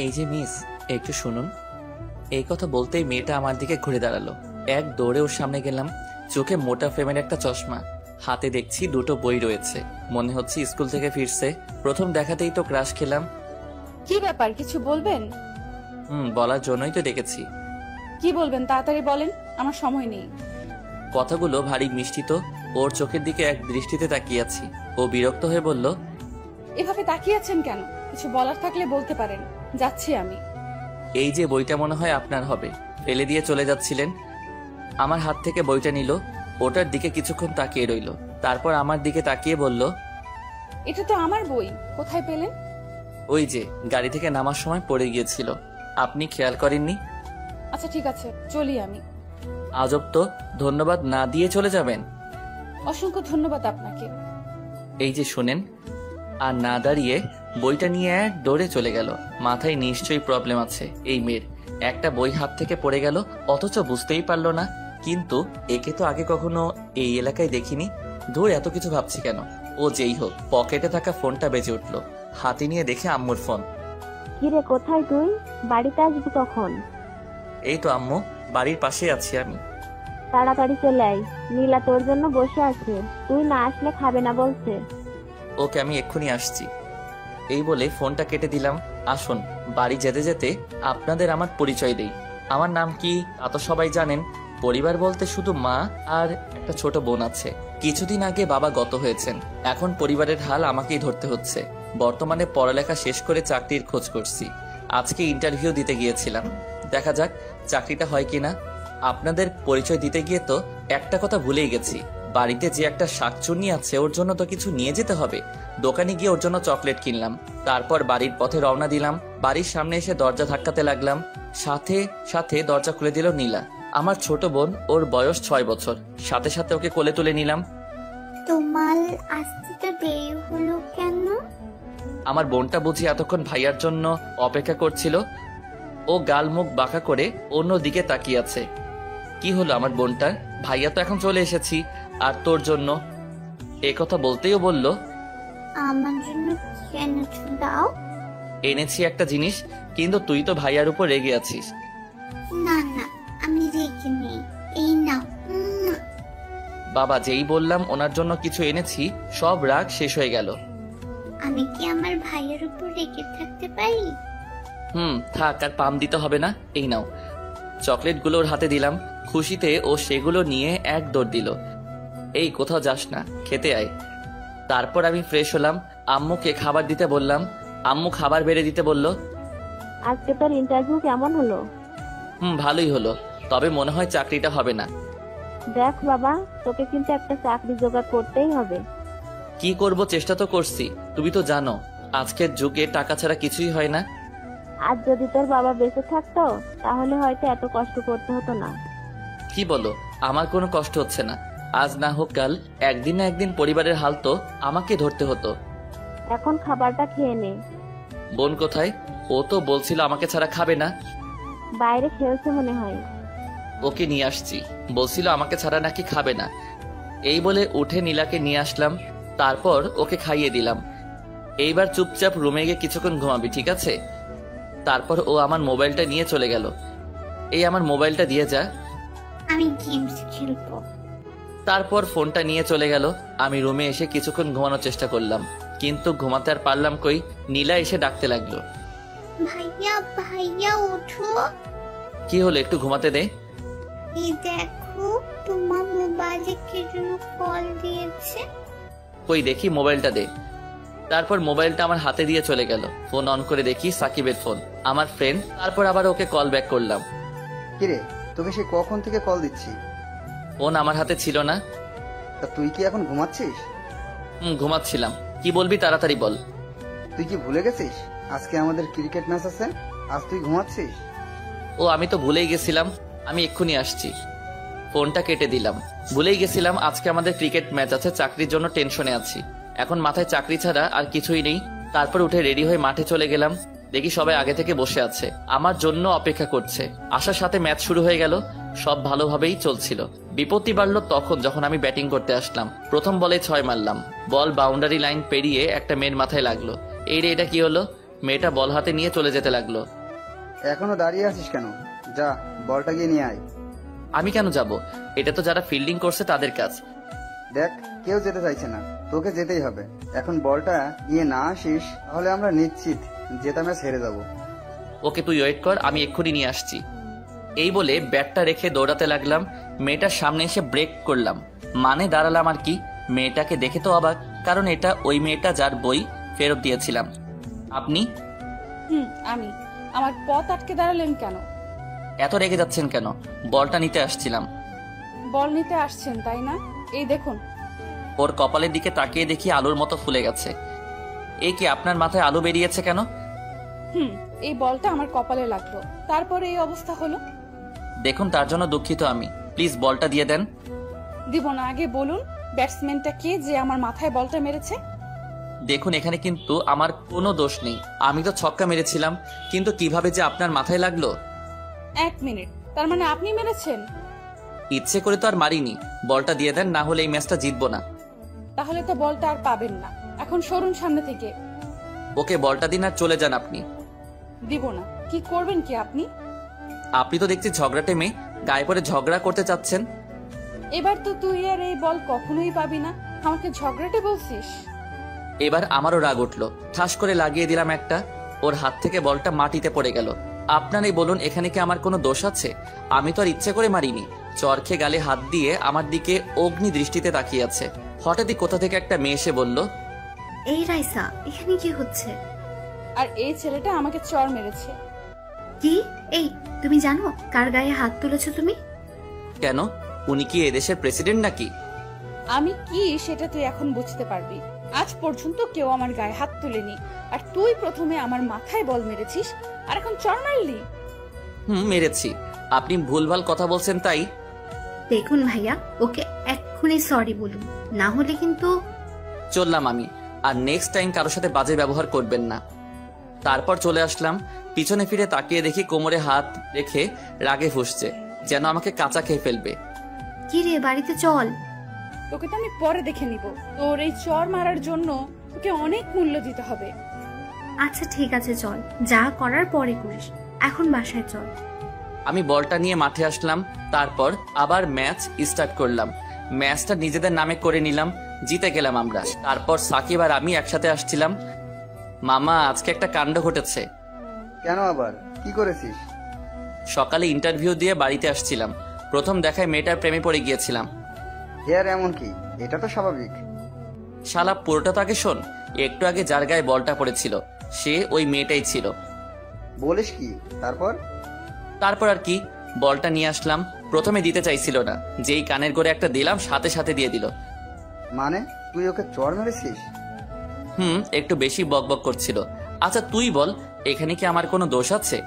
এই যে মিস, একটু শুনুন। এই কথা বলতেই মেয়েটা আমার দিকে ঘুরে দাঁড়ালো। এক দৌড়ে ওর সামনে গেলাম। চোখে মোটা ফ্রেমের একটা চশমা, হাতে দেখছি দুটো বই রয়েছে। মনে হচ্ছে স্কুল থেকে ফিরছে। প্রথম দেখাতেই তো ক্রাশ খেলাম। কি ব্যাপার, কিছু বলবেন? বলার জন্যই তো ডেকেছি। কি বলবেন তাড়াতাড়ি বলেন, আমার সময় নেই। কথাগুলো ভারী মিষ্টি তো। ওর চোখের দিকে এক দৃষ্টিতে তাকিয়ে আছি। ও বিরক্ত হয়ে বলল, এভাবে তাকিয়ে আছেন কেন? কিছু বলার থাকলে বলতে পারেন, যাচ্ছি আমি। এই যে বইটা মনে হয় আপনার হবে, ফেলে দিয়ে চলে যাচ্ছিলেন। আমার হাত থেকে বইটা নিল, ওটার দিকে কিছুক্ষণ তাকিয়ে রইল, তারপর আমার দিকে তাকিয়ে বলল, এটা তো আমার বই, কোথায় পেলেন? ওই যে গাড়ি থেকে নামার সময় পড়ে গিয়েছিল, আপনি খেয়াল করেননি? আচ্ছা ঠিক আছে, চলি আমি। আজব তো, ধন্যবাদ না দিয়ে চলে যাবেন? অসংখ্য ধন্যবাদ আপনাকে। এই যে শুনেন। আর না দাঁড়িয়ে বইটা নিয়ে এক দৌড়ে চলে গেল। মাথায় নিশ্চয়ই প্রবলেম আছে এই মেয়ের। একটা বই হাত থেকে পড়ে গেল, অথচ বুঝতেই পারলো না। কিন্তু একে তো আগে কখনো এই এলাকায় দেখিনি। ধুর, এত কিছু ভাবছি কেন। ও যেই হোক, পকেটে থাকা ফোনটা বেজে উঠলো। হাতে নিয়ে দেখে আম্মুর ফোন। কিরে, কোথায় তুই? বাড়িতে আসবি কখন? এই তো আম্মু, বাড়ির পাশে আছি আমি। তাড়াতাড়ি চলে আয়, নীলা তোর জন্য বসে আছে, তুই না আসলে খাবে না বলছে। ওকে, আমি এক্ষুনি আসছি। এই বলে ফোনটা কেটে দিলাম। আসুন, বাড়ি যেতে যেতে আপনাদের আমার পরিচয় দেই। আমার নাম কি তা তো সবাই জানেন। পরিবার বলতে শুধু মা আর একটা ছোট বোন আছে। কিছুদিন আগে বাবা গত হয়েছেন। এখন পরিবারের হাল আমাকেই ধরতে হচ্ছে। বর্তমানে পড়ালেখা শেষ করে চাকরির খোঁজ করছি। আজকে ইন্টারভিউ দিতে গিয়েছিলাম, দেখা যাক চাকরিটা হয় কিনা। আপনাদের পরিচয় দিতে গিয়ে তো একটা কথা ভুলেই গেছি। বাড়িতে যে একটা শাকচুন্নি আছে, ওর জন্য তো কিছু নিয়ে যেতে হবে। দোকানে গিয়ে ওর জন্য চকলেট কিনলাম। তারপর বাড়ির পথে রওনা দিলাম। বাড়ির সামনে এসে দরজা ধাক্কাতে লাগলাম। সাথে সাথে দরজা খুলে দিল নীলা, আমার ছোট বোন। ওর বয়স 6 বছর। সাথে সাথে ওকে কোলে তুলে নিলাম। তোমার আসতে তো দেরি হলো কেন? আমার বোনটা বুঝি এতক্ষণ ভাইয়ার জন্য অপেক্ষা করছিল। ও গাল মুখ বাঁকা করে অন্য দিকে তাকিয়ে আছে। কি হলো আমার বোনটার? ভাইয়া তো এখন চলে এসেছি, আর তোর জন্য। এ কথা বলতেই ও বলল, আমার জন্য কি এনেছো দাও? এনেছি একটা জিনিস, কিন্তু তুই তো ভাইয়ার উপর রেগে আছিস। না না, আমি রেখে নেই, এই নাও। বাবা, যেই বললাম ওনার জন্য কিছু এনেছি, সব রাগ শেষ হয়ে গেল। আমি কি আমার ভাইয়ের উপর রেখে থাকতে পারি? থাক, আর পাম দিতে হবে না। এই নাও। চকলেটগুলো ওর হাতে দিলাম। খুশিতে ও সেগুলো নিয়ে এক দৌড় দিল। এই, কোথাও যাস না, খেতে আয়। তারপর আমি ফ্রেশ হলাম, আম্মুকে খাবার দিতে বললাম। আম্মু খাবার বেড়ে দিতে বলল। আজকে তোর ইন্টারভিউ কেমন হলো? ভালোই হলো, তবে মনে হয় চাকরিটা হবে না। দেখ বাবা, তোকে কিন্তু একটা চাকরি জোগাড় করতেই হবে। কি করব, চেষ্টা তো করছি। তুমি তো জানো আজকের যুগে টাকা ছাড়া কিছুই হয় না। আজ যদি তোর বাবা বেঁচে থাকতো, তাহলে হয়তো এত কষ্ট করতে হতো না। কি বলো? আমার কোনো কষ্ট হচ্ছে না। আজ না হোক কাল, একদিন না একদিন পরিবারের হাল তো আমাকে ধরতে হতো। এখন খাবারটা খেয়ে নে। বোন কোথায়? ও তো বলছিল আমাকে ছাড়া খাবে না। বাইরে খেলছে মনে হয়। ওকে নিয়ে আসছি, বলছিল আমাকে ছাড়া নাকি খাবে না। এই বলে উঠে নীলাকে নিয়ে আসলাম। তারপর ওকে খাইয়ে দিলাম। এইবার চুপচাপ রুমে গিয়ে কিছুক্ষণ ঘুমাবি, ঠিক আছে? তারপর ও আমার মোবাইলটা নিয়ে চলে গেল। এই, আমার মোবাইলটা দিয়ে যা। আমি গেমস খেলবো। তারপর ফোনটা নিয়ে চলে গেল। আমি রুমে এসে কিছুক্ষণ ঘুমানোর চেষ্টা করলাম, কিন্তু ঘুমাতে আর পারলাম কই। নীলা এসে ডাকতে লাগলো, ভাইয়া ভাইয়া ওঠো। কি হলো, একটু ঘুমাতে দে। এই দেখো, তোমার মোবাইলে কে যেন কল দিয়েছে। কই দেখি, মোবাইলটা দে। তারপর মোবাইলটা আমার হাতে দিয়ে চলে গেল। ফোন অন করে দেখি সাকিবের ফোন, আমার ফ্রেন্ড। তারপর আবার ওকে কল ব্যাক করলাম। কিরে, তোকে সে কখন থেকে কল দিচ্ছি? ফোন আমার হাতে ছিল না। তা তুই কি এখন ঘুমাচ্ছিস? ঘুমাচ্ছিলাম। কি বলবি তাড়াতাড়ি বল। তুই কি ভুলে গেছিস আজকে আমাদের ক্রিকেট ম্যাচ আছে? আজ তুই ঘুমাচ্ছিস? ও, আমি তো ভুলেই গেছিলাম, আমি এক্ষুনি আসছি। ফোনটা কেটে দিলাম। ভুলেই গেছিলাম আজকে আমাদের ক্রিকেট ম্যাচ আছে, চাকরির জন্য টেনশনে আছি। এখন মাথায় চাকরি ছাড়া আর কিছুই নেই। তারপর উঠে রেডি হয়ে মাঠে চলে গেলাম। দেখি সবাই আগে থেকে বসে আছে, আমার জন্য অপেক্ষা করছে। আসার সাথে ম্যাচ শুরু হয়ে গেল। সব ভালোভাবেই চলছিল। বিপত্তি বাড়লো তখন, যখন আমি ব্যাটিং করতে আসলাম। প্রথম বলে 6 মারলাম। বল বাউন্ডারি লাইন পেরিয়ে একটা মেয়ের মাথায় লাগলো। এই রে, এটা কি হলো? মেয়েটা বল হাতে নিয়ে চলে যেতে লাগলো। এখনো দাঁড়িয়ে আছিস কেন? যা, বলটা গিয়ে নিয়ে আয়। আমি কেন যাব? এটা তো যারা ফিল্ডিং করছে তাদের কাজ। দেখ, কেউ যেতে চাইছে না, তোকে যেতেই হবে। এখন বলটা নিয়ে না আসিস তাহলে আমরা নিশ্চিত জেতা ম্যাচ হেরে যাব। ওকে, তুই ওয়েট কর, আমি এক্ষুনি নিয়ে আসছি। এই বলে ব্যাটটা রেখে দৌড়াতে লাগলাম। মেয়েটার সামনে এসে ব্রেক করলাম, মানে দাঁড়ালাম আর কি। মেয়েটাকে দেখে তো অবাক, কারণ এটা ওই মেয়েটা যার বই ফেরত দিয়েছিলাম। আপনি? আমি। আমার পথ আটকে দাঁড়ালেন কেন? এত রেগে যাচ্ছেন কেন? বলটা নিতে আসছিলাম। বল নিতে আসছেন তাই না? এই দেখুন। ওর কপালের দিকে তাকিয়ে দেখি আলুর মতো ফুলে গেছে। এই কি, আপনার মাথায় আলু বেরিয়েছে কেন? এই বলটা আমার কপালে লাগলো, তারপরে এই অবস্থা হলো। দেখুন, তার জন্য দুঃখিত আমি। প্লিজ বলটা দিয়ে দেন। দিব না, আগে বলুন ব্যাটসম্যানটা কে যে আমার মাথায় বলটা মেরেছে? দেখুন, এখানে কিন্তু আমার কোনো দোষ নেই। আমি তো ছক্কা মেরেছিলাম, কিন্তু কিভাবে যে আপনার মাথায় লাগলো। 1 মিনিট, তার মানে আপনি মেরেছেন? ইচ্ছে করে তো আর মারিনি। বলটা দিয়ে দেন, না হলে এই ম্যাচটা জিতবো না। তাহলে তো বলটা আর পাবেন না, এখন সরুন সামনে থেকে। ওকে, বলটা দিন আর চলে যান আপনি। দিব না। কি করবেন কি আপনি? আপনি তো দেখছি ঝগড়াটে মেয়ে, গায়ে পরে ঝগড়া করতে চাচ্ছেন। এবার তো তুই আর এই বল কখনোই পাবি না। আমাকে ঝগড়াটে বলছিস? এবার আমারও রাগ উঠলো, ঠাস করে লাগিয়ে দিলাম একটা। ওর হাত থেকে বলটা মাটিতে পড়ে গেল। আপনারাই বলুন, এখানে কি আমার কোনো দোষ আছে? আমি তো আর ইচ্ছে করে মারিনি। চরখে গালে হাত দিয়ে আমার দিকে অগ্নি দৃষ্টিতে তাকিয়ে আছে। হঠাৎই কোথা থেকে একটা মেয়ে এসে বলল, এই রাইসা, এখানে কি হচ্ছে? আর এই ছেলেটা আমাকে চড় মেরেছে। কি? এই, তুমি জানো কার গায়ে হাত তুলেছো তুমি? কেন? উনি কি এদেশের প্রেসিডেন্ট নাকি? আমি কি সেটা তুই এখন বুঝতে পারবি। আজ পর্যন্ত কেউ আমার গায়ে হাত তুলেনি, আর তুই প্রথমে আমার মাথায় বল মেরেছিস, আর এখন চড় মারলি। মেরেছি। আপনি ভুলভাল কথা বলছেন তাই। দেখুন ভাইয়া, ওকে এক্ষুনি সরি বলুন, না হলে কিন্তু। চললাম আমি, আর নেক্সট টাইম কারোর সাথে বাজে ব্যবহার করবেন না। তারপর চলে আসলাম। পিছনে ফিরে তাকিয়ে দেখি কোমরে হাত রেখে রাগে ফুঁসছে, যেন আমাকে কাঁচা খেয়ে ফেলবে। কি রে, বাড়িতে চল। তোকে তো আমি পরে দেখে নিব। তোর এই চড় মারার জন্য তোকে অনেক মূল্য দিতে হবে। আচ্ছা ঠিক আছে, চল, যা করার পরে করিস, এখন বাসায় চল। আমি বলটা নিয়ে মাঠে আসলাম। তারপর আবার ম্যাচ স্টার্ট করলাম। ম্যাচটা নিজেদের নামে করে নিলাম, জিতে গেলাম আমরা। তারপর সাকিব আর আমি একসাথে আসছিলাম। মামা, আজকে একটা কাণ্ড ঘটেছে। কেন আবার? কি করেছিস? সকালে ইন্টারভিউ দিয়ে বাড়িতে আসছিলাম। প্রথম দেখায় মেয়েটার প্রেমে পড়ে গিয়েছিলাম। এর এমন কি? এটা তো স্বাভাবিক। শালা, পুরোটা তো আগে শোন। একটু আগে যার গায়ে বলটা পড়েছিল সে ওই মেয়েটাই ছিল। বলিস কি? তারপর? তারপর আর কি, বলটা নিয়ে আসলাম। প্রথমে দিতে চাইছিল না, যেই কানের করে একটা দিলাম সাথে সাথে দিয়ে দিল। মানে তুই ওকে চড় মেরেছিস? একটু বেশি বকবক করছিল। আচ্ছা তুই বল, এখানে কি আমার কোনো দোষ আছে?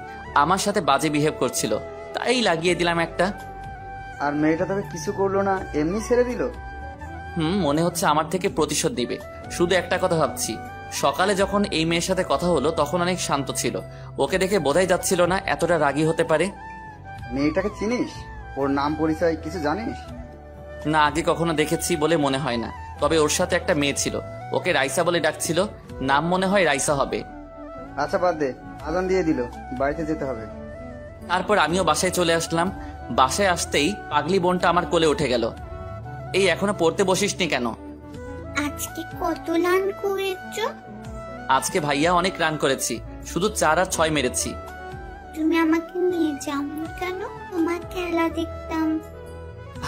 আমার সাথে বাজে বিহেভ করছিল, তাই লাগিয়ে দিলাম একটা। আর মেয়েটা তোকে কিছু করলো না, এমনি ছেড়ে দিল? মনে হচ্ছে আমার থেকে প্রতিশোধ দিবে। শুধু একটা কথা ভাবছি, সকালে যখন এই মেয়ের সাথে কথা হলো তখন অনেক শান্ত ছিল। ওকে দেখে বোঝাই যাচ্ছিল না এতটা রাগী হতে পারে। মেয়েটাকে চিনিস? ওর নাম পরিচয় কিছু জানিস? না, আগে কখনো দেখেছি বলে মনে হয় না। তবে ওর সাথে একটা মেয়ে ছিল, ওকে রাইসা বলে ডাকছিল। নাম মনে হয় রাইসা হবে। আচ্ছা বাদ দে, আজান দিয়ে দিল, বাড়িতে যেতে হবে। তারপর আমিও বাসায় চলে আসলাম। বাসায় আসতেই পাগলি বোনটা আমার কোলে উঠে গেল। এই, এখনো পড়তে বসিসনি কেন? আজকে কত রান করেছো? আজকে ভাইয়া অনেক রান করেছি, শুধু 4 আর 6 মেরেছি। তুমি আমাকে নিয়ে যাও কেন? তোমার খেলা দেখতাম।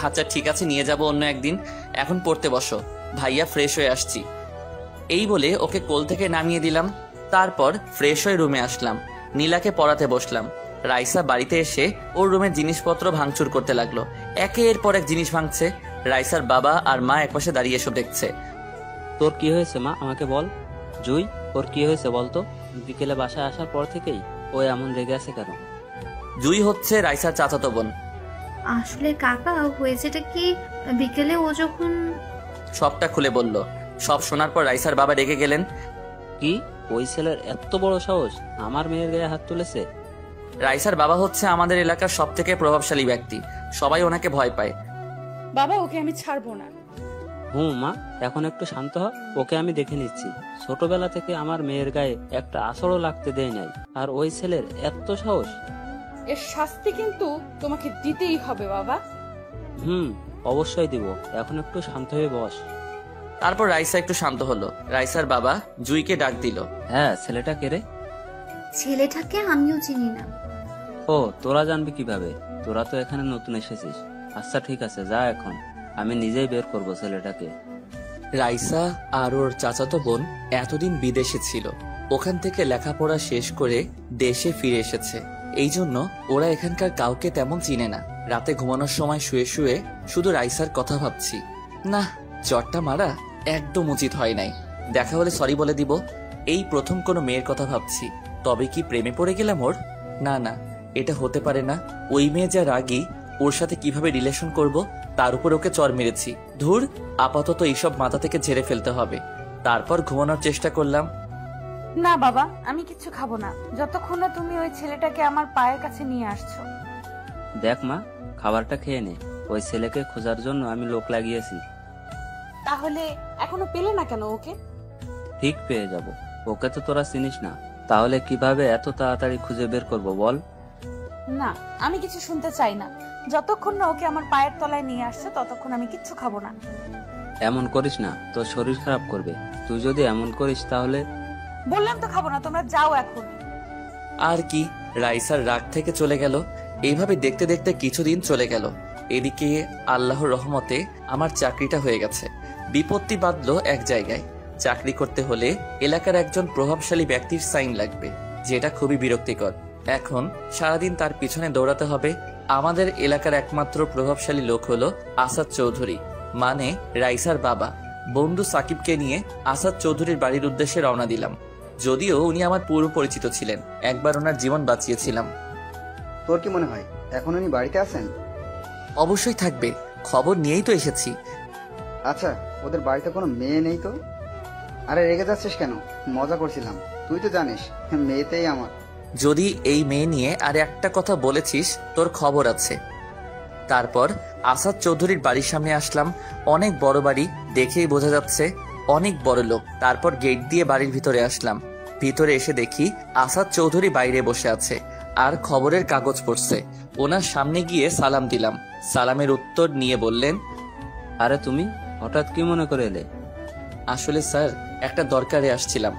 আচ্ছা ঠিক আছে, নিয়ে যাব অন্য একদিন। এখন পড়তে বসো, ভাইয়া ফ্রেশ হয়ে আসছি। এই বলে ওকে কোল থেকে নামিয়ে দিলাম। তারপর ফ্রেশ হয়ে রুমে আসলাম। নীলাকে পড়াতে বসলাম। রাইসা বাড়িতে এসে ওর রুমের জিনিসপত্র ভাঙচুর করতে লাগলো। একের পর এক জিনিস ভাঙছে। রাইসার বাবা আর মা একপাশে দাঁড়িয়ে এসব দেখছে। তোর কি হয়েছে মা, আমাকে বল। জুই, ওর কি হয়েছে বলতো? বিকেলে বাসায় আসার পর থেকেই ও এমন রেগে আছে কেন? জুই হচ্ছে রাইসার চাচাতো বোন। আসলে কাকা, হয়েছেটা কি, বিকেলে ও যখন। সবটা খুলে বলল। সব শোনার পর রাইসার বাবা রেগে গেলেন। কি, ওই ছেলের এত বড় সাহস আমার মেয়ের গায়ে হাত তুলেছে? রাইসার বাবা হচ্ছে আমাদের এলাকার সব থেকে প্রভাবশালী ব্যক্তি, সবাই ওনাকে ভয় পায়। বাবা, ওকে আমি ছাড়বো না। হুম মা, এখন একটু শান্ত হ। ওকে আমি দেখে নিচ্ছি। ছোটবেলা থেকে আমার মেয়ের গায়ে একটা আঁচড়ও লাগতে দেয় নাই, আর ওই ছেলের এত সাহস। এর শাস্তি কিন্তু তোমাকে দিতেই হবে বাবা। হুম, অবশ্যই দিব। এখন একটু শান্ত হয়ে বস। তারপর রাইসা একটু শান্ত হলো। রাইসার বাবা জুইকে ডাক দিল। হ্যাঁ, ছেলেটা কে রে? ছেলেটাকে আমিও চিনি না। ও, তোরা জানবি কিভাবে? তোরা তো এখানে নতুন এসেছিস। আচ্ছা ঠিক আছে, যা, এখন আমি নিজেই বের করব ছেলেটাকে। রাইসা আর ওর চাচাতো বোন এতদিন বিদেশে ছিল, ওখান থেকে লেখাপড়া শেষ করে দেশে ফিরে এসেছে। এই জন্য ওরা এখানকার কাউকে তেমন চিনে না। রাতে ঘুমানোর সময় শুয়ে শুয়ে শুধু রাইসার কথা ভাবছি। না, চটটা মারা একদম উচিত হয় নাই। দেখা হলে সরি বলে দিব। এই প্রথম কোনো মেয়ের কথা ভাবছি। তবে কি প্রেমে পড়ে গেলাম ওর? না না, এটা হতে পারে না। ওই মেয়ে যা রাগী, ওর সাথে কিভাবে রিলেশন করব তার উপর ওকে চর মেরেছি। ধুর, আপাতত এইসব মাথা থেকে ঝেড়ে ফেলতে হবে। তারপর ঘুমানোর চেষ্টা করলাম। না বাবা, আমি কিচ্ছু খাবো না যতক্ষণ না তুমি ওই ছেলেটাকে আমার পায়ের কাছে নিয়ে আসছো। দেখ মা, খাবারটা খেয়ে নে। ওই ছেলেকে খোঁজার জন্য আমি লোক লাগিয়েছি। তাহলে এখনো পেলে না কেন ওকে? ঠিক পেয়ে যাব। ওকে তো তোরা চিনিস না, তাহলে কিভাবে এত তাড়াতাড়ি খুঁজে বের করব বল? না, আমি কিছু শুনতে চাই না। যতক্ষণ না ওকে আমার পায়ের তলায় নিয়ে আসছে ততক্ষণ আমি কিচ্ছু খাবো না। এমন করিস না, তোর শরীর খারাপ করবে। তুই যদি এমন করিস তাহলে। বললাম তো খাবো না, তোমরা যাও এখন। আর কি, রাইসার রাগ থেকে চলে গেল। এইভাবে দেখতে দেখতে কিছুদিন চলে গেল। এদিকে আল্লাহর রহমতে আমার চাকরিটা হয়ে গেছে। বিপত্তি বাঁধলো এক জায়গায়। চাকরি করতে হলে এলাকার একজন প্রভাবশালী ব্যক্তির সাইন লাগবে, যেটা খুবই বিরক্তিকর। এখন সারাদিন তার পিছনে দৌড়াতে হবে। আমাদের এলাকার একমাত্র প্রভাবশালী লোক হলো আসাদ চৌধুরী, মানে রাইসার বাবা। বন্ধু সাকিবকে নিয়ে আসাদ চৌধুরীর বাড়ির উদ্দেশ্যে রওনা দিলাম। যদিও উনি আমার পূর্ব পরিচিত ছিলেন, একবার ওনার জীবন বাঁচিয়েছিলাম। তোর কি মনে হয় এখন উনি বাড়িতে আছেন? অবশ্যই থাকবে, খবর নিয়েই তো এসেছি। আচ্ছা, ওদের বাড়িতে কোনো মেয়ে নেই তো? আরে রেগে যাচ্ছিস কেন? মজা করছিলাম। তুই তো জানিস মেয়েতেই আমার। যদি এই মেয়ে নিয়ে আর একটা কথা বলেছিস, তোর খবর আছে। তারপর আসাদ চৌধুরীর বাড়ির সামনে আসলাম। অনেক বড় বাড়ি, দেখেই বোঝা যাচ্ছে অনেক বড় লোক। তারপর গেট দিয়ে বাড়ির ভিতরে আসলাম। ভিতরে এসে দেখি আসাদ চৌধুরী বাইরে বসে আছে আর খবরের কাগজ পড়ছে। ওনার সামনে গিয়ে সালাম দিলাম। সালামের উত্তর নিয়ে বললেন, আরে তুমি হঠাৎ কি মনে করে এলে? আসলে স্যার, একটা দরকারে আসছিলাম।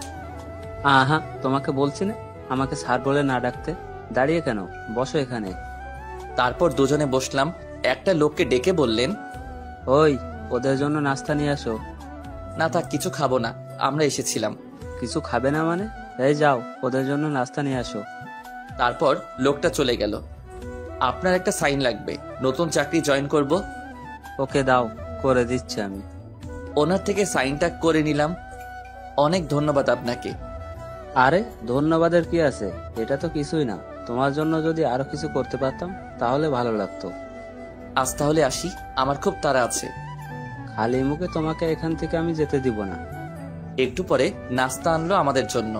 আহা, তোমাকে বলছি না আমাকে স্যার বলে না ডাকতে। দাঁড়িয়ে কেন, বসো এখানে। তারপর দুজনে বসলাম। একটা লোককে ডেকে বললেন, ওই, ওদের জন্য নাস্তা নিয়ে আসো। না থাক, কিছু খাবো না, আমরা এসেছিলাম। কিছু খাবে না মানে? এই যাও, ওদের জন্য নাস্তা নিয়ে আসো। তারপর লোকটা চলে গেল। আপনার একটা সাইন লাগবে, নতুন চাকরি জয়েন করব। ওকে দাও, করে দিচ্ছি আমি। ওনার থেকে সাইনটা করে নিলাম। অনেক ধন্যবাদ আপনাকে। আরে ধন্যবাদের কি আছে, এটা তো কিছুই না। তোমার জন্য যদি আরো কিছু করতে পারতাম তাহলে ভালো লাগতো। আজ তাহলে আসি, আমার খুব তাড়া আছে। খালি মুখে তোমাকে এখান থেকে আমি যেতে দিব না। একটু পরে নাস্তা আনলো আমাদের জন্য।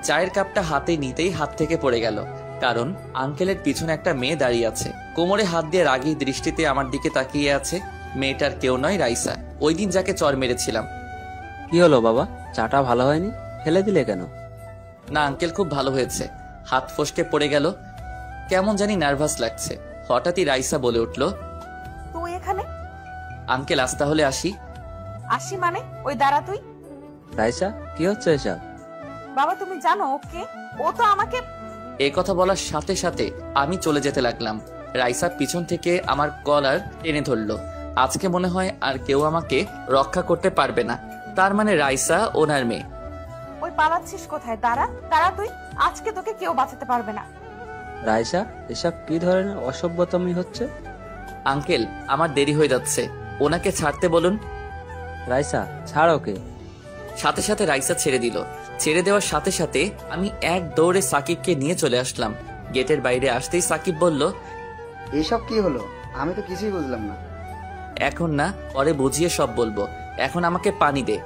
চায়ের কাপটা হাতে নিতেই হাত থেকে পড়ে গেল, কারণ আঙ্কেলের পিছনে একটা মেয়ে দাঁড়িয়ে আছে। কোমরে হাত দিয়ে রাগী দৃষ্টিতে আমার দিকে তাকিয়ে আছে। মেয়েটার কেউ নয়, রাইসা, ওই দিন যাকে চর মেরেছিলাম। কি হলো বাবা, চাটা ভালো হয়নি? ফেলে দিলে কেন? না আঙ্কেল, খুব ভালো হয়েছে। হাত ফসকে পড়ে গেল, কেমন জানি নার্ভাস লাগছে। হঠাৎই রাইসা বলে উঠল, তুই এখানে? আঙ্কেল আজ তাহলে আসি। আসি মানে? ওই দাঁড়া তুই। রাইসা, কি হচ্ছে এসব? বাবা তুমি জানো ওকে? ও তো আমাকে। এই কথা বলার সাথে সাথে আমি চলে যেতে লাগলাম। রাইসা পিছন থেকে আমার কলার টেনে ধরলো। আজকে মনে হয় আর কেউ আমাকে রক্ষা করতে পারবে না। তার মানে রাইসা ওনার মেয়ে। ওই পালাচ্ছিস কোথায়? দাঁড়া দাঁড়া তুই, আজকে তোকে কেউ বাঁচাতে পারবে না। রাইসা, এসব কি ধরনের অসভ্যতামি হচ্ছে? আঙ্কেল, আমার দেরি হয়ে যাচ্ছে, ওনাকে ছাড়তে বলুন। রাইসা, ছাড় ওকে। সাথে সাথে রাইসা ছেড়ে দিল। ছেড়ে দেওয়ার সাথে সাথে আমি এক দৌড়ে সাকিবকে নিয়ে চলে আসলাম। গেটের বাইরে আসতেই সাকিব বলল, এসব কি হলো? আমি তো কিছুই বুঝলাম না। এখন না, পরে বুঝিয়ে সব বলবো। এখন আমাকে পানি দে।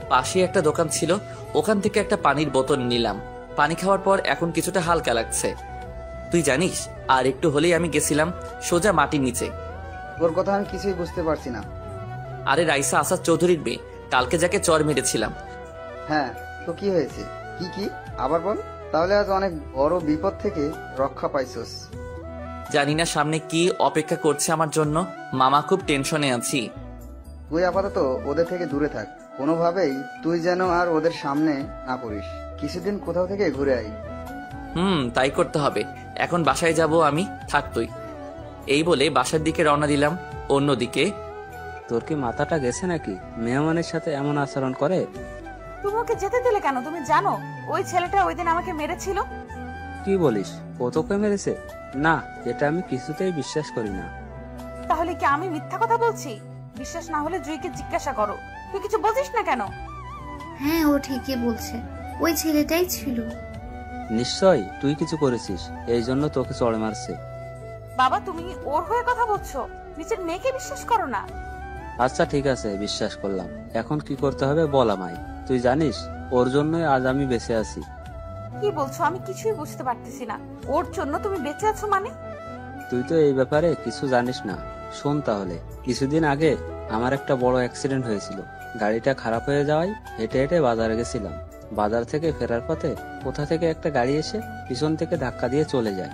পাশে একটা দোকান ছিল, ওখান থেকে একটা পানির বোতল নিলাম। পানি খাওয়ার পর এখন কিছুটা হালকা লাগছে। তুই জানিস, আর একটু হলেই আমি গেছিলাম সোজা মাটির নিচে। তোর কথা আমি কিছুই বুঝতে পারছি না। আরে রাইসা আসাদ চৌধুরীর মেয়ে, কালকে যাকে চর মেরেছিলাম। হ্যাঁ, তো কি হয়েছে? কি আবার বল। তাহলে আজ অনেক বড় বিপদ থেকে রক্ষা পাইছস। জানি না সামনে কি অপেক্ষা করছে আমার জন্য। মামা, খুব টেনশনে আছি। তুই আপাতত ওদের থেকে দূরে থাক, কোনোভাবেই তুই যেন আর ওদের সামনে না পড়িস। কিছুদিন কোথাও থেকে ঘুরে আই। তাই করতে হবে। এখন বাসায় যাব আমি, থাক তুই। এই বলে বাসার দিকে রওনা দিলাম। অন্যদিকে তোর কি মাথাটা গেছে নাকি? মেহমানের সাথে এমন আচরণ করে? তুমি ওকে যেতে দিলে কেন? তুমি জানো ওই ছেলেটা ওই দিন আমাকে মেরেছিল। কি বলিস? ও তোকে মেরেছে? না, এটা আমি কিছুতেই বিশ্বাস করি না। তাহলে কি আমি মিথ্যা কথা বলছি? বিশ্বাস না হলে জুইকে জিজ্ঞাসা করো। তুই কিছু বলছিস না কেন? হ্যাঁ, ও ঠিকই বলছে, ওই ছেলেটাই ছিল। নিশ্চয় তুই কিছু করেছিস, এই জন্য তোকে চড়ে মারছে। বাবা, তুমি ওর হয়ে কথা বলছো? নিজের মেয়েকে বিশ্বাস করো না? আচ্ছা ঠিক আছে, বিশ্বাস করলাম। এখন কি করতে হবে বল আমায়। তুই জানিস ওর জন্যই আজ আমি বেঁচে আছি। কি বলছো? আমি কিছুই বুঝতে পারতেছি না। ওর জন্য তুমি বেঁচে আছো মানে? তুই তো এই ব্যাপারে কিছু জানিস না। শোন তাহলে, কিছুদিন আগে আমার একটা বড় অ্যাক্সিডেন্ট হয়েছিল। গাড়িটা খারাপ হয়ে যাওয়ায় হেঁটে হেঁটে বাজারে গেছিলাম। বাজার থেকে ফেরার পথে কোথা থেকে একটা গাড়ি এসে পিছন থেকে ধাক্কা দিয়ে চলে যায়।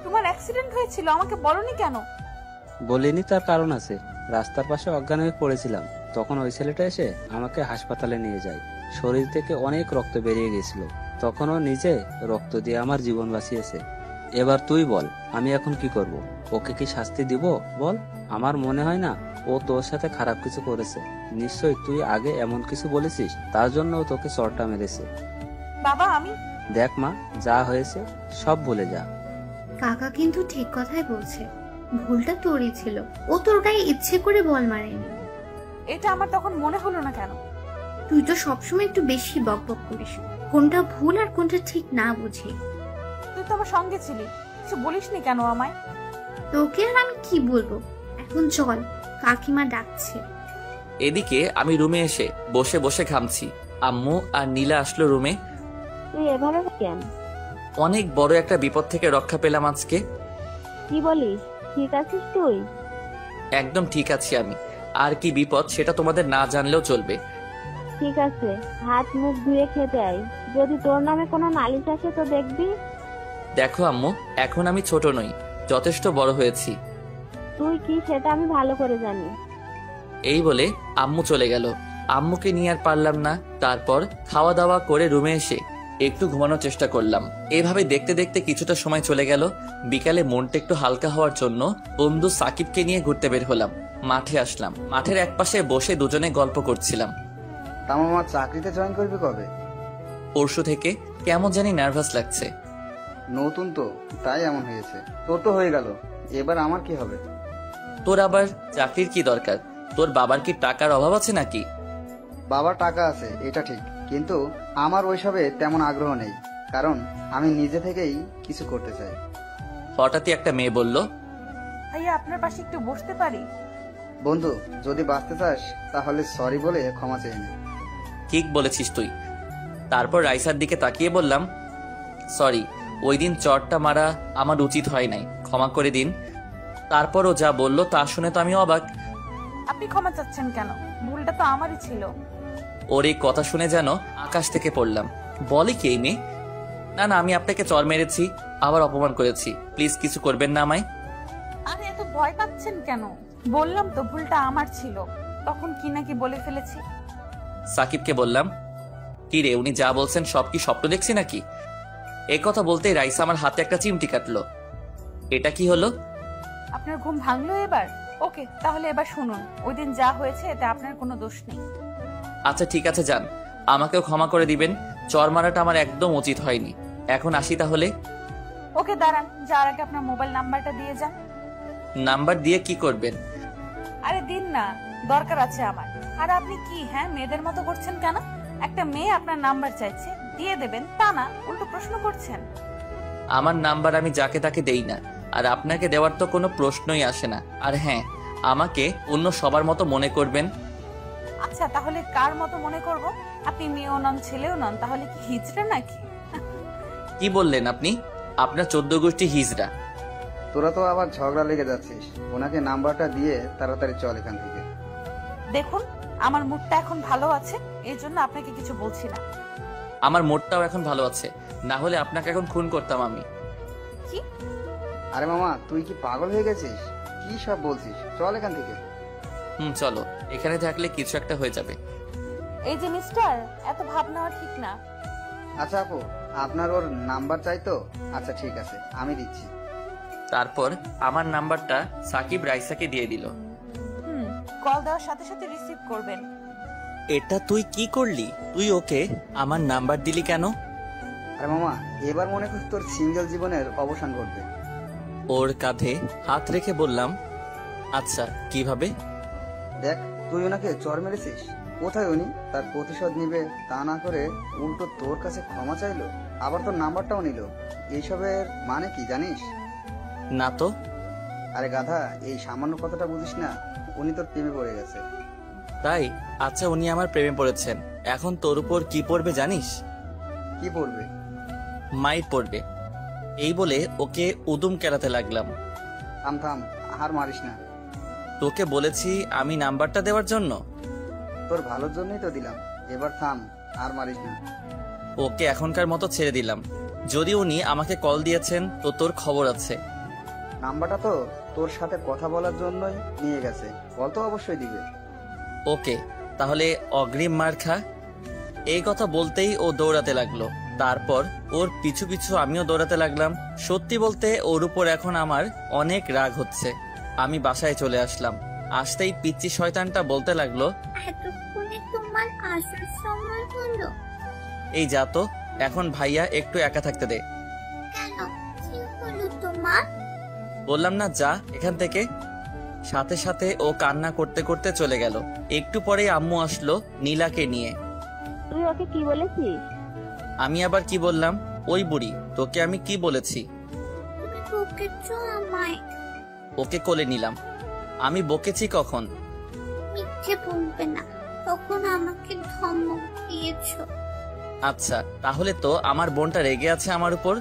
তোমার অ্যাক্সিডেন্ট হয়েছিল, আমাকে বলনি কেন? বলিনি, তার কারণ আছে। রাস্তার পাশে অজ্ঞান হয়ে পড়েছিলাম, তখন ওই ছেলেটা এসে আমাকে হাসপাতালে নিয়ে যায়। শরীর থেকে অনেক রক্ত বেরিয়ে গেছিল, তখন ও নিজে রক্ত দিয়ে আমার জীবন বাঁচিয়েছে। এবার তুই বল, আমি এখন কি করব? ওকে কি শাস্তি দিব বল? আমার মনে হয় না ও তোর সাথে খারাপ কিছু করেছে। নিশ্চয় তুই আগে এমন কিছু বলেছিস, তার জন্য ও তোকে চড়টা মেরেছে। বাবা, আমি দেখ মা, যা হয়েছে সব ভুলে যা। কাকা কিন্তু ঠিক কথাই বলছে, ভুলটা তোরই ছিল। ও তোর গায়ে ইচ্ছে করে বল মারেনি। এটা আমার তখন মনে হলো না কেন? তুই তো সবসময় একটু বেশি বকবক করিস, কোনটা ভুল আর কোনটা ঠিক না বুঝি। তুই তো আমার সঙ্গে ছিলি, কিছু বলিসনি কেন আমায়? তোকে আর আমি কি বলবো? এখন চল, কাকিমা ডাকছে। এদিকে আমি রুমে এসে বসে বসে ঘামছি। আম্মু আর নীলা আসলো রুমে। তুই এভাবে কেন? অনেক বড় একটা বিপদ থেকে রক্ষা পেলাম আজকে। কি বলিস? ঠিক আছিস তুই? একদম ঠিক আছি আমি। আর কি বিপদ সেটা তোমাদের না জানলেও চলবে। ঠিক আছে, হাত মুখ ধুয়ে খেতে আয়। যদি তোর নামে কোনো নালিশ আসে তো দেখবি। দেখো আম্মু, এখন আমি ছোট নই, যথেষ্ট বড় হয়েছি। তুই কি সেটা আমি ভালো করে জানি। এই বলে আম্মু চলে গেল। আম্মুকে নিয়ে আর পারলাম না। তারপর খাওয়া দাওয়া করে রুমে এসে একটু ঘুমানোর চেষ্টা করলাম। এভাবে দেখতে দেখতে কিছুটা সময় চলে গেল। বিকালে মনটা একটু হালকা হওয়ার জন্য বন্ধু সাকিবকে নিয়ে ঘুরতে বের হলাম। মাঠে আসলাম। মাঠের একপাশে বসে দুজনে গল্প করছিলাম। তা মামা, চাকরিতে জয়েন করবি কবে? পরশু থেকে। কেমন জানি নার্ভাস লাগছে। নতুন তো, তাই এমন হয়েছে। তোর তো হয়ে গেল, এবার আমার কি হবে? তোর আবার চাকরির কি দরকার? তোর বাবার কি টাকার অভাব আছে নাকি? বাবার টাকা আছে এটা ঠিক, কিন্তু আমার ওইসবে তেমন আগ্রহ নেই, কারণ আমি নিজে থেকেই কিছু করতে চাই। হঠাৎই একটা মেয়ে বলল, ভাইয়া, আপনার পাশে একটু বসতে পারি? বন্ধু, যদি বাঁচতে চাস তাহলে সরি বলে ক্ষমা চেয়ে নে। ঠিক বলেছিস তুই। তারপর রাইসার দিকে তাকিয়ে বললাম, সরি, ওই দিন চটটা মারা আমার উচিত হয় নাই, ক্ষমা করে দিন। তারপর ও যা বলল তা শুনে তো আমি অবাক। আপনি ক্ষমা চাচ্ছেন কেন? ভুলটা তো আমারই ছিল। ওর এই কথা শুনে যেন আকাশ থেকে পড়লাম। বলে কি এই মেয়ে? না না, আমি আপনাকে চর মেরেছি, আবার অপমান করেছি, প্লিজ কিছু করবেন না আমায়। আরে এত ভয় পাচ্ছেন কেন? বললাম তো ভুলটা আমার ছিল, তখন কি নাকি বলে ফেলেছি। সাকিবকে বললাম, কি রে, উনি যা বলছেন সব কি স্বপ্ন দেখছি নাকি? এই কথা বলতেই রাইসা আমার হাতে একটা চিমটি কাটলো। এটা কি হলো? আপনার ঘুম ভাঙলো এবার? ওকে, তাহলে এবার শুনুন, ওই দিন যা হয়েছে এতে আপনার কোনো দোষ নেই। আচ্ছা ঠিক আছে, যান, আমাকেও ক্ষমা করে দিবেন। চর মারাটা আমার একদম উচিত হয়নি। এখন আসি তাহলে। ওকে দাঁড়ান, যার আগে আপনার মোবাইল নাম্বারটা দিয়ে যান। নাম্বার দিয়ে কি করবেন? আরে দিন না, দরকার আছে আমার। আর আপনি কি মেয়েদের মতো করছেন কেন? একটা মেয়ে আপনার নাম্বার চাইছে, দিয়ে দেবেন তা না, উল্টো প্রশ্ন করছেন। আমার নাম্বার আমি যাকে তাকে দেই না, আর আপনাকে দেওয়ার তো কোনো প্রশ্নই আসে না। আর হ্যাঁ, আমাকে অন্য সবার মতো মনে করবেন। আচ্ছা, তাহলে কার মতো মনে করব? আপনি মেয়েও নন, ছেলেও নন, তাহলে কি হিজড়া নাকি? কি বললেন আপনি? আপনার 14 গোষ্ঠী হিজড়া। তোরা তো আবার ঝগড়া লেগে যাচ্ছিস। ওনাকে নাম্বারটা দিয়ে তাড়াতাড়ি চল এখান থেকে। দেখুন, আমার মুডটা এখন ভালো আছে, এই জন্য আপনাকে কিছু বলছি না। আমার মোড়টাও এখন ভালো আছে, না হলে আপনাকে এখন খুন করতাম আমি। কি? আরে মামা, তুই কি পাগল হয়ে গেছিস? কি সব বলছিস? চল এখান থেকে। চলো, এখানে থাকলে কিছু একটা হয়ে যাবে। এই যে মিস্টার, এত ভাব নেওয়া ঠিক না। আচ্ছা আপু, আপনার ওর নাম্বার চাই তো? আচ্ছা ঠিক আছে, আমি দিচ্ছি। তারপর আমার নাম্বারটা সাকিব রাইসাকে দিয়ে দিল। কল দেওয়ার সাথে সাথে রিসিভ করবেন। এটা তুই কি করলি? তুই ওকে আমার নাম্বার দিলি কেন? আরে মামা, এবার মনে কর তোর সিঙ্গেল জীবনের অবসান ঘটবে। ওর কাঁধে হাত রেখে বললাম, আচ্ছা কিভাবে? দেখ, তুই ওনাকে চর মেরেছিস, কোথায় উনি তার প্রতিশোধ নিবে তা না করে উল্টো তোর কাছে ক্ষমা চাইলো, আবার তোর নাম্বারটাও নিল। এইসবের মানে কি জানিস? না তো। আরে গাধা, এই সামান্য কথাটা বুঝিস না? উনি তোর প্রেমে পড়ে গেছে। তাই? আচ্ছা, উনি আমার প্রেমে পড়েছেন, এখন তোর উপর কি পড়বে জানিস? কি পড়বে? মাইর পড়বে। এই বলে ওকে উদুম কেলাতে লাগলাম। থাম থাম, আর মারিস না। তোকে বলেছি আমি নাম্বারটা দেওয়ার জন্য। তোর ভালোর জন্যই তো দিলাম, এবার থাম, আর মারিস না। ওকে এখনকার মতো ছেড়ে দিলাম। যদি উনি আমাকে কল দিয়েছেন তো তোর খবর আছে। নাম্বারটা তো তোর সাথে কথা বলার জন্যই নিয়ে গেছে, কল তো অবশ্যই দিবে। ওকে, তাহলে অগ্রিম মার খা। এই কথা বলতেই ও দৌড়াতে লাগলো। তারপর ওর পিছু পিছু আমিও দৌড়াতে লাগলাম। সত্যি বলতে ওর উপর এখন আমার অনেক রাগ হচ্ছে। আমি বাসায় চলে আসলাম। আসতেই পিচ্চি শয়তানটা বলতে লাগলো, এতক্ষণে তোমার আসার সময় হলো? এই যা তো, এখন ভাইয়া একটু একা থাকতে দে। কেন, কি হলো তোমার? বললাম না যা এখান থেকে। সাথে সাথে ও কান্না করতে করতে চলে গেল। একটু পরেই আম্মু আসলো নীলাকে নিয়ে। তুই ওকে কি বলেছিস? আমি আবার কি বললাম? ওই বুড়ি, তোকে আমি কি বলেছি? তুমি বকেছো আমায়। ওকে কোলে নিলাম। আমি বকেছি কখন? মিথ্যে বলবে না, তখন আমাকে ধমক দিয়েছো। আচ্ছা, তাহলে তো আমার বোনটা রেগে আছে আমার উপর।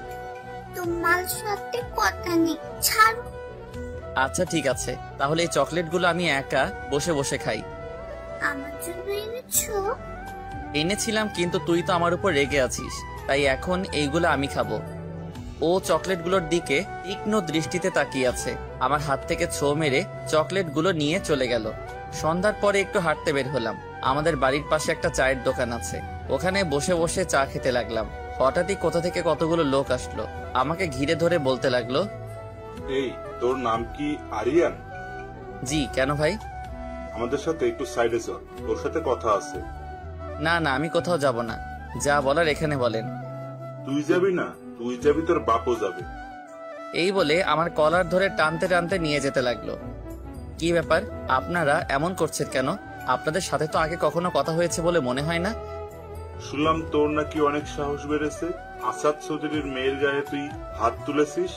তোমার সাথে কথা নেই, ছাড়ো। আচ্ছা ঠিক আছে, তাহলে এই চকলেটগুলো আমি একা বসে বসে খাই। আমার জন্য এনেছো? এনেছিলাম, কিন্তু তুই তো আমার উপর রেগে আছিস, তাই এখন এইগুলো আমি খাবো। ও চকলেটগুলোর দিকে তীক্ষ্ণ দৃষ্টিতে তাকিয়ে আছে। আমার হাত থেকে ছো মেরে চকলেটগুলো নিয়ে চলে গেল। সন্ধ্যার পরে একটু হাঁটতে বের হলাম। আমাদের বাড়ির পাশে একটা চায়ের দোকান আছে, ওখানে বসে বসে চা খেতে লাগলাম। হঠাৎই কোথা থেকে কতগুলো লোক আসলো, আমাকে ঘিরে ধরে বলতে লাগলো, এই তোর নাম কি আরিয়ান? জি, কেন ভাই? আমাদের সাথে একটু সাইডে চল, তোর সাথে কথা আছে। না না, আমি কোথাও যাব না, যা বলার এখানে বলেন। তুই যাবি না? তুই যাবি, তোর বাপও যাবে। এই বলে আমার কলার ধরে টানতে টানতে নিয়ে যেতে লাগলো। কি ব্যাপার, আপনারা এমন করছেন কেন? আপনাদের সাথে তো আগে কখনো কথা হয়েছে বলে মনে হয় না। শুনলাম তোর নাকি অনেক সাহস বেড়েছে, আসাদ চৌধুরীর মেয়ের গায়ে তুই হাত তুলেছিস।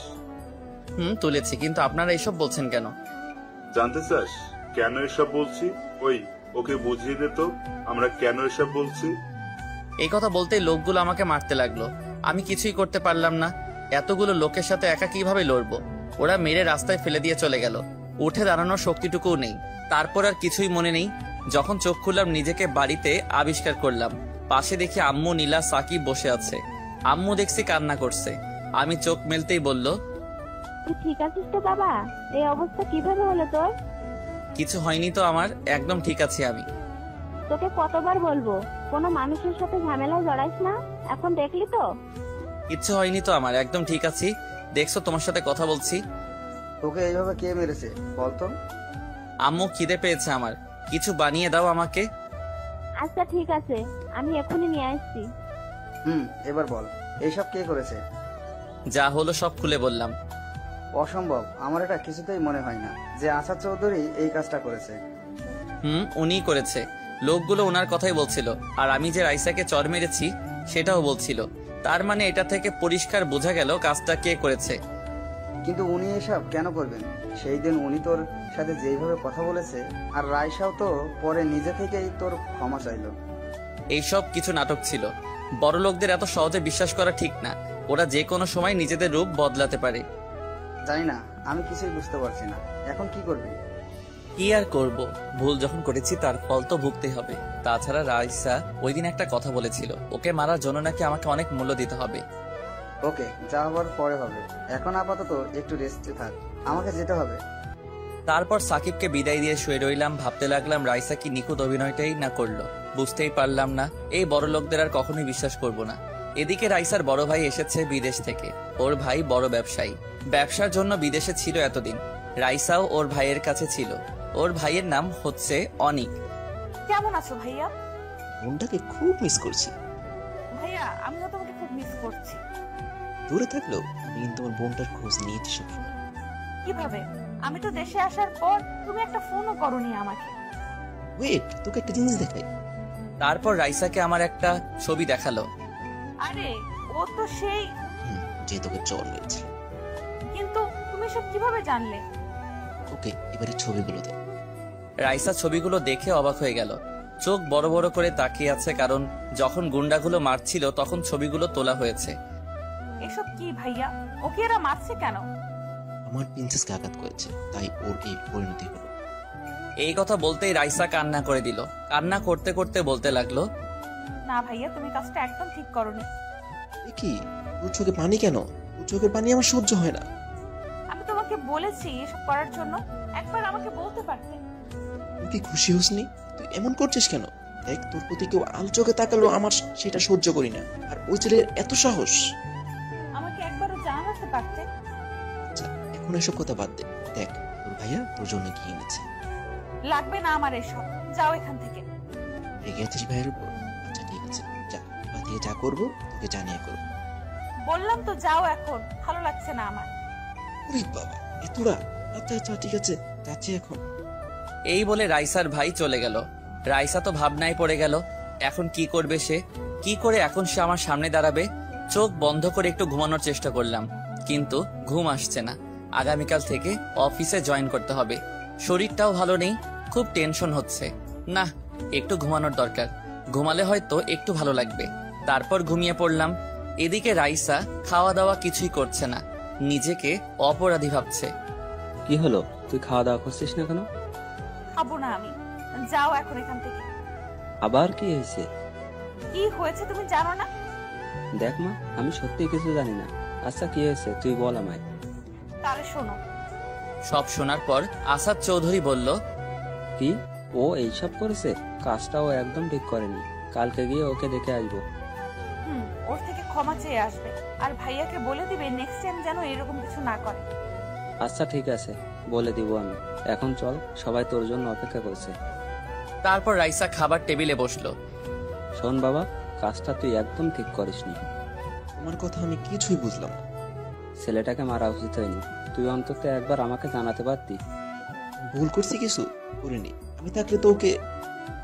তুলেছি, কিন্তু আপনারা এইসব বলছেন কেন? জানতে চাস কেন এসব বলছি? ওই ওকে বুঝিয়ে দে তো আমরা কেন এসব বলছি। এই কথা বলতেই লোকগুলো আমাকে মারতে লাগলো। আমি কিছুই করতে পারলাম না। এতগুলো লোকের সাথে একা কিভাবে লড়বো? ওরা মেরে রাস্তায় ফেলে দিয়ে চলে গেল। উঠে দাঁড়ানোর শক্তিটুকুও নেই। তারপর আর কিছুই মনে নেই। যখন চোখ খুললাম নিজেকে বাড়িতে আবিষ্কার করলাম। পাশে দেখি আম্মু, নীলা, সাকিব বসে আছে। আম্মু দেখছি কান্না করছে। আমি চোখ মেলতেই বলল, তুই ঠিক আছিস তো বাবা? এই অবস্থা কিভাবে হলো তোর? কিছু হয়নি তো আমার, একদম ঠিক আছি আমি। তোকে কতবার বলবো কোনো মানুষের সাথে ঝামেলায় জড়াইস না, এখন দেখলি তো? কিচ্ছু হয়নি তো আমার, একদম ঠিক আছি। দেখছো তোমার সাথে কথা বলছি। তোকে এইভাবে কে মেরেছে বলতো? আম্মু, খিদে পেয়েছে আমার, কিছু বানিয়ে দাও আমাকে। আচ্ছা ঠিক আছে, আমি এখনই নিয়ে আসছি। এবার বল, এইসব কে করেছে? যা হলো সব খুলে বললাম। অসম্ভব, আমার এটা কিছুতেই মনে হয় না যে আসাদ চৌধুরী এই কাজটা করেছে। উনিই করেছে। লোকগুলো ওনার কথাই বলছিল, আর আমি যে রাইসাকে চর মেরেছি সেটাও বলছিল। তার মানে এটা থেকে পরিষ্কার বোঝা গেল কাজটা কে করেছে। কিন্তু উনি এসব কেন করবেন? সেই দিন উনি তোর সাথে যেইভাবে কথা বলেছে, আর রাইসাও তো পরে নিজে থেকেই তোর ক্ষমা চাইলো। এইসব কিছু নাটক ছিল। বড় লোকদের এত সহজে বিশ্বাস করা ঠিক না। ওরা যে কোনো সময় নিজেদের রূপ বদলাতে পারে। জানি না, আমি কিছুই বুঝতে পারছি না, এখন কি করবি? কি আর করব, ভুল যখন করেছি তার ফল তো ভুগতেই হবে। তাছাড়া রাইসা ওই দিন একটা কথা বলেছিল, ওকে মারার জন্য নাকি আমাকে অনেক মূল্য দিতে হবে। ওকে, যা হবার পরে হবে। এখন আপাতত একটু রেস্টে থাক, আমাকে যেতে হবে। তারপর সাকিবকে বিদায় দিয়ে শুয়ে রইলাম। ভাবতে লাগলাম রাইসা কি নিখুঁত অভিনয়টাই না করলো, বুঝতেই পারলাম না। এই বড় লোকদের আর কখনোই বিশ্বাস করব না। এদিকে রাইসার বড় ভাই এসেছে বিদেশ থেকে। ওর ভাই বড় ব্যবসায়ী, ব্যবসার জন্য বিদেশে ছিল এতদিন। রাইসাও ওর ভাইয়ের কাছে ছিল। ওর ভাইয়ের নাম হচ্ছে অনিক। কেমন আছো ভাইয়া? বোনটাকে খুব মিস করছি। ভাইয়া আমিও তোমাকে খুব মিস করছি। দূরে থাকলেও আমি কিন্তু আমার বোনটার খোঁজ নিয়েছি সব। কিভাবে? আমি তো দেশে আসার পর তুমি একটা ফোনও করোনি আমাকে। ওয়েট, তোকে একটা জিনিস দেখাই। তারপর রাইসাকে আমার একটা ছবি দেখালো। আরে ও তো সেই, যে তোকে চর মেরেছিল। কিন্তু তুমি সব কিভাবে জানলে? ওকে, এবারে ছবিগুলো দে। রাইসা ছবিগুলো দেখে অবাক হয়ে গেল। চোখ বড় বড় করে তাকিয়ে আছে, কারণ যখন গুন্ডাগুলো মারছিল তখন ছবিগুলো তোলা হয়েছে। এসব কি ভাইয়া? ওকে এরা মারছে কেন? আমার প্রিন্সেসকে আঘাত করেছে, তাই ওর এই পরিণতি হলো। এই কথা বলতেই রাইসা কান্না করে দিল। কান্না করতে করতে বলতে লাগলো, না ভাইয়া, তুমি কাজটা একদম ঠিক করোনি। এ কি, তোর চোখে পানি কেন? তোর চোখের পানি আমার সহ্য হয় না। আমি তোমাকে বলেছি এসব করার জন্য, একবার আমাকে বলতে পারতে। তুই কি খুশি হসনি? তুই এমন করছিস কেন? দেখ, তোর প্রতি কেউ আলো চোখে তাকালো আমার সেটা সহ্য করি না। আর ওই ছেলের এত সাহস। আমাকে একবারও জানাতে পারতে। আচ্ছা, এখন এসব কথা বাদ দে। দেখ, তোর ভাইয়া তোর জন্য কি এনেছে। লাগবে না আমার এসব, যাও এখান থেকে। রেগে আছিস ভাইয়ের উপর? আচ্ছা ঠিক আছে, যা, বাদ দিয়ে যা করবো তোকে জানিয়ে করবো। বললাম তো যাও এখন, ভালো লাগছে না আমার। ওরে বাবা, এতটা? আচ্ছা আচ্ছা ঠিক আছে, যাচ্ছি এখন। এই বলে রাইসার ভাই চলে গেল। রাইসা তো ভাবনায় পড়ে গেল, এখন কি করবে সে? কি করে এখন সে আমার সামনে দাঁড়াবে? চোখ বন্ধ করে একটু ঘুমানোর চেষ্টা করলাম, কিন্তু ঘুম আসছে না। আগামীকাল থেকে অফিসে জয়েন করতে হবে। শরীরটাও ভালো নেই, খুব টেনশন হচ্ছে। না, একটু ঘুমানোর দরকার। ঘুমালে হয়তো একটু ভালো লাগবে। তারপর ঘুমিয়ে পড়লাম। এদিকে রাইসা খাওয়া দাওয়া কিছুই করছে না, নিজেকে অপরাধী ভাবছে। কি হলো, তুই খাওয়া দাওয়া করছিস না কেন? খাবো না আমি, যাও এখন এখান থেকে। আবার কি হয়েছে? কি হয়েছে তুমি জানো না? দেখ মা, আমি সত্যি কিছু জানি না। আচ্ছা কি হয়েছে তুই বল আমায়। তাহলে শোনো। সব শোনার পর আসাদ চৌধুরী বলল, কি ও এইসব করেছে? কাজটা ও একদম ঠিক করেনি। কালকে গিয়ে ওকে দেখে আসবো। ওর থেকে ক্ষমা চেয়ে আসবে, আর ভাইয়াকে বলে দিবে নেক্সট টাইম যেন এরকম কিছু না করে। আচ্ছা ঠিক আছে, বলে দিব আমি। এখন চল, সবাই তোর জন্য অপেক্ষা করছে। তারপর রাইসা খাবার টেবিলে বসলো। শোন বাবা, কাজটা তুই একদম ঠিক করিসনি। তোমার কথা আমি কিছুই বুঝলাম না। ছেলেটাকে মারা উচিত হয়নি। তুই অন্তত একবার আমাকে জানাতে পারতি। ভুল করছি কিছু? করিনি। আমি থাকলে তো ওকে।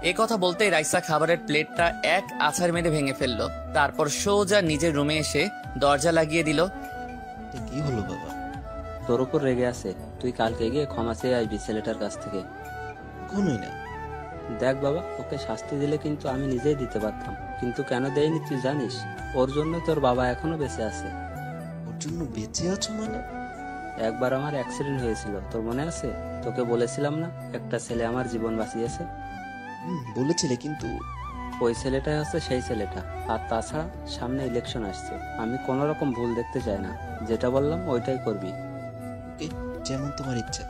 এ কথা বলতেই রাইসা খাবারের প্লেটটা এক আছাড় মেরে ভেঙে ফেললো। তারপর সোজা নিজের রুমে এসে দরজা লাগিয়ে দিল। এটা কি হলো বাবা? তোর উপর রেগে আছে। তুই কালকে গিয়ে ক্ষমা চেয়ে আসবি ছেলেটার কাছ থেকে। কখনোই না। দেখ বাবা, ওকে শাস্তি দিলে কিন্তু আমি নিজেই দিতে পারতাম, কিন্তু কেন দেয়নি তুই জানিস? ওর জন্য তোর বাবা এখনো বেঁচে আছে। ওর জন্য বেঁচে আছো মানে? একবার আমার অ্যাক্সিডেন্ট হয়েছিল, তোর মনে আছে? তোকে বলেছিলাম না একটা ছেলে আমার জীবন বাঁচিয়েছে? বলেছিলে, কিন্তু ওই ছেলেটাই হচ্ছে সেই ছেলেটা। আর তাছাড়া সামনে ইলেকশন আসছে, আমি কোনো রকম ভুল দেখতে চাই না। যেটা বললাম ওইটাই করবি। ওকে, যেমন তোমার ইচ্ছা।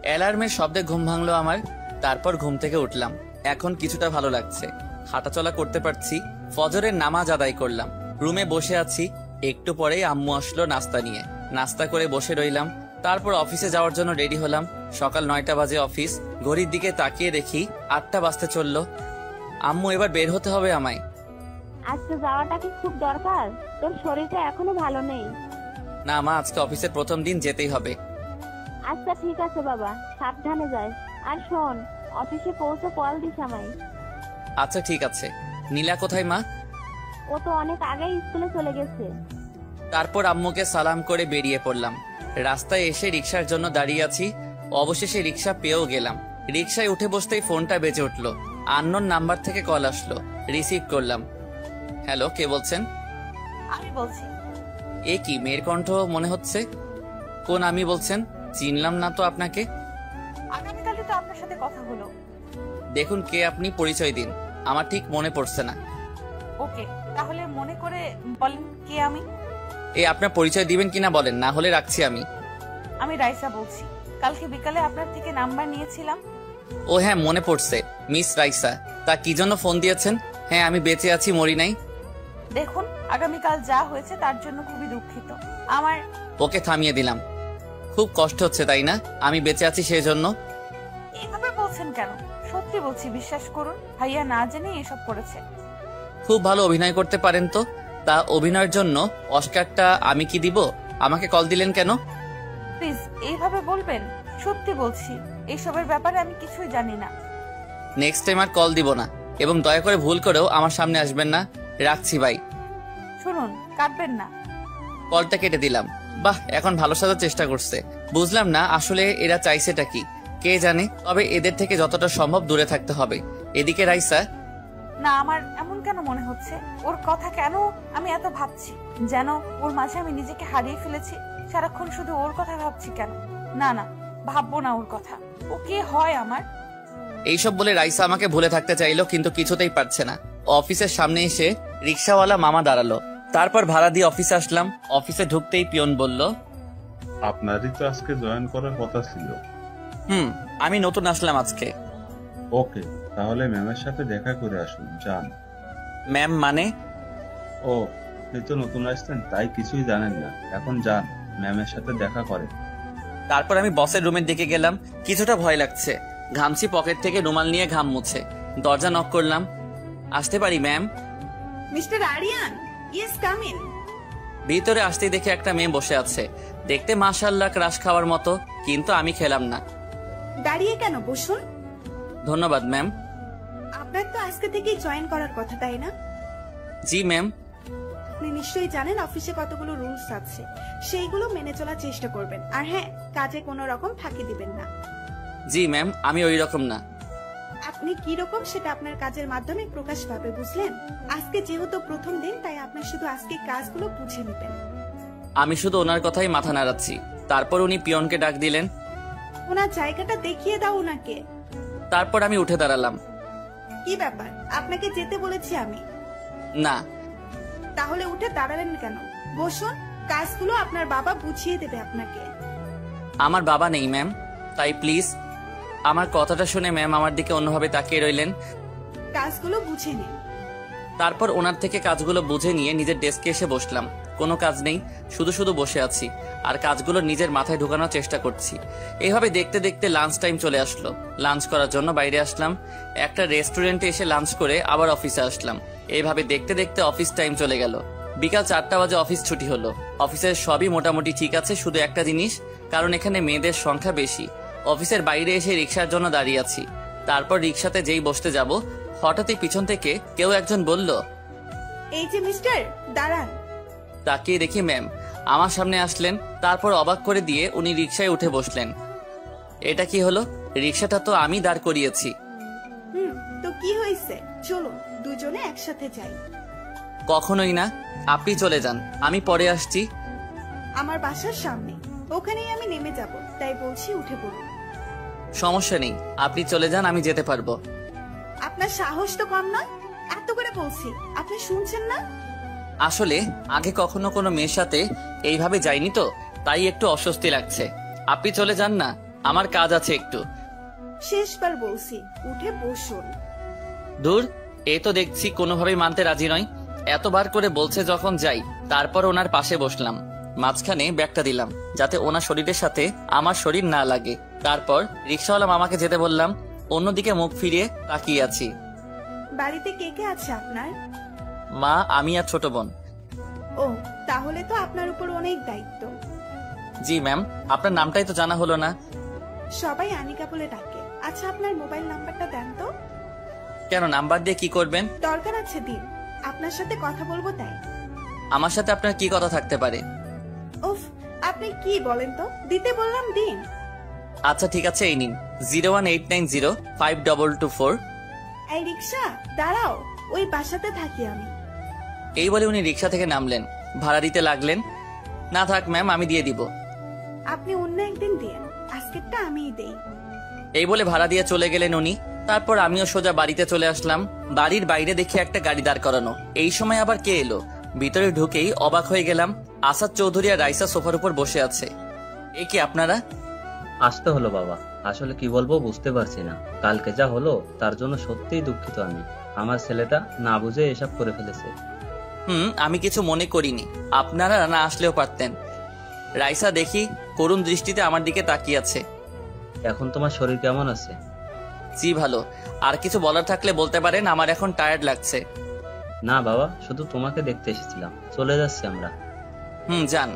অ্যালার্মের শব্দে ঘুম ভাঙলো আমার। তারপর ঘুম থেকে উঠলাম। এখন কিছুটা ভালো লাগছে, হাঁটাচলা করতে পারছি। ফজরের নামাজ আদায় করলাম, রুমে বসে আছি। একটু পরেই আম্মু আসলো নাস্তা নিয়ে। নাস্তা করে বসে রইলাম। তারপর অফিসে যাওয়ার জন্য রেডি হলাম। সকাল 9টা বাজে অফিস। ঘড়ির দিকে তাকিয়ে দেখি 8টা বাজতে চললো। আম্মু, এবার বের হতে হবে আমায়। আজকে যাওয়াটা কি খুব দরকার? তোর শরীরটা এখনো ভালো নেই। না মা, আজকে অফিসের প্রথম দিন, যেতেই হবে। আচ্ছা ঠিক আছে বাবা, সাবধানে যাস। আর শোন, অফিসে পৌঁছে কল দিস আমায়। আচ্ছা ঠিক আছে। নীলা কোথায় মা? ও তো অনেক আগেই স্কুলে চলে গেছে। তারপর আম্মুকে সালাম করে বেরিয়ে পড়লাম। রাস্তায় এসে রিক্সার জন্য দাঁড়িয়ে আছি। অবশেষে রিক্সা পেয়েও গেলাম। রিক্সায় উঠে বসতেই ফোনটা বেজে উঠলো। আননোন নাম্বার থেকে কল আসলো। রিসিভ করলাম। হ্যালো, কে বলছেন? আমি বলছি। এ কি, মেয়ের কণ্ঠ মনে হচ্ছে। কোন আমি বলছেন? চিনলাম না তো আপনাকে। আগামীকালই তো কথা হলো। দেখুন কে আপনি, পরিচয় দিন। আমার ঠিক মনে পড়ছে না। ওকে, তাহলে মনে করে বলেন কে আমি। এই আপনার পরিচয় দিবেন কিনা বলেন, না হলে রাখছি আমি। আমি রাইসা বলছি। কালকে বিকালে আপনার থেকে নাম্বার নিয়েছিলাম। ও হ্যাঁ, মনে পড়ছে, মিস রাইসা। তা কি জন্য ফোন দিয়েছেন? হ্যাঁ, আমি বেঁচে আছি, মরি নাই। দেখুন, আগামীকাল যা হয়েছে তার জন্য খুবই দুঃখিত। আমার ওকে থামিয়ে দিলাম। খুব কষ্ট হচ্ছে তাই না আমি বেঁচে আছি সেই জন্য? এভাবে বলছেন কেন? সত্যি বলছি, বিশ্বাস করুন, ভাইয়া না জেনে এসব করেছে। খুব ভালো অভিনয় করতে পারেন তো। তা অভিনয়ের জন্য অস্কারটা আমি কি দিব? আমাকে কল দিলেন কেন? প্লিজ এইভাবে বলবেন। সত্যি বলছি, এইসবের ব্যাপারে আমি কিছুই জানি না। নেক্সট টাইম আর কল দিব না, এবং দয়া করে ভুল করেও আমার সামনে আসবেন না। রাখছি ভাই। শুনুন, কাটবেন না। কলটা কেটে দিলাম। বাহ, এখন ভালো সাজার চেষ্টা করছে। বুঝলাম না আসলে এরা চাইছেটা কি, কে জানে। তবে এদের থেকে যতটা সম্ভব দূরে থাকতে হবে। এদিকে রাইসা, না, আমার এমন কেন মনে হচ্ছে? ওর কথা কেন আমি এত ভাবছি, যেন ওর মাঝে আমি নিজেকে হারিয়ে ফেলেছি। সারাক্ষণ শুধু ওর কথা ভাবছি কেন? না না, ভাববো না ওর কথা। ও কে হয় আমার? এইসব বলে রাইসা আমাকে ভুলে থাকতে চাইলো, কিন্তু কিছুতেই পারছে না। অফিসের সামনে এসে রিক্সাওয়ালা মামা দাঁড়ালো। তারপর ভাড়া দিয়ে অফিসে আসলাম। অফিসে ঢুকতেই পিয়ন বলল, আপনারই তো আজকে জয়েন করার কথা ছিল। আমি নতুন আসলাম আজকে। ওকে, তাহলে ম্যামের সাথে দেখা করে আসুন, যান। ম্যাম মানে? ও, আপনি তো নতুন আসছেন, তাই কিছুই জানেন না। এখন যান, ম্যামের সাথে দেখা করেন। তারপর আমি বসের রুমের দিকে গেলাম। কিছুটা ভয় লাগছে। ঘামছি, পকেট থেকে রুমাল নিয়ে ঘাম মুছে দরজা নক করলাম। আসতে পারি ma'am? Mister Aryan, yes, come in. ভিতরে আসতেই দেখে একটা মেয়ে বসে আছে। দেখতে মাশাআল্লাহ ক্রাশ খাওয়ার মতো, কিন্তু আমি খেলাম না। দাঁড়িয়ে কেন, বসুন। ধন্যবাদ ম্যাম। আপনার তো আজকে থেকেই জয়েন করার কথা, তাই না? জি ম্যাম। আপনি নিশ্চয়ই জানেন অফিসে কতগুলো রুলস আছে, সেইগুলো মেনে চলার চেষ্টা করবেন। আর হ্যাঁ, কাজে কোনো রকম ফাঁকি দিবেন না। জি ম্যাম, আমি ওই রকম না। আপনি কি রকম সেটা আপনার কাজের মাধ্যমে প্রকাশ পাবে, বুঝলেন? আজকে যেহেতু প্রথম দিন, তাই আপনি শুধু আজকে কাজগুলো বুঝে নেবেন। আমি শুধু ওনার কথাই মাথা নাড়াচ্ছি। তারপর উনি পিয়নকে ডাক দিলেন। ওনার জায়গাটা দেখিয়ে দাও ওনাকে। তারপর আমি উঠে দাঁড়ালাম। কি ব্যাপার, আপনাকে যেতে বলেছি আমি। না। তাহলে উঠে দাঁড়ালেন কেন? বসুন, কাজগুলো আপনার বাবা বুঝিয়ে দেবে আপনাকে। আমার বাবা নেই ম্যাম, তাই প্লিজ। আমার কথাটা শুনে ম্যাম আমার দিকে অন্যভাবে তাকিয়ে রইলেন। কাজগুলো বুঝে নিন। তারপর ওনার থেকে কাজগুলো বুঝে নিয়ে নিজের ডেস্কে এসে বসলাম। কোনো কাজ নেই, শুধু শুধু বসে আছি আর কাজগুলো নিজের মাথায় ঢোকানোর চেষ্টা করছি। এইভাবে দেখতে দেখতে লাঞ্চ টাইম চলে আসলো। লাঞ্চ করার জন্য বাইরে আসলাম। একটা রেস্টুরেন্টে এসে লাঞ্চ করে আবার অফিসে আসলাম। এইভাবে দেখতে দেখতে অফিস টাইম চলে গেল। বিকাল 4টা বাজে অফিস ছুটি হলো। অফিসের সবই মোটামুটি ঠিক আছে, শুধু একটা জিনিস, কারণ এখানে মেয়েদের সংখ্যা বেশি। অফিসের বাইরে এসে রিক্সার জন্য দাঁড়িয়ে আছি। তারপর রিক্সাতে যেই বসতে যাব, হঠাৎই পিছন থেকে কেউ একজন বলল, এই যে মিস্টার, দাঁড়ান। তাকিয়ে দেখি ম্যাম আমার সামনে আসলেন। তারপর অবাক করে দিয়ে উনি রিক্সায় উঠে বসলেন। এটা কি হলো? রিক্সাটা তো আমি দাঁড় করিয়েছি। তো কি হয়েছে? চলো দুজনে একসাথে যাই। কখনোই না, আপনি চলে যান, আমি পরে আসছি। আমার বাসার সামনে, ওখানেই আমি নেমে যাব, তাই বলছি উঠে পড়ুন। সমস্যা নেই, আপনি চলে যান, আমি যেতে পারবো। আপনার সাহস তো কম নয়, এত করে বলছি, আপনি শুনছেন না? আসলে আগে কখনো কোনো মেয়ের সাথে এইভাবে যাইনি তো, তাই একটু অস্বস্তি লাগছে। আপনি চলে যান না, আমার কাজ আছে একটু। শেষবার বলছি, উঠে বসুন। দূর, এই তো দেখছি কোনোভাবেই মানতে রাজি নয়। এতবার করে বলছে যখন যাই। তারপর ওনার পাশে বসলাম। মাঝখানে ব্যাগটা দিলাম, যাতে ওনার শরীরের সাথে আমার শরীর না লাগে। তারপর রিক্সাওয়ালা মামাকে যেতে বললাম। অন্যদিকে মুখ ফিরিয়ে তাকিয়ে আছি। বাড়িতে কে কে আছে আপনার? মা, আমি আর ছোট বোন। ও, তাহলে তো আপনার উপর অনেক দায়িত্ব। জি ম্যাম, আপনার নামটাই তো জানা হলো না। সবাই আনিকা বলে ডাকে। আচ্ছা, আপনার মোবাইল নাম্বারটা দেন তো। কেন, নাম্বার দিয়ে কি করবেন? দরকার আছে, দিন, আপনার সাথে কথা বলবো তাই। আমার সাথে আপনার কি কথা থাকতে পারে? উফ, আপনি কি বলেন তো, দিতে বললাম দিন। আচ্ছা ঠিক আছে, এই নিন 018905224। এই রিক্সা, দাঁড়াও, ওই বাসাতে থাকি আমি। এই বলে উনি রিক্সা থেকে নামলেন, ভাড়া দিতে লাগলেন। না থাক ম্যাম, আমি দিয়ে দিব। আপনি অন্য একদিন দিন, আজকেরটা আমিই দেই। এই বলে ভাড়া দিয়ে চলে গেলেন উনি। তারপর আমিও সোজা বাড়িতে চলে আসলাম। বাড়ির বাইরে দেখি একটা গাড়ি দাঁড় করানো। এই সময় আবার কে এলো? ভিতরে ঢুকেই অবাক হয়ে গেলাম। আসাদ চৌধুরী আর রাইসা সোফার উপর বসে আছে। এ কি আপনারা? আসতে হলো বাবা, আসলে কি বলবো বুঝতে পারছি না। কালকে যা হলো তার জন্য সত্যিই দুঃখিত আমি। আমার ছেলেটা না বুঝে এসব করে ফেলেছে। আমি কিছু মনে করিনি, আপনারা না আসলেও পারতেন। রাইসা দেখি করুণ দৃষ্টিতে আমার দিকে তাকিয়ে আছে। এখন তোমার শরীর কেমন আছে? জি ভালো। আর কিছু বলার থাকলে বলতে পারেন, আমার এখন টায়ার্ড লাগছে। না বাবা, শুধু তোমাকে দেখতে এসেছিলাম, চলে যাচ্ছি আমরা। যান।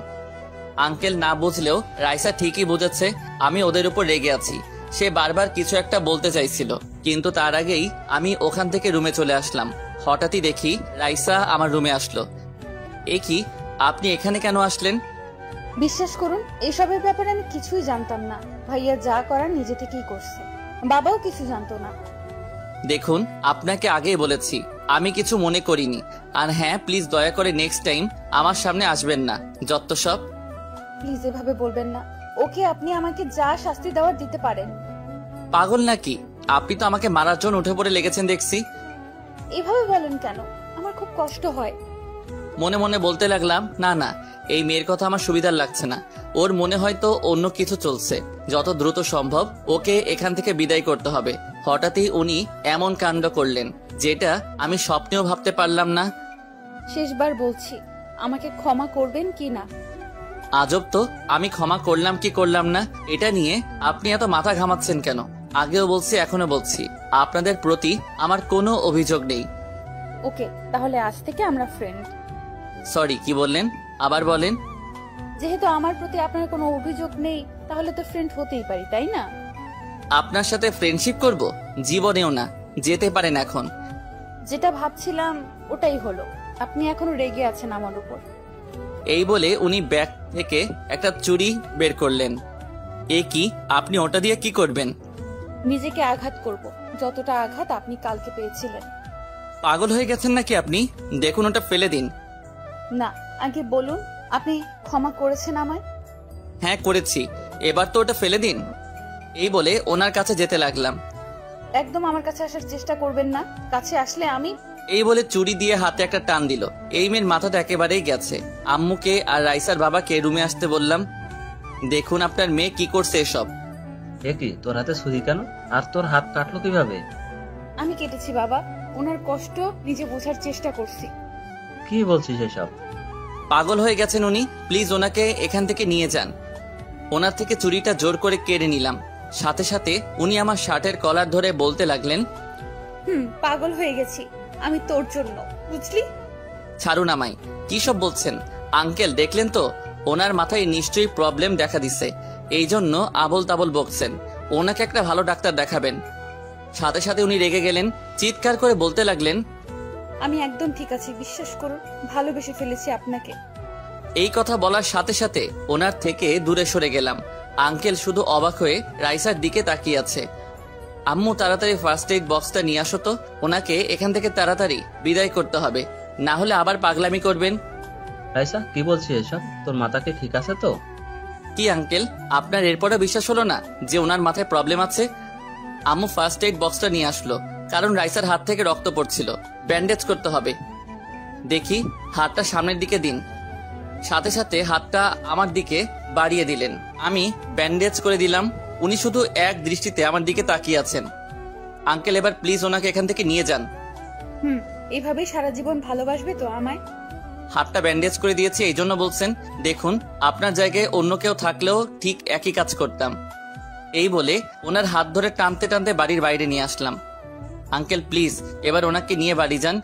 আঙ্কেল না বুঝলেও রাইসা ঠিকই বুঝেছে আমি ওদের উপর রেগে আছি। সে বারবার কিছু একটা বলতে চাইছিল, কিন্তু তার আগেই আমি ওখান থেকে রুমে চলে আসলাম। হঠাৎই দেখি রাইসা আমার রুমে আসলো। এ কি, আপনি এখানে কেন আসলেন? বিশ্বাস করুন, এসবের ব্যাপারে আমি কিছুই জানতাম না। ভাইয়া যা করার নিজে থেকেই করছে, বাবাও কিছু জানতো না। দেখুন, আপনাকে আগেই বলেছি আমি কিছু মনে করিনি। আর হ্যাঁ, প্লিজ দয়া করে নেক্সট টাইম আমার সামনে আসবেন না। যত সব। প্লিজ এভাবে বলবেন না। ওকে আপনি আমাকে যা শাস্তি দেওয়ার দিতে পারেন। পাগল নাকি? আপনি তো আমাকে মারার জন্য উঠে পড়ে লেগেছেন দেখছি। এভাবে বলেন কেন? আমার খুব কষ্ট হয়। মনে মনে বলতে লাগলাম, না না, এই মেয়ের কথা আমার সুবিধার লাগছে না। ওর মনে হয়তো অন্য কিছু চলছে। যত দ্রুত সম্ভব ওকে এখান থেকে বিদায় করতে হবে। হঠাৎই উনি এমন কাণ্ড করলেন যেটা আমি স্বপ্নেও ভাবতে পারলাম না। শেষবার বলছি, আমাকে ক্ষমা করবেন কি না? আজব তো, আমি ক্ষমা করলাম কি করলাম না এটা নিয়ে আপনি এত মাথা ঘামাচ্ছেন কেন? আগেও বলছি, এখনো বলছি, আপনাদের প্রতি আমার কোনো অভিযোগ নেই। ওকে, তাহলে আজ থেকে আমরা ফ্রেন্ড। সরি, কি বললেন? আবার বলেন। যেহেতু আমার প্রতি আপনার কোনো অভিযোগ নেই, তাহলে তো ফ্রেন্ড হতেই পারি, তাই না? আপনার সাথে ফ্রেন্ডশিপ করব? জীবনেও না। যেতে পারেন এখন। যেটা ভাবছিলাম ওটাই হলো। আপনি এখনো রেগে আছেন আমার উপর। এই বলে উনি ব্যাগ থেকে একটা চুড়ি বের করলেন। এ কি, আপনি ওটা দিয়ে কি করবেন? নিজেকে আঘাত করব, যতটা আঘাত আপনি কালকে পেয়েছিলেন। পাগল হয়ে গেছেন নাকি আপনি? দেখুন, ওটা ফেলে দিন। না, আগে বলুন আপনি ক্ষমা করেছেন আমায়? হ্যাঁ করেছি, এবার তো ওটা ফেলে দিন। এই বলে ওনার কাছে যেতে লাগলাম। একদম আমার কাছে আসার চেষ্টা করবেন না। কাছে আসলে আমি। এই বলে চুড়ি দিয়ে হাতে একটা টান দিল। এই মেয়ের মাথাটা একেবারেই গেছে। আম্মুকে আর রাইসার বাবাকে রুমে আসতে বললাম। দেখুন আপনার মেয়ে কি করছে এসব। এ কি, তোর হাতে ছুরি কেন? আর তোর হাত কাটলো কিভাবে? আমি কেটেছি বাবা, ওনার কষ্ট নিজে বোঝার চেষ্টা করছি। কি বলছিস এসব? পাগল হয়ে গেছেন উনি। প্লিজ ওনাকে এখান থেকে নিয়ে যান। ওনার থেকে চুরিটা জোর করে কেড়ে নিলাম। সাথে সাথে উনি আমার শার্টের কলার ধরে বলতে লাগলেন, পাগল হয়ে গেছি আমি তোর জন্য, বুঝলি? ছাড়ুন আমায়। কি সব বলছেন? আঙ্কেল দেখলেন তো, ওনার মাথায় নিশ্চয়ই প্রবলেম দেখা দিছে, এই জন্য আবল তাবল বকছেন। ওনাকে একটা ভালো ডাক্তার দেখাবেন। সাথে সাথে উনি রেগে গেলেন, চিৎকার করে বলতে লাগলেন, আমি একদম ঠিক আছি, বিশ্বাস করুন, ভালোবেসে ফেলেছি আপনাকে। এই কথা বলার সাথে সাথে ওনার থেকে দূরে সরে গেলাম। আঙ্কেল শুধু অবাক হয়ে রাইসার দিকে তাকিয়ে আছে। আম্মু তাড়াতাড়ি ফার্স্ট এইড বক্সটা নিয়ে আসো তো, ওনাকে এখান থেকে তাড়াতাড়ি বিদায় করতে হবে, না হলে আবার পাগলামি করবেন। রাইসা, কি বলছিস এসব? তোর মাথা কি ঠিক আছে তো? কি আঙ্কেল, আপনার এরপরে বিশ্বাস হলো না যে ওনার মাথায় প্রবলেম আছে? আম্মু ফার্স্ট এইড বক্সটা নিয়ে আসলো, কারণ রাইসার হাত থেকে রক্ত পড়ছিল, ব্যান্ডেজ করতে হবে। দেখি হাতটা সামনের দিকে দিন। সাথে সাথে হাতটা আমার দিকে বাড়িয়ে দিলেন। আমি ব্যান্ডেজ করে দিলাম। উনি শুধু এক দৃষ্টিতে আমার দিকে তাকিয়ে আছেন। আঙ্কেল এবার প্লিজ ওনাকে এখান থেকে নিয়ে যান। এইভাবেই সারা জীবন ভালোবাসবে তো আমায়? হাতটা ব্যান্ডেজ করে দিয়েছি এই জন্য বলছেন? দেখুন, আপনার জায়গায় অন্য কেউ থাকলেও ঠিক একই কাজ করতাম। এই বলে ওনার হাত ধরে টানতে টানতে বাড়ির বাইরে নিয়ে আসলাম। আঙ্কেল প্লিজ এবার ওনাকে নিয়ে বাড়ি যান।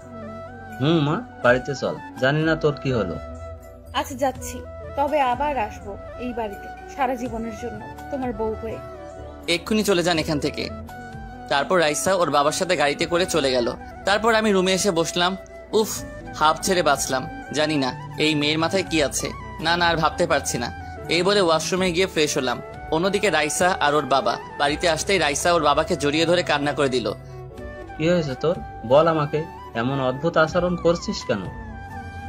মা, বাড়িতে চল, জানি না তোর কি হলো। আচ্ছা যাচ্ছি, তবে আবার আসবো এই বাড়িতে সারা জীবনের জন্য, তোমার বউ হয়ে। এক্ষুনি চলে যান এখান থেকে। তারপর রাইসা ওর বাবার সাথে গাড়িতে করে চলে গেল। তারপর আমি রুমে এসে বসলাম। উফ, হাফ ছেড়ে বাঁচলাম। জানি না এই মেয়ের মাথায় কি আছে। না না, আর ভাবতে পারছি না। এই বলে ওয়াশরুমে গিয়ে ফ্রেশ হলাম। অন্যদিকে রাইসা আর ওর বাবা বাড়িতে আসতেই রাইসা ওর বাবাকে জড়িয়ে ধরে কান্না করে দিল। কি হয়েছে তোর? বল আমাকে, এমন অদ্ভুত আচরণ করছিস কেন?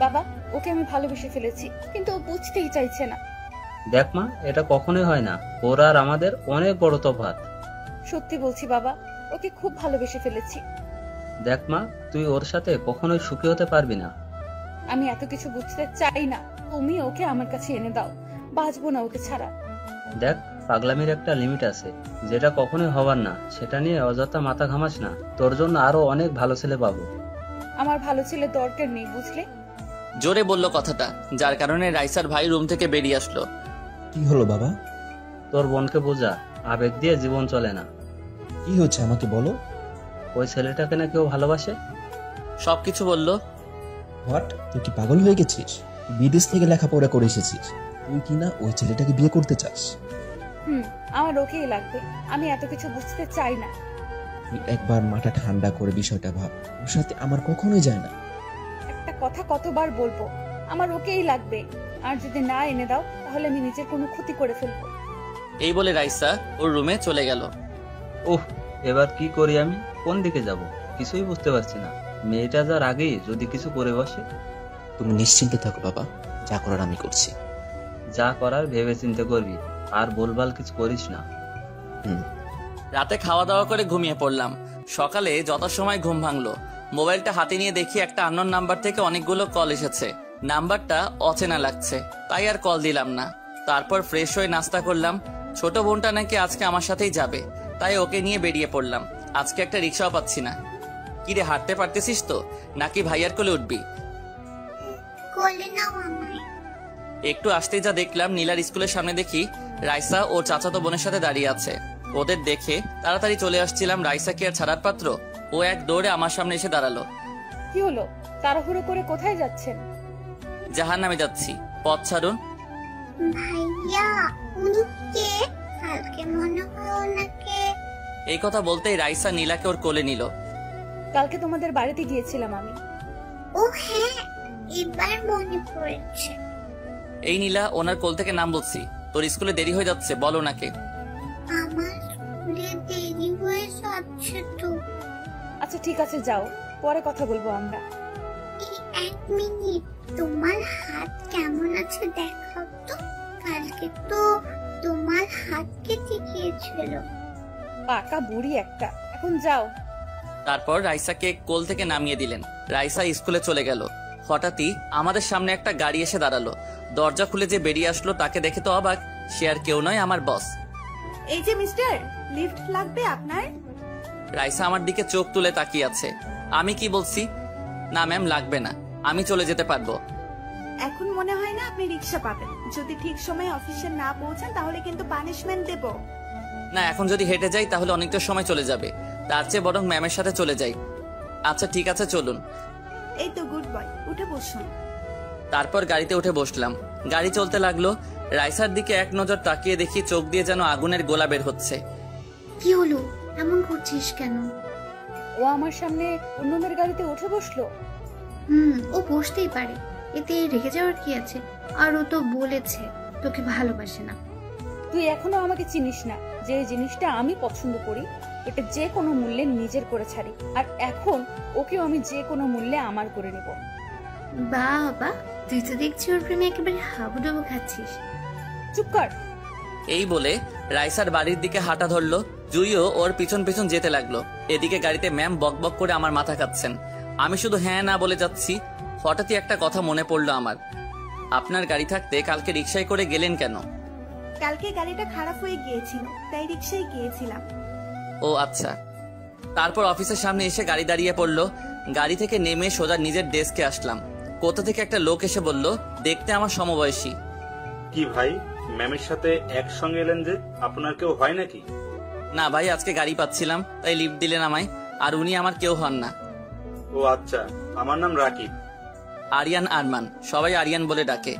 বাবা, ওকে আমি ভালোবেসে ফেলেছি, কিন্তু ও বুঝতেই চাইছে না। দেখ মা, এটা কখনোই হয় না। ওর আর আমাদের অনেক বড় তফাৎ। সত্যি বলছি বাবা, ওকে খুব ভালোবেসে ফেলেছি। দেখ মা, তুই ওর সাথে কখনোই সুখী হতে পারবি না। আমি এত কিছু বুঝতে চাই না, তুমি ওকে আমার কাছে এনে দাও, বাঁচবো না ওকে ছাড়া। দেখ, পাগলামির একটা লিমিট আছে, যেটা কখনোই হবার না, সেটা নিয়ে অযথা মাথা ঘামাস না। তোর জন্য আরো অনেক ভালো ছেলে পাবো। আমার ভালো ছেলে দরকার নেই, বুঝলে? জোরে বলল কথাটা, যার কারণে রাইসার ভাই রুম থেকে বেরিয়ে আসলো। কি হলো বাবা? তোর বোনকে বোঝা, আবেগ দিয়ে জীবন চলে না। কি হচ্ছে আমাকে বলো। ওই ছেলেটাকে না কেউ ভালোবাসে। সবকিছু বলল। হোয়াট? তুই কি পাগল হয়ে গেছিস? বিদেশ থেকে লেখাপড়া করে এসেছিস, তুই কি না ওই ছেলেটাকে বিয়ে করতে চাস? আমার ওকেই লাগবে, আমি এত কিছু বুঝতে চাই না। তুই একবার মাথা ঠান্ডা করে বিষয়টা ভাব, ওর সাথে আমার কখনোই যায় না। একটা কথা কতবার বলবো, আমার ওকেই লাগবে, আর যদি না এনে দাও তাহলে আমি নিজের কোনো ক্ষতি করে ফেলবো। এই বলে রাইসা ওর রুমে চলে গেল। ওহ, এবার কি করি আমি? কোন দিকে যাব কিছুই বুঝতে পারছি না। মেয়েটা যার আগেই যদি কিছু করে বসে। তুমি নিশ্চিন্তে থাকো বাবা, যা করার আমি করছি। যা করার ভেবে চিন্তে করবি, আর বলবাল কিছু করিস না। রাতে খাওয়া দাওয়া করে ঘুমিয়ে পড়লাম। সকালে যথাসময় ঘুম ভাঙলো। মোবাইলটা হাতে নিয়ে দেখি একটা আননোন নাম্বার থেকে অনেকগুলো কল এসেছে। নাম্বারটা অচেনা লাগছে, তাই আর কল দিলাম না। তারপর ফ্রেশ হয়ে নাস্তা করলাম। ছোট বোনটা নাকি আজকে আমার সাথেই যাবে, তাই ওকে নিয়ে বেরিয়ে পড়লাম। আজকে একটা রিক্সাও পাচ্ছি না। কিরে, হাঁটতে পারতেছিস তো, নাকি ভাইয়ার কোলে উঠবি? কোলে নাও আমায়। একটু আসতেই যা দেখলাম, নীলার স্কুলের সামনে দেখি রাইসা ও চাচাতো বোনের সাথে দাঁড়িয়ে আছে। ওদের দেখে তাড়াতাড়ি চলে আসছিলাম। রাইসা কি আর ছাড়ার পাত্র? ও এক দৌড়ে আমার সামনে এসে দাঁড়ালো। কি হলো, তাড়াহুড়ো করে কোথায় যাচ্ছেন? জাহান্নামে যাচ্ছি, পথ ছাড়ুন। ভাইয়া, উনি কে? কালকে মনে হয় ওনাকে। এই কথা বলতেই রাইসা নীলাকে ওর কোলে নিল। কালকে তোমাদের বাড়িতে গিয়েছিলাম আমি। ও হ্যাঁ, এবার মনে পড়েছে। এই নীলা, ওনার কোল থেকে নাম বলছি। তোর স্কুলে দেরি হয়ে যাচ্ছে, বল ওনাকে। আমার স্কুলে দেরি হয়ে যাচ্ছে তো। আচ্ছা ঠিক আছে, যাও, পরে কথা বলবো আমরা। এক মিনিট, তোমার হাত কেমন আছে দেখাও তো। কালকে তো তোমার হাত কেটে গিয়েছিল। পাকা বুড়ি একটা, এখন যাও। তারপর রাইসাকে কোল থেকে নামিয়ে দিলেন। রাইসা স্কুলে চলে গেল। হঠাৎই আমাদের সামনে একটা গাড়ি এসে দাঁড়ালো। দরজা খুলে যে বেরিয়ে আসলো তাকে দেখে তো অবাক। সে আর কেউ নয়, আমার বস। এই যে মিস্টার, লিফট লাগবে আপনার? রাইসা আমার দিকে চোখ তুলে তাকিয়ে আছে। আমি কি বলছি? না ম্যাম, লাগবে না, আমি চলে যেতে পারবো। এখন মনে হয় না আপনি রিক্সা পাবেন। যদি ঠিক সময়ে অফিসে না পৌঁছান তাহলে কিন্তু পানিশমেন্ট দেব। না, এখন যদি হেঁটে যাই তাহলে অনেকটা সময় চলে যাবে। তার চেয়ে বরং ম্যামের সাথে চলে যাই। আচ্ছা ঠিক আছে, চলুন। এই তো গুড বয়, উঠে বসুন। তারপর গাড়িতে উঠে বসলাম। গাড়ি চলতে লাগলো। রাইসার দিকে এক নজর তাকিয়ে দেখি চোখ দিয়ে যেন আগুনের গোলা বের হচ্ছে। কি হলো, এমন করছিস কেন? ও আমার সামনে অন্য মেয়ের গাড়িতে উঠে বসলো। ও বসতেই পারে, এতে রেগে যাওয়ার কি আছে? আর ও তো বলেছে তোকে ভালোবাসে না। তুই এখনো আমাকে চিনিস না। যে জিনিসটা আমি পছন্দ করি এটা যে কোনো মূল্যে নিজের করে ছাড়ি, আর এখন ওকেও আমি যে কোনো মূল্যে আমার করে নেব। বাবা, তুই তো দেখছি ওর প্রেমে একেবারে হাবুডুবু খাচ্ছিস। চুপ কর। এই বলে রাইসার বাড়ির দিকে হাঁটা ধরলো। জুইও ওর পিছন পিছন যেতে লাগলো। এদিকে গাড়িতে ম্যাম বকবক করে আমার মাথা খাচ্ছেন। আমি শুধু হ্যাঁ না বলে যাচ্ছি। হঠাৎই একটা কথা মনে পড়লো আমার। আপনার গাড়ি থাকতে কালকে রিক্সায় করে গেলেন কেন? কালকে গাড়িটা খারাপ হয়ে গিয়েছিল, তাই রিক্সায় গিয়েছিলাম। ও আচ্ছা। তারপর অফিসের সামনে এসে গাড়ি দাঁড়িয়ে পড়লো। গাড়ি থেকে নেমে সোজা নিজের ডেস্কে আসলাম। কোথা থেকে একটা লোক এসে বলল, দেখতে আমার সমবয়সী। কি ভাই, ম্যামের সাথে একসঙ্গে এলেন যে? আপনার কেউ হয় নাকি? না ভাই, আজকে গাড়ি পাচ্ছিলাম তাই লিফট দিলেন আমায়। আর উনি আমার কেউ হন না। ও আচ্ছা, আমার নাম রাকিব। আরিয়ান আরমান, সবাই আরিয়ান বলে ডাকে।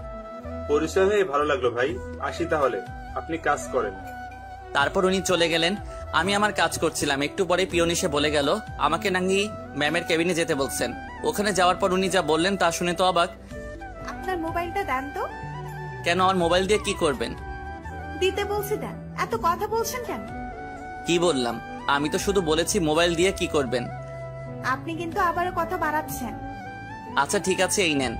পরিচয় হয়ে ভালো লাগলো ভাই, আসি তাহলে, আপনি কাজ করেন। তারপর উনি চলে গেলেন। আমি আমার কাজ করছিলাম। একটু পরে পিয়ন এসে বলে গেল আমাকে নাকি ম্যামের কেবিনে যেতে বলছেন। ওখানে যাওয়ার পর উনি যা বললেন তা শুনে তো অবাক। আপনার মোবাইলটা দেন তো। কেন, আমার মোবাইল দিয়ে কি করবেন? দিতে বলছি দেন, এত কথা বলছেন কেন? কি বললাম? আমি তো শুধু বলেছি মোবাইল দিয়ে কি করবেন। আপনি কিন্তু আবারও কথা বাড়াচ্ছেন। আচ্ছা ঠিক আছে, এই নেন।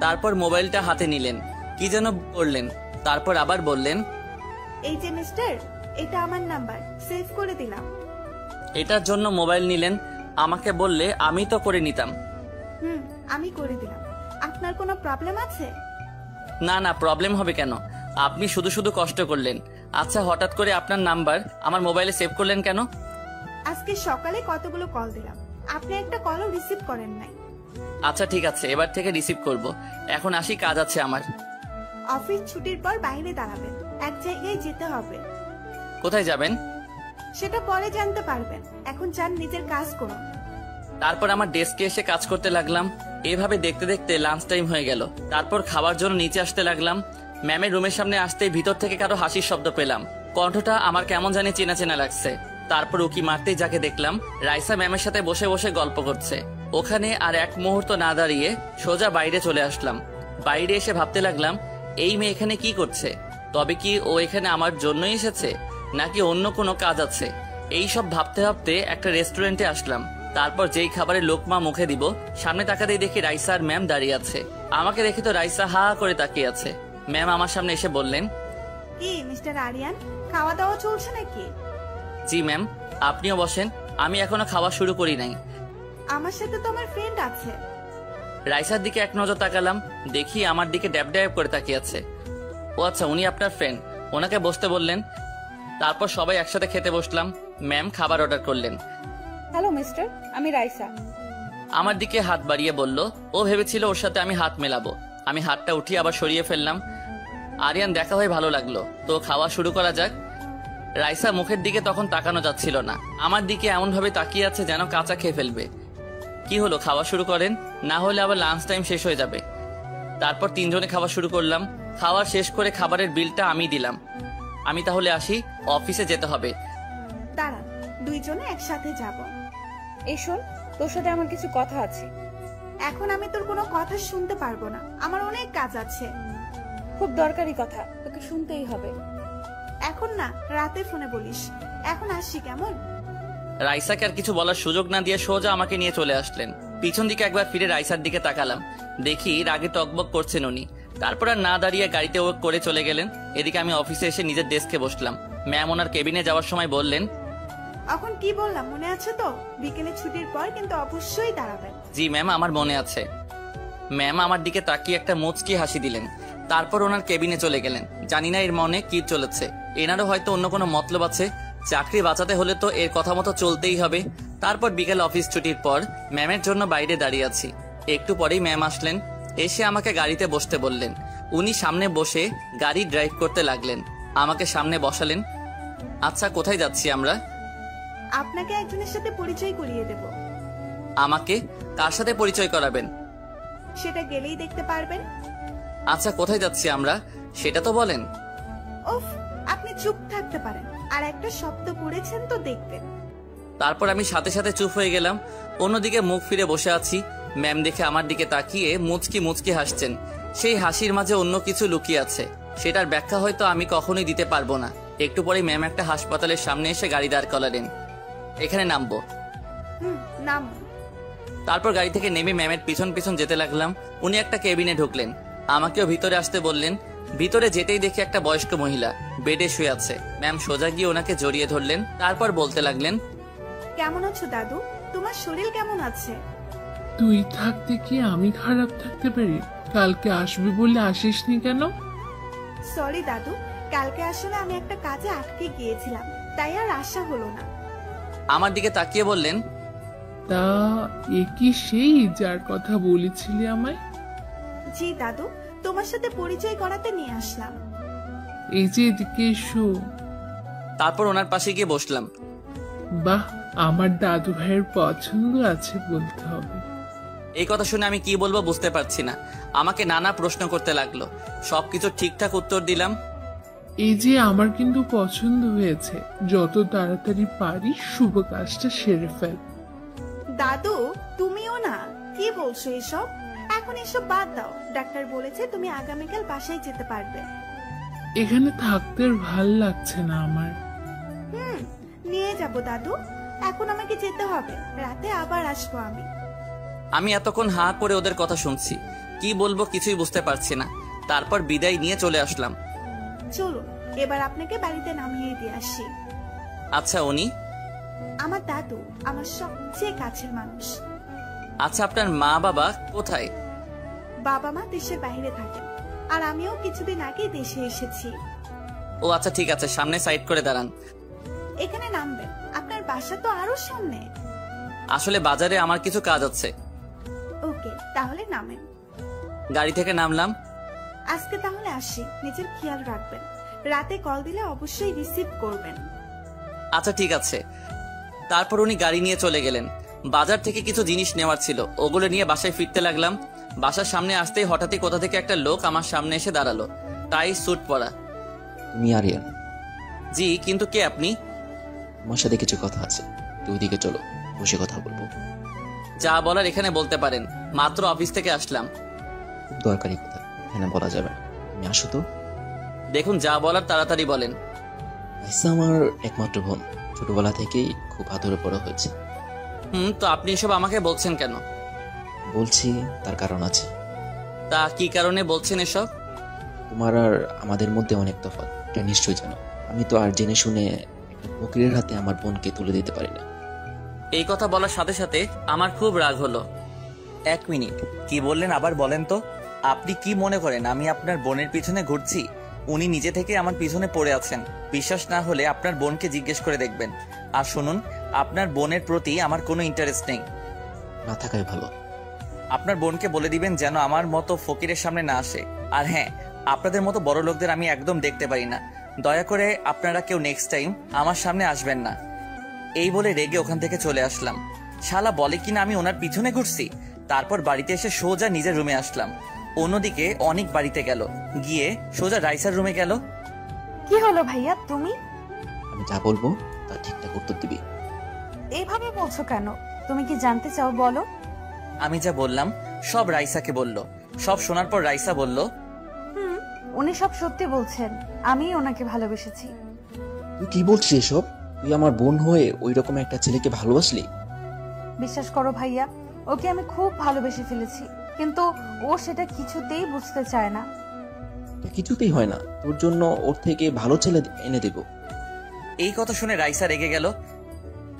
তারপর মোবাইলটা হাতে নিলেন, কি যেন করলেন। তারপর আবার বললেন, এই যে মিস্টার, এটা আমার নাম্বার, সেভ করে দিলাম। এটার জন্য মোবাইল নিলেন? আমাকে বললে আমি তো করে নিতাম। আমি করে দিলাম। আপনার কোনো প্রবলেম আছে? না না, প্রবলেম হবে কেন? আপনি শুধু শুধু কষ্ট করলেন। আচ্ছা, হঠাৎ করে আপনার নাম্বার আমার মোবাইলে সেভ করলেন কেন? আজকে সকালে কতগুলো কল দিলাম, আপনি একটা কলও রিসিভ করেন নাই। আচ্ছা ঠিক আছে, এবার থেকে রিসিভ করব। এখন আসি, কাজ আছে আমার। অফিস ছুটির পর বাইরে দাঁড়াবেন, এক জায়গায় যেতে হবে। কোথায় যাবেন? সেটা পরে জানতে পারবেন, এখন যান, নিজের কাজ করুন। তারপর আমার ডেস্কে এসে কাজ করতে লাগলাম। এভাবে দেখতে দেখতে লাঞ্চ টাইম হয়ে গেল। তারপর খাবার জন্য নিচে আসতে লাগলাম। ম্যামের রুমের সামনে আসতেই ভিতর থেকে কারো হাসির শব্দ পেলাম। কণ্ঠটা আমার কেমন জানি চেনা চেনা লাগছে। তারপর উকি মারতেই যাকে দেখলাম, রাইসা ম্যামের সাথে বসে বসে গল্প করছে। ওখানে আর এক মুহূর্ত না দাঁড়িয়ে সোজা বাইরে চলে আসলাম। বাইরে এসে ভাবতে লাগলাম, এই মেয়ে এখানে কি করছে? তবে কি ও এখানে আমার জন্যই এসেছে, নাকি অন্য কোনো কাজ আছে? এই সব ভাবতে ভাবতে একটা রেস্টুরেন্টে আসলাম। তারপর যেই খাবারের লোকমা মুখে দিব, সামনে তাকাতেই দেখি রাইসা আর ম্যাম দাঁড়িয়ে আছে। আমাকে দেখে তো রাইসা হা করে তাকিয়ে আছে। ম্যাম আমার সামনে এসে বললেন, কি মিস্টার আরিয়ান, খাওয়া দাওয়া চলছে নাকি? জি ম্যাম, আপনিও বসেন, আমি এখনো খাওয়া শুরু করি নাই। আমার সাথে তো আমার ফ্রেন্ড আছে। রাইসার দিকে এক নজর তাকালাম, দেখি আমার দিকে ড্যাব ড্যাব করে তাকিয়ে আছে। ও আচ্ছা, উনি আপনার ফ্রেন্ড, ওনাকে বসতে বললেন। তারপর সবাই একসাথে খেতে বসলাম। ম্যাম খাবার অর্ডার করলেন। হ্যালো মিস্টার, আমি রাইসা। আমার দিকে হাত বাড়িয়ে বলল। ও ভেবেছিল ওর সাথে আমি হাত মেলাবো। আমি হাতটা উঠিয়ে আবার সরিয়ে ফেললাম। আরিয়ান, দেখা হয়ে ভালো লাগলো, তো খাওয়া শুরু করা যাক। রাইসা মুখের দিকে তখন তাকানো যাচ্ছিল না, আমার দিকে এমন ভাবে তাকিয়ে আছে যেন কাঁচা খেয়ে ফেলবে। কি হলো, খাওয়া শুরু করেন, না হলে আবার লাঞ্চ টাইম শেষ হয়ে যাবে। তারপর তিনজনে খাওয়া শুরু করলাম। খাওয়া শেষ করে খাবারের বিলটা আমি দিলাম। আমি তাহলে আসি, অফিসে যেতে হবে। দাঁড়ান, দুইজনে একসাথে যাব। এই শোন, তোর সাথে আমার কিছু কথা আছে। এখন আমি তোর কোনো কথা শুনতে পারবো না, আমার অনেক কাজ আছে। খুব দরকারি কথা, তোকে শুনতেই হবে। এখন না, রাতে ফোনে বলিস। এখন আসি কেমন? রাইসাকে আর কিছু বলার সুযোগ না দিয়ে সোজা আমাকে নিয়ে চলে আসলেন। পিছন দিকে একবার ফিরে রাইসার দিকে তাকালাম, দেখি রাগে টকবক করছেন উনি। তারপর আর না দাঁড়িয়ে গাড়িতে ও করে চলে গেলেন। এদিকে আমি অফিসে এসে নিজের ডেস্কে বসলাম। ম্যাম ওনার কেবিনে যাওয়ার সময় বললেন, এখন কি বললাম মনে আছে তো? বিকেলে ছুটির পর কিন্তু অবশ্যই দাঁড়াবেন। জি ম্যাম, আমার মনে আছে। ম্যাম আমার দিকে তাকিয়ে একটা মুচকি হাসি দিলেন। তারপর ওনার কেবিনে চলে গেলেন। জানি না এর মনে কি চলেছে, এনারও হয়তো অন্য কোনো মতলব আছে। চাকরি বাঁচাতে হলে তো এর কথা মতো চলতেই হবে। তারপর বিকেল অফিস ছুটির পর ম্যামের জন্য বাইরে দাঁড়িয়ে আছি। একটু পরেই ম্যাম আসলেন, এসে আমাকে গাড়িতে বসতে বললেন। উনি সামনে বসে গাড়ি ড্রাইভ করতে লাগলেন, আমাকে সামনে বসালেন। আচ্ছা, কোথায় যাচ্ছি আমরা? আপনাকে একজনের সাথে পরিচয় করিয়ে দেব। আমাকে কার সাথে পরিচয় করাবেন? সেটা গেলেই দেখতে পারবেন। আচ্ছা, কোথায় যাচ্ছি আমরা সেটা তো বলেন। উফ, আপনি চুপ থাকতে পারেন, আর একটা শব্দ করেছেন তো দেখবেন। তারপর আমি সাথে সাথে চুপ হয়ে গেলাম। অন্যদিকে মুখ ফিরে বসে আছি। ম্যাম দেখে আমার দিকে তাকিয়ে মুচকি মুচকি হাসছেন। সেই হাসির মাঝে অন্য কিছু লুকিয়ে আছে, সেটার ব্যাখ্যা হয়তো আমি কখনোই দিতে পারবো না। একটু পরে ম্যাম একটা হাসপাতালের সামনে এসে গাড়ি দাঁড় করালেন। এখানে নামবো? নাম। তারপর গাড়ি থেকে নেমে ম্যামের পিছন পিছন যেতে লাগলাম। উনি একটা কেবিনে ঢুকলেন, আমাকেও ভিতরে আসতে বললেন। ভিতরে যেতেই দেখি একটা বয়স্ক মহিলা বেডে শুয়ে আছে। ম্যাম সোজা গিয়ে ওনাকে জড়িয়ে ধরলেন। তারপর বলতে লাগলেন, কেমন আছো দাদু? তোমার শরীর কেমন আছে? তুই থাকতে কি আমি খারাপ থাকতে পারি? কালকে আসবি বলে আসিসনি কেন? সরি দাদু, কালকে আসলে আমি একটা কাজে আটকে গিয়েছিলাম, তাই আর আসা হলো না। আমার দিকে তাকিয়ে বললেন, তা এ কি সেই যার কথা বলেছিলি আমায়? জি দাদু, তোমার সাথে পরিচয় করাতে নিয়ে আসলাম। এই যে এদিকে এসো। তারপর ওনার পাশে গিয়ে বসলাম। বাহ, আমার দাদু ভাইয়ের পছন্দ আছে বলতে হবে। এই কথা শুনে আমি কি বলবো বুঝতে পারছি না। আমাকে নানা প্রশ্ন করতে লাগলো, সবকিছু ঠিকঠাক উত্তর দিলাম। এই যে আমার কিন্তু পছন্দ হয়েছে, যত তাড়াতাড়ি পারিস শুভ কাজটা সেরে ফেল। দাদু, তুমিও না, কি বলছো এসব? এখন এসব বাদ দাও। ডাক্তার বলেছে তুমি আগামীকাল বাসায় যেতে পারবে। এখানে থাকতে আর ভাল লাগছে না আমার। নিয়ে যাব দাদু, এখন আমাকে যেতে হবে, রাতে আবার আসবো আমি। আমি এতক্ষণ হাঁ করে ওদের কথা শুনছি, কি বলবো কিছুই বুঝতে পারছি না। তারপর বিদায় নিয়ে চলে আসলাম। চলুন, এবার আপনাকে বাড়িতে নামিয়ে দিয়ে আসি। আচ্ছা উনি? আমার দাদু, আমার সবচেয়ে কাছের মানুষ। আচ্ছা আপনার মা বাবা কোথায়? বাবা মা দেশের বাইরে থাকেন, আর আমিও কিছুদিন আগে দেশে এসেছি। ও আচ্ছা ঠিক আছে, সামনে সাইড করে দাঁড়ান। এখানে নামবেন? আপনার বাসা তো আরো সামনে। আসলে বাজারে আমার কিছু কাজ আছে। ওকে, তাহলে নামেন। গাড়ি থেকে নামলাম। আজকে তাহলে আসি, নিজের খেয়াল রাখবেন। রাতে কল দিলে অবশ্যই রিসিভ করবেন। আচ্ছা ঠিক আছে। তারপর উনি গাড়ি নিয়ে চলে গেলেন। বাজার থেকে কিছু জিনিস নেওয়ার ছিল, ওগুলো নিয়ে বাসায় ফিরতে লাগলাম। বাসার সামনে আসতেই হঠাৎই কোথা থেকে একটা লোক আমার সামনে এসে দাঁড়ালো, তাই স্যুট পরা। তুমি আরিয়ান? জি, কিন্তু কে আপনি? তোমার সাথে কিছু কথা আছে, তুই ওইদিকে চলো, বসে কথা বলবো। যা বলার এখানে বলতে পারেন, মাত্র অফিস থেকে আসলাম। খুব দরকারি কথা, এখানে বলা যাবে না। তুমি আসো তো। দেখুন, যা বলার তাড়াতাড়ি বলেন। রাইসা আমার একমাত্র বোন, ছোটবেলা থেকেই খুব আদরে বড় হয়েছে। তো আপনি এসব আমাকে বলছেন কেন? বলছি তার কারণ আছে। তা কি কারণে বলছেন এসব? তোমার আর আমাদের মধ্যে অনেক তফাৎ, এটা নিশ্চয়ই জানো। আমি তো আর জেনে শুনে একটা ফকিরের হাতে আমার বোনকে তুলে দিতে পারি না। এই কথা বলার সাথে সাথে আমার খুব রাগ হলো। 1 মিনিট, কি বললেন আবার বলেন তো? আপনি কি মনে করেন আমি আপনার বোনের পিছনে ঘুরছি? উনি নিজে থেকে আমার পিছনে পড়ে আছেন। বিশ্বাস না হলে আপনার বোনকে জিজ্ঞেস করে দেখবেন। আর শুনুন, আপনার বোনের প্রতি আমার কোনো ইন্টারেস্ট নেই। না থাকাই ভালো। আপনার বোনকে বলে দিবেন যেন আমার মতো ফকিরের সামনে না আসে। আর হ্যাঁ, আপনাদের মতো বড় লোকদের আমি একদম দেখতে পারি না। দয়া করে আপনারা কেউ নেক্সট টাইম আমার সামনে আসবেন না। এই বলে রেগে ওখান থেকে চলে আসলাম। শালা বলে কিনা আমি ওনার পিছনে ঘুরছি। তারপর বাড়িতে এসে সোজা নিজের রুমে আসলাম। অন্যদিকে অনেক বাড়িতে গেল, গিয়ে সোজা রাইসার রুমে গেল। কি হলো ভাইয়া, তুমি? আমি যা বলবো তা ঠিকঠাক উত্তর দিবি। এইভাবে বলছো কেন? তুমি কি জানতে চাও, বলো। আমি যা বললাম সব রাইসাকে বলল। সব শোনার পর রাইসা বলল, উনি সব সত্যি বলছেন, আমি ওনাকে ভালোবেসেছি। তুই কি বলছিস এসব? তুই আমার বোন হয়ে ওই রকম একটা ছেলেকে ভালোবাসলি? বিশ্বাস করো ভাইয়া, ওকে আমি খুব ভালোবেসে ফেলেছি, কিন্তু ও সেটা কিছুতেই বুঝতে চায় না। কিছুতেই হয় না, তোর জন্য ওর থেকে ভালো ছেলে এনে দেব। এই কথা শুনে রাইসা রেগে গেল।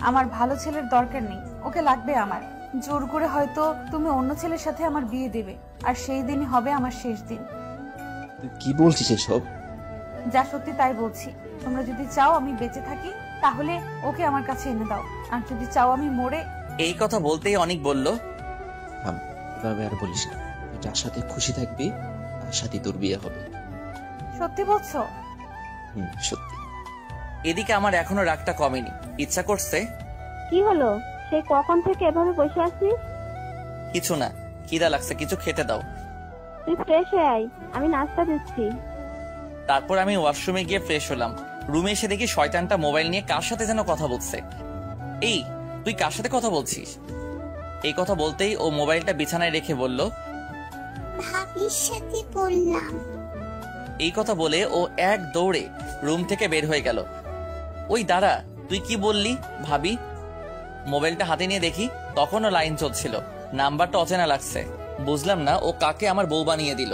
আমার ভালো ছেলের দরকার নেই, ওকে লাগবে আমার। জোর করে হয়তো তুমি অন্য ছেলের সাথে আমার বিয়ে দেবে, আর সেই দিনই হবে আমার শেষ দিন। তুই কি বলছিস এসব? যা সত্যি তাই বলছি। তোমরা যদি চাও আমি বেঁচে থাকি, তাহলে ওকে আমার কাছে এনে দাও, আর যদি চাও আমি মরে। এই কথা বলতেই অনেক বলল, এভাবে আর বলিস না। তুই যার সাথে খুশি থাকবি তার সাথে তোর বিয়ে হবে। সত্যি বলছো? সত্যি। এদিকে আমার এখনো রাগটা কমেনি। ইচ্ছা করছে। কি হলো, সে কখন থেকে এভাবে বসে আছিস? কিছু না, খিদা লাগছে, কিছু খেতে দাও। তুই ফ্রেশ হয়ে আয়, আমি নাস্তা দিচ্ছি। তারপর আমি ওয়াশরুমে গিয়ে ফ্রেশ হলাম। রুমে এসে দেখি শয়তানটা মোবাইল নিয়ে কার সাথে যেন কথা বলছে। এই, তুই কার সাথে কথা বলছিস? এই কথা বলতেই ও মোবাইলটা বিছানায় রেখে বলল, ভাবির সাথে বললাম। এই কথা বলে ও এক দৌড়ে রুম থেকে বের হয়ে গেল। ওই দাঁড়া, তুই কি বললি ভাবি? মোবাইলটা হাতে নিয়ে দেখি তখনও লাইন চলছিল। নাম্বারটা অচেনা লাগছে। বুঝলাম না ও কাকে আমার বউ বানিয়ে দিল।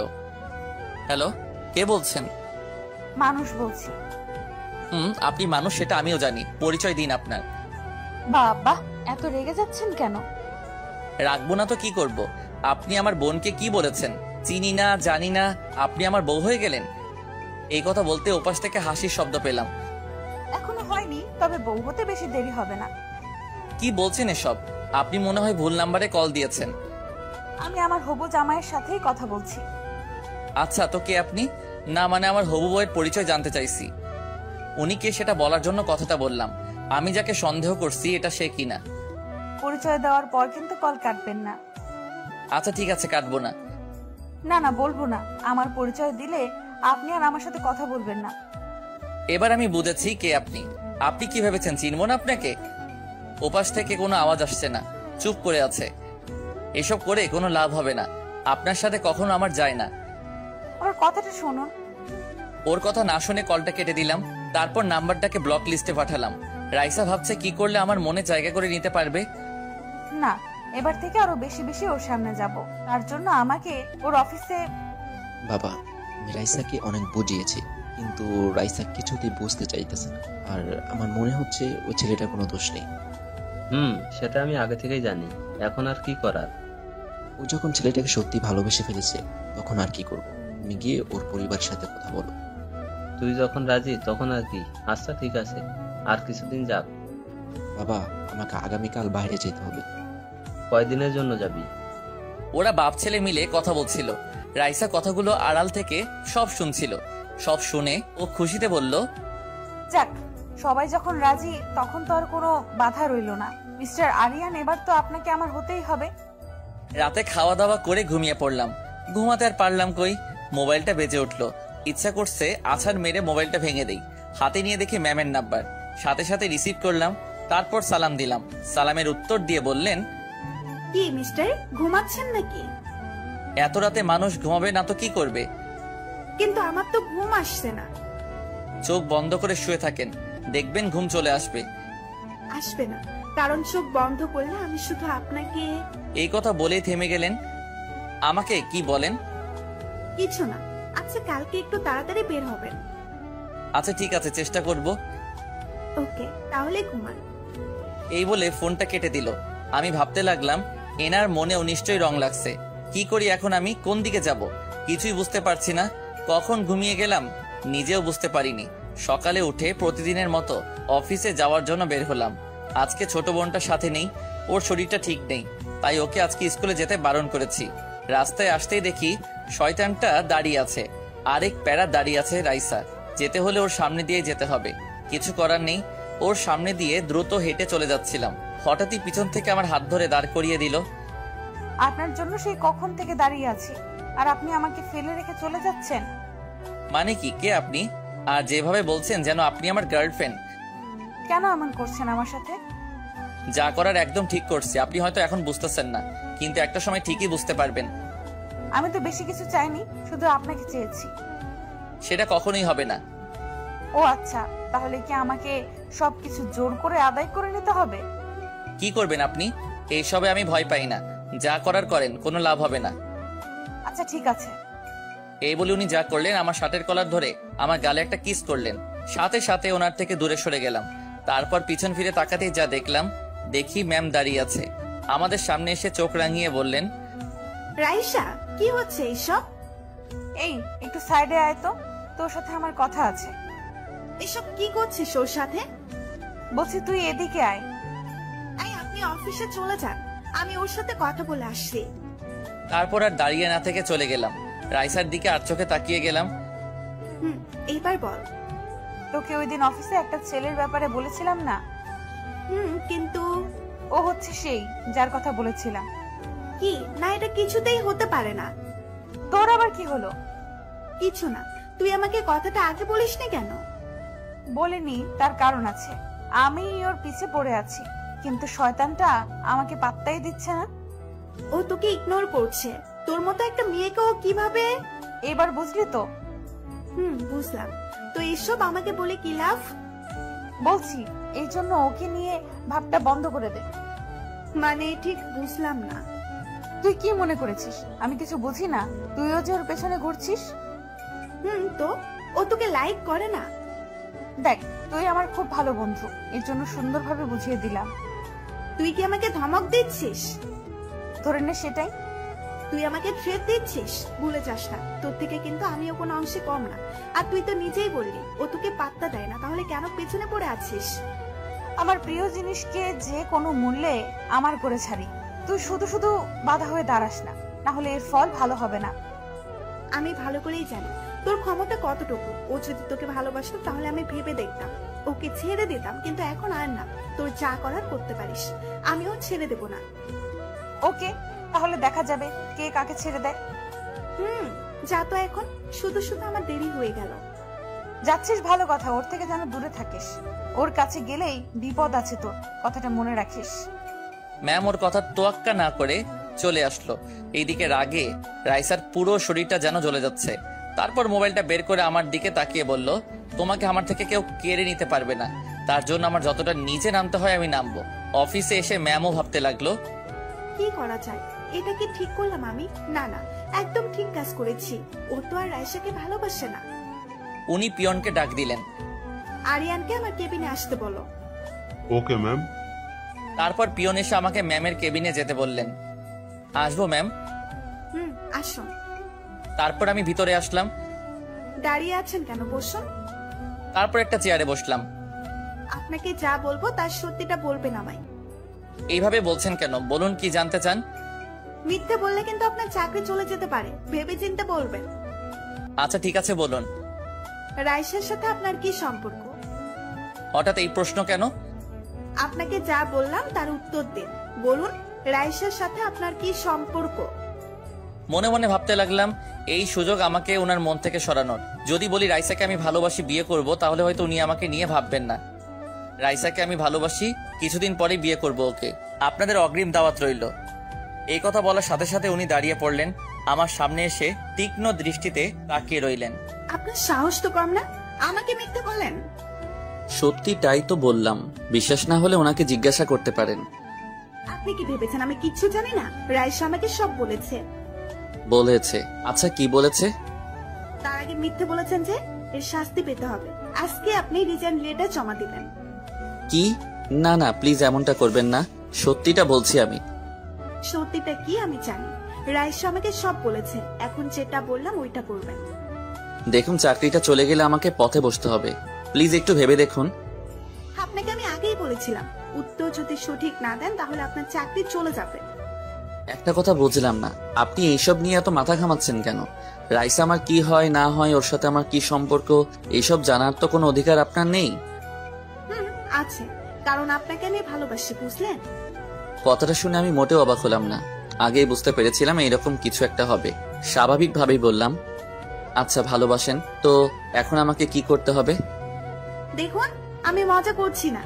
হ্যালো, কে বলছেন? মানুষ বলছি। আপনি মানুষ সেটা আমিও জানি। পরিচয় দিন আপনার। বাবা, এত রেগে যাচ্ছেন কেন? রাখবো না তো কি করব? আপনি আমার বোনকে কি বলেছেন? চিনি না, জানি না, আপনি আমার বউ হয়ে গেলেন। এই কথা বলতে ওপাশ থেকে হাসির শব্দ পেলাম। এখনো হয়নি, তবে বউ হতে বেশি দেরি হবে না। কি বলছেন এসব? আপনি মনে হয় ভুল নাম্বারে কল দিয়েছেন। আমি আমার হবু জামাইয়ের সাথেই কথা বলছি। আচ্ছা, তো কে আপনি? না মানে আমার হবু বউয়ের পরিচয় জানতে চাইছি। উনি কে সেটা বলার জন্য কথাটা বললাম। আমি যাকে সন্দেহ করছি এটা সে কিনা। পরিচয় দেওয়ার পর কিন্তু কল কাটবেন না। আচ্ছা ঠিক আছে, কাটবো না। না না, বলবো না। আমার পরিচয় দিলে আপনি আর আমার সাথে কথা বলবেন না। এবার আমি বুঝেছি কে আপনি। আপনি কি ভেবেছেন চিনব না আপনাকে? ওপাশ থেকে কোনো আওয়াজ আসছে না, চুপ করে আছে। এসব করে কোনো লাভ হবে না। আপনার সাথে কখনো আমার যায় না। ওর কথাটা শুনুন। ওর কথা না শুনে কলটা কেটে দিলাম। তারপর নাম্বারটাকে ব্লক লিস্টে পাঠালাম। রাইসা ভাবছে কি করলে আমার মনে জায়গা করে নিতে পারবে। না, এবার থেকে আরো বেশি বেশি ওর সামনে যাব। তার জন্য আমাকে ওর অফিসে। বাবা, আমি রাইসাকে অনেক বুঝিয়েছি, কিন্তু রাইসা কিছুতেই বুঝতে চাইতেছে না। আর আমার মনে হচ্ছে ওই ছেলেটার কোনো দোষ নেই। সেটা আমি আগে থেকেই জানি, এখন আর কি করার। ও যখন ছেলেটাকে সত্যি ভালোবেসে ফেলেছে তখন আর কি করব? তুমি গিয়ে ওর পরিবারের সাথে কথা বলো। তুই যখন রাজি তখন আর কি। আচ্ছা ঠিক আছে, আর কিছুদিন যাক। বাবা, আমাকে আগামীকাল বাইরে যেতে হবে। কয়দিনের জন্য যাবি? ওরা বাপ ছেলে মিলে কথা বলছিল। রাইসা কথাগুলো আড়াল থেকে সব শুনছিল। সব শুনে ও খুশিতে বলল, যাক, সবাই যখন রাজি তখন তো আর কোনো বাধা রইল না। মিস্টার আরিয়ান, এবার তো আপনাকে আমার হতেই হবে। রাতে খাওয়া দাওয়া করে ঘুমিয়ে পড়লাম। ঘুমাতে আর পারলাম কই, মোবাইলটা বেজে উঠলো। ইচ্ছা করছে আছাড় মেরে মোবাইলটা ভেঙে দেই। হাতে নিয়ে দেখি ম্যামের নাম্বার। সাথে সাথে রিসিভ করলাম, তারপর সালাম দিলাম। সালামের উত্তর দিয়ে বললেন, কি মিস্টার, ঘুমাচ্ছেন নাকি? এত রাতে মানুষ ঘুমাবে না তো কি করবে? কিন্তু আমার তো ঘুম আসছে না। চোখ বন্ধ করে শুয়ে থাকেন, দেখবেন ঘুম চলে আসবে। আসবে না, কারণ চোখ বন্ধ করলে আমি শুধু আপনাকে। এই কথা বলেই থেমে গেলেন। আমাকে কি বলেন? কিছু না। আচ্ছা, কালকে একটু তাড়াতাড়ি বের হবেন। আচ্ছা ঠিক আছে, চেষ্টা করব। ওকে, তাহলে ঘুমান। এই বলে ফোনটা কেটে দিল। আমি ভাবতে লাগলাম, এনার মনেও নিশ্চয়ই রং লাগছে। কি করি এখন, আমি কোন দিকে যাব কিছুই বুঝতে পারছি না। কখন ঘুমিয়ে গেলাম নিজেও বুঝতে পারিনি। সকালে উঠে প্রতিদিনের মতো অফিসে যাওয়ার জন্য বের হলাম। আজকে ছোট বোনটার সাথে নেই, ওর শরীরটা ঠিক নেই, তাই ওকে আজকে স্কুলে যেতে বারণ করেছি। রাস্তায় আসতেই দেখি শয়তানটা দাঁড়িয়ে আছে, আরেক প্যারা দাঁড়িয়ে আছে রাইসা। যেতে হলে ওর সামনে দিয়ে যেতে হবে, কিছু করার নেই। ওর সামনে দিয়ে দ্রুত হেঁটে চলে যাচ্ছিলাম, হঠাৎই পিছন থেকে আমার হাত ধরে দাঁড় করিয়ে দিল। আপনার জন্য সেই কখন থেকে দাঁড়িয়ে আছি, আর আপনি আমাকে ফেলে রেখে চলে যাচ্ছেন? মানে কি, কে আপনি? আর যেভাবে বলছেন যেন আপনি আমার গার্লফ্রেন্ড। কেন এমন করছেন আমার সাথে? যা করার একদম ঠিক করছি। আপনি হয়তো এখন বুঝতেছেন না, কিন্তু একটা সময় ঠিকই বুঝতে পারবেন। আমি তো বেশি কিছু চাইনি, শুধু আপনাকে চেয়েছি। সেটা কখনোই হবে না। ও আচ্ছা, তাহলে কি আমাকে সবকিছু জোর করে আদায় করে নিতে হবে? কি করবেন আপনি? এইসবে আমি ভয় পাই না, যা করার করেন, কোনো লাভ হবে না। আচ্ছা ঠিক আছে। এই বলে উনি যা করলেন, আমার শার্টের কলার ধরে আমার গালে একটা কিস করলেন। সাথে সাথে ওনার থেকে দূরে সরে গেলাম। তারপর পিছন ফিরে তাকাতেই যা দেখলাম, দেখি ম্যাম দাঁড়িয়ে আছে। আমাদের সামনে এসে চোখ রাঙিয়ে বললেন, রাইসা, কি হচ্ছে এইসব? এই একটু সাইডে আয় তো, তোর সাথে আমার কথা আছে। এসব কি করছিস ওর সাথে? বলছি তুই এদিকে আয়। আপনি অফিসে চলে যান, আমি ওর সাথে কথা বলে আসছি। তারপর আর দাঁড়িয়ে না থেকে চলে গেলাম। রাইসার দিকে আর চোখে তাকিয়ে গেলাম। এইবার বল। তোকে ওই দিন অফিসে একটা ছেলের ব্যাপারে বলেছিলাম না? কিন্তু ও হচ্ছে সেই যার কথা বলেছিলাম। কি না, এটা কিছুতেই হতে পারে না। তোর আবার কি হলো? কিছু না, তুই আমাকে কথাটা আগে বলিসনি কেন? বলিনি, তার কারণ আছে। আমি ওর পিছে পড়ে আছি, কিন্তু শয়তানটা আমাকে পাত্তাই দিচ্ছে না। ও তোকে ইগনোর করছে। তোর মতো একটা মেয়েকে ও কিভাবে? এবার বুঝলি তো? বুঝলাম। তো এসব আমাকে বলে কি লাভ? বলছি, এই জন্য ওকে নিয়ে ভাবটা বন্ধ করে দে। মানে ঠিক বুঝলাম না। তুই কি মনে করেছিস আমি কিছু বুঝি না? তুইও যে ওর পেছনে ঘুরছিস। তো ও তোকে লাইক করে না? দেখ, তুই আমার খুব ভালো বন্ধু, এর জন্য সুন্দরভাবে বুঝিয়ে দিলাম। তুই কি আমাকে ধমক দিচ্ছিস? ধরে নে সেটাই। তুই আমাকে থ্রেট দিচ্ছিস? ভুলে যাস না, তোর থেকে কিন্তু আমিও কোনো অংশে কম না। আর তুই তো নিজেই বললি ও তোকে পাত্তা দেয় না, তাহলে কেন পেছনে পড়ে আছিস? আমার প্রিয় জিনিসকে যে কোনো মূল্যে আমার করে ছাড়ি। তুই শুধু শুধু বাধা হয়ে দাঁড়াস না, না হলে এর ফল ভালো হবে না। আমি ভালো করেই জানি তোর ক্ষমতা কতটুকু। ও যদি তোকে ভালোবাসতো তাহলে আমি ভেবে দেখতাম, ওকে ছেড়ে দিতাম, কিন্তু এখন আর না। তোর যা করার করতে পারিস, আমিও ছেড়ে দেব না। ওকে, তাহলে দেখা যাবে কে কাকে ছেড়ে দেয়। যা তো এখন, শুধু শুধু আমার দেরি হয়ে গেল। যাচ্ছিস ভালো কথা, ওর থেকে যেন দূরে থাকিস। ওর কাছে গেলেই বিপদ আছে তোর, কথাটা মনে রাখিস। ম্যাম ওর কথা তোয়াক্কা না করে চলে আসলো। এইদিকে রাগে রাইসার পুরো শরীরটা যেন জ্বলে যাচ্ছে। তারপর মোবাইলটা বের করে আমার দিকে তাকিয়ে বলল, তোমাকে আমার থেকে কেউ কেড়ে নিতে পারবে না, তার জন্য আমার যতটা নিচে নামতে হয় আমি নামবো। অফিসে এসে ম্যামও ভাবতে লাগলো, কি করা যায়? এটা কি ঠিক করলাম আমি? না না, একদম ঠিক কাজ করেছি। ও তো আর রাইসাকে ভালোবাসে না। উনি পিয়নকে ডাক দিলেন। আরিয়ানকে আমার কেবিনে আসতে বলো। Okay ma'am. তারপর পিয়ন এসে আমাকে ম্যামের কেবিনে যেতে বললেন। আসবো ম্যাম? আসো। তারপর আমি ভিতরে আসলাম। দাঁড়িয়ে আছেন কেন, বসুন। তারপর একটা চেয়ারে বসলাম। আপনাকে যা বলবো তার সত্যিটা বলবেন আমায়। এইভাবে বলছেন কেন? বলুন, কি জানতে চান? মিথ্যে বললে কিন্তু আপনার চাকরি চলে যেতে পারে, ভেবে চিন্তে বলবেন। আচ্ছা ঠিক আছে, বলুন। রাইসার সাথে আপনার কি সম্পর্ক? হঠাৎ এই প্রশ্ন কেন? আপনাকে যা বললাম তার উত্তর দিন। বলুন, রাইসার সাথে আপনার কি সম্পর্ক? মনে মনে ভাবতে লাগলাম এই সুযোগ আমাকে ওনার মন থেকে সরানোর। যদি বলি রাইসাকে আমি ভালোবাসি, বিয়ে করব, তাহলে হয়তো উনি আমাকে নিয়ে ভাববেন না। রাইসাকে আমি ভালোবাসি, কিছুদিন পরে বিয়ে করব ওকে। আপনাদের অগ্রিম দাওয়াত রইল। এই কথা বলার সাথে সাথে উনি দাঁড়িয়ে পড়লেন, আমার সামনে এসে তীক্ষ্ণ দৃষ্টিতে তাকিয়ে রইলেন। আপনার সাহস তো কম না, আমাকে মিথ্যে বলেন। সত্যিটাই তো বললাম, বিশ্বাস না হলে ওনাকে জিজ্ঞাসা করতে পারেন। আপনি কি ভেবেছেন আমি কিচ্ছু জানি না? রাইসা আমাকে সব বলেছে। বলেছে? আচ্ছা কি বলেছে? তার আগে মিথ্যে বলেছেন যে এর শাস্তি পেতে হবে। আজকে আপনি রিজাইন লেটার জমা দিবেন। কি? না না, প্লিজ এমনটা করবেন না, সত্যিটা বলছি আমি। সত্যিটা কি আমি জানি। রাইসা আমাকে সব বলেছে, এখন যেটা বললাম ওইটা করবেন। দেখুন, চাকরিটা চলে গেলে আমাকে পথে বসতে হবে, প্লিজ একটু ভেবে দেখুন। আপনাকে আমি আগেই বলেছিলাম, উত্তর যদি সঠিক না দেন তাহলে আপনার চাকরি চলে যাবে। একটা কথা বুঝলাম না, আপনি এইসব নিয়ে এত মাথা ঘামাচ্ছেন কেন? রাইসা আমার কি হয় না হয়, ওর সাথে আমার কি সম্পর্ক, এইসব জানার তো কোনো অধিকার আপনার নেই। আছে, কারণ আপনাকে আমি ভালোবাসি, বুঝলেন? কথাটা শুনে আমি মোটেও অবাক হলাম না, আগেই বুঝতে পেরেছিলাম এইরকম কিছু একটা হবে। স্বাভাবিকভাবেই বললাম, আচ্ছা ভালোবাসেন তো এখন আমাকে কি করতে হবে? দেখুন, আমি মজা করছি না।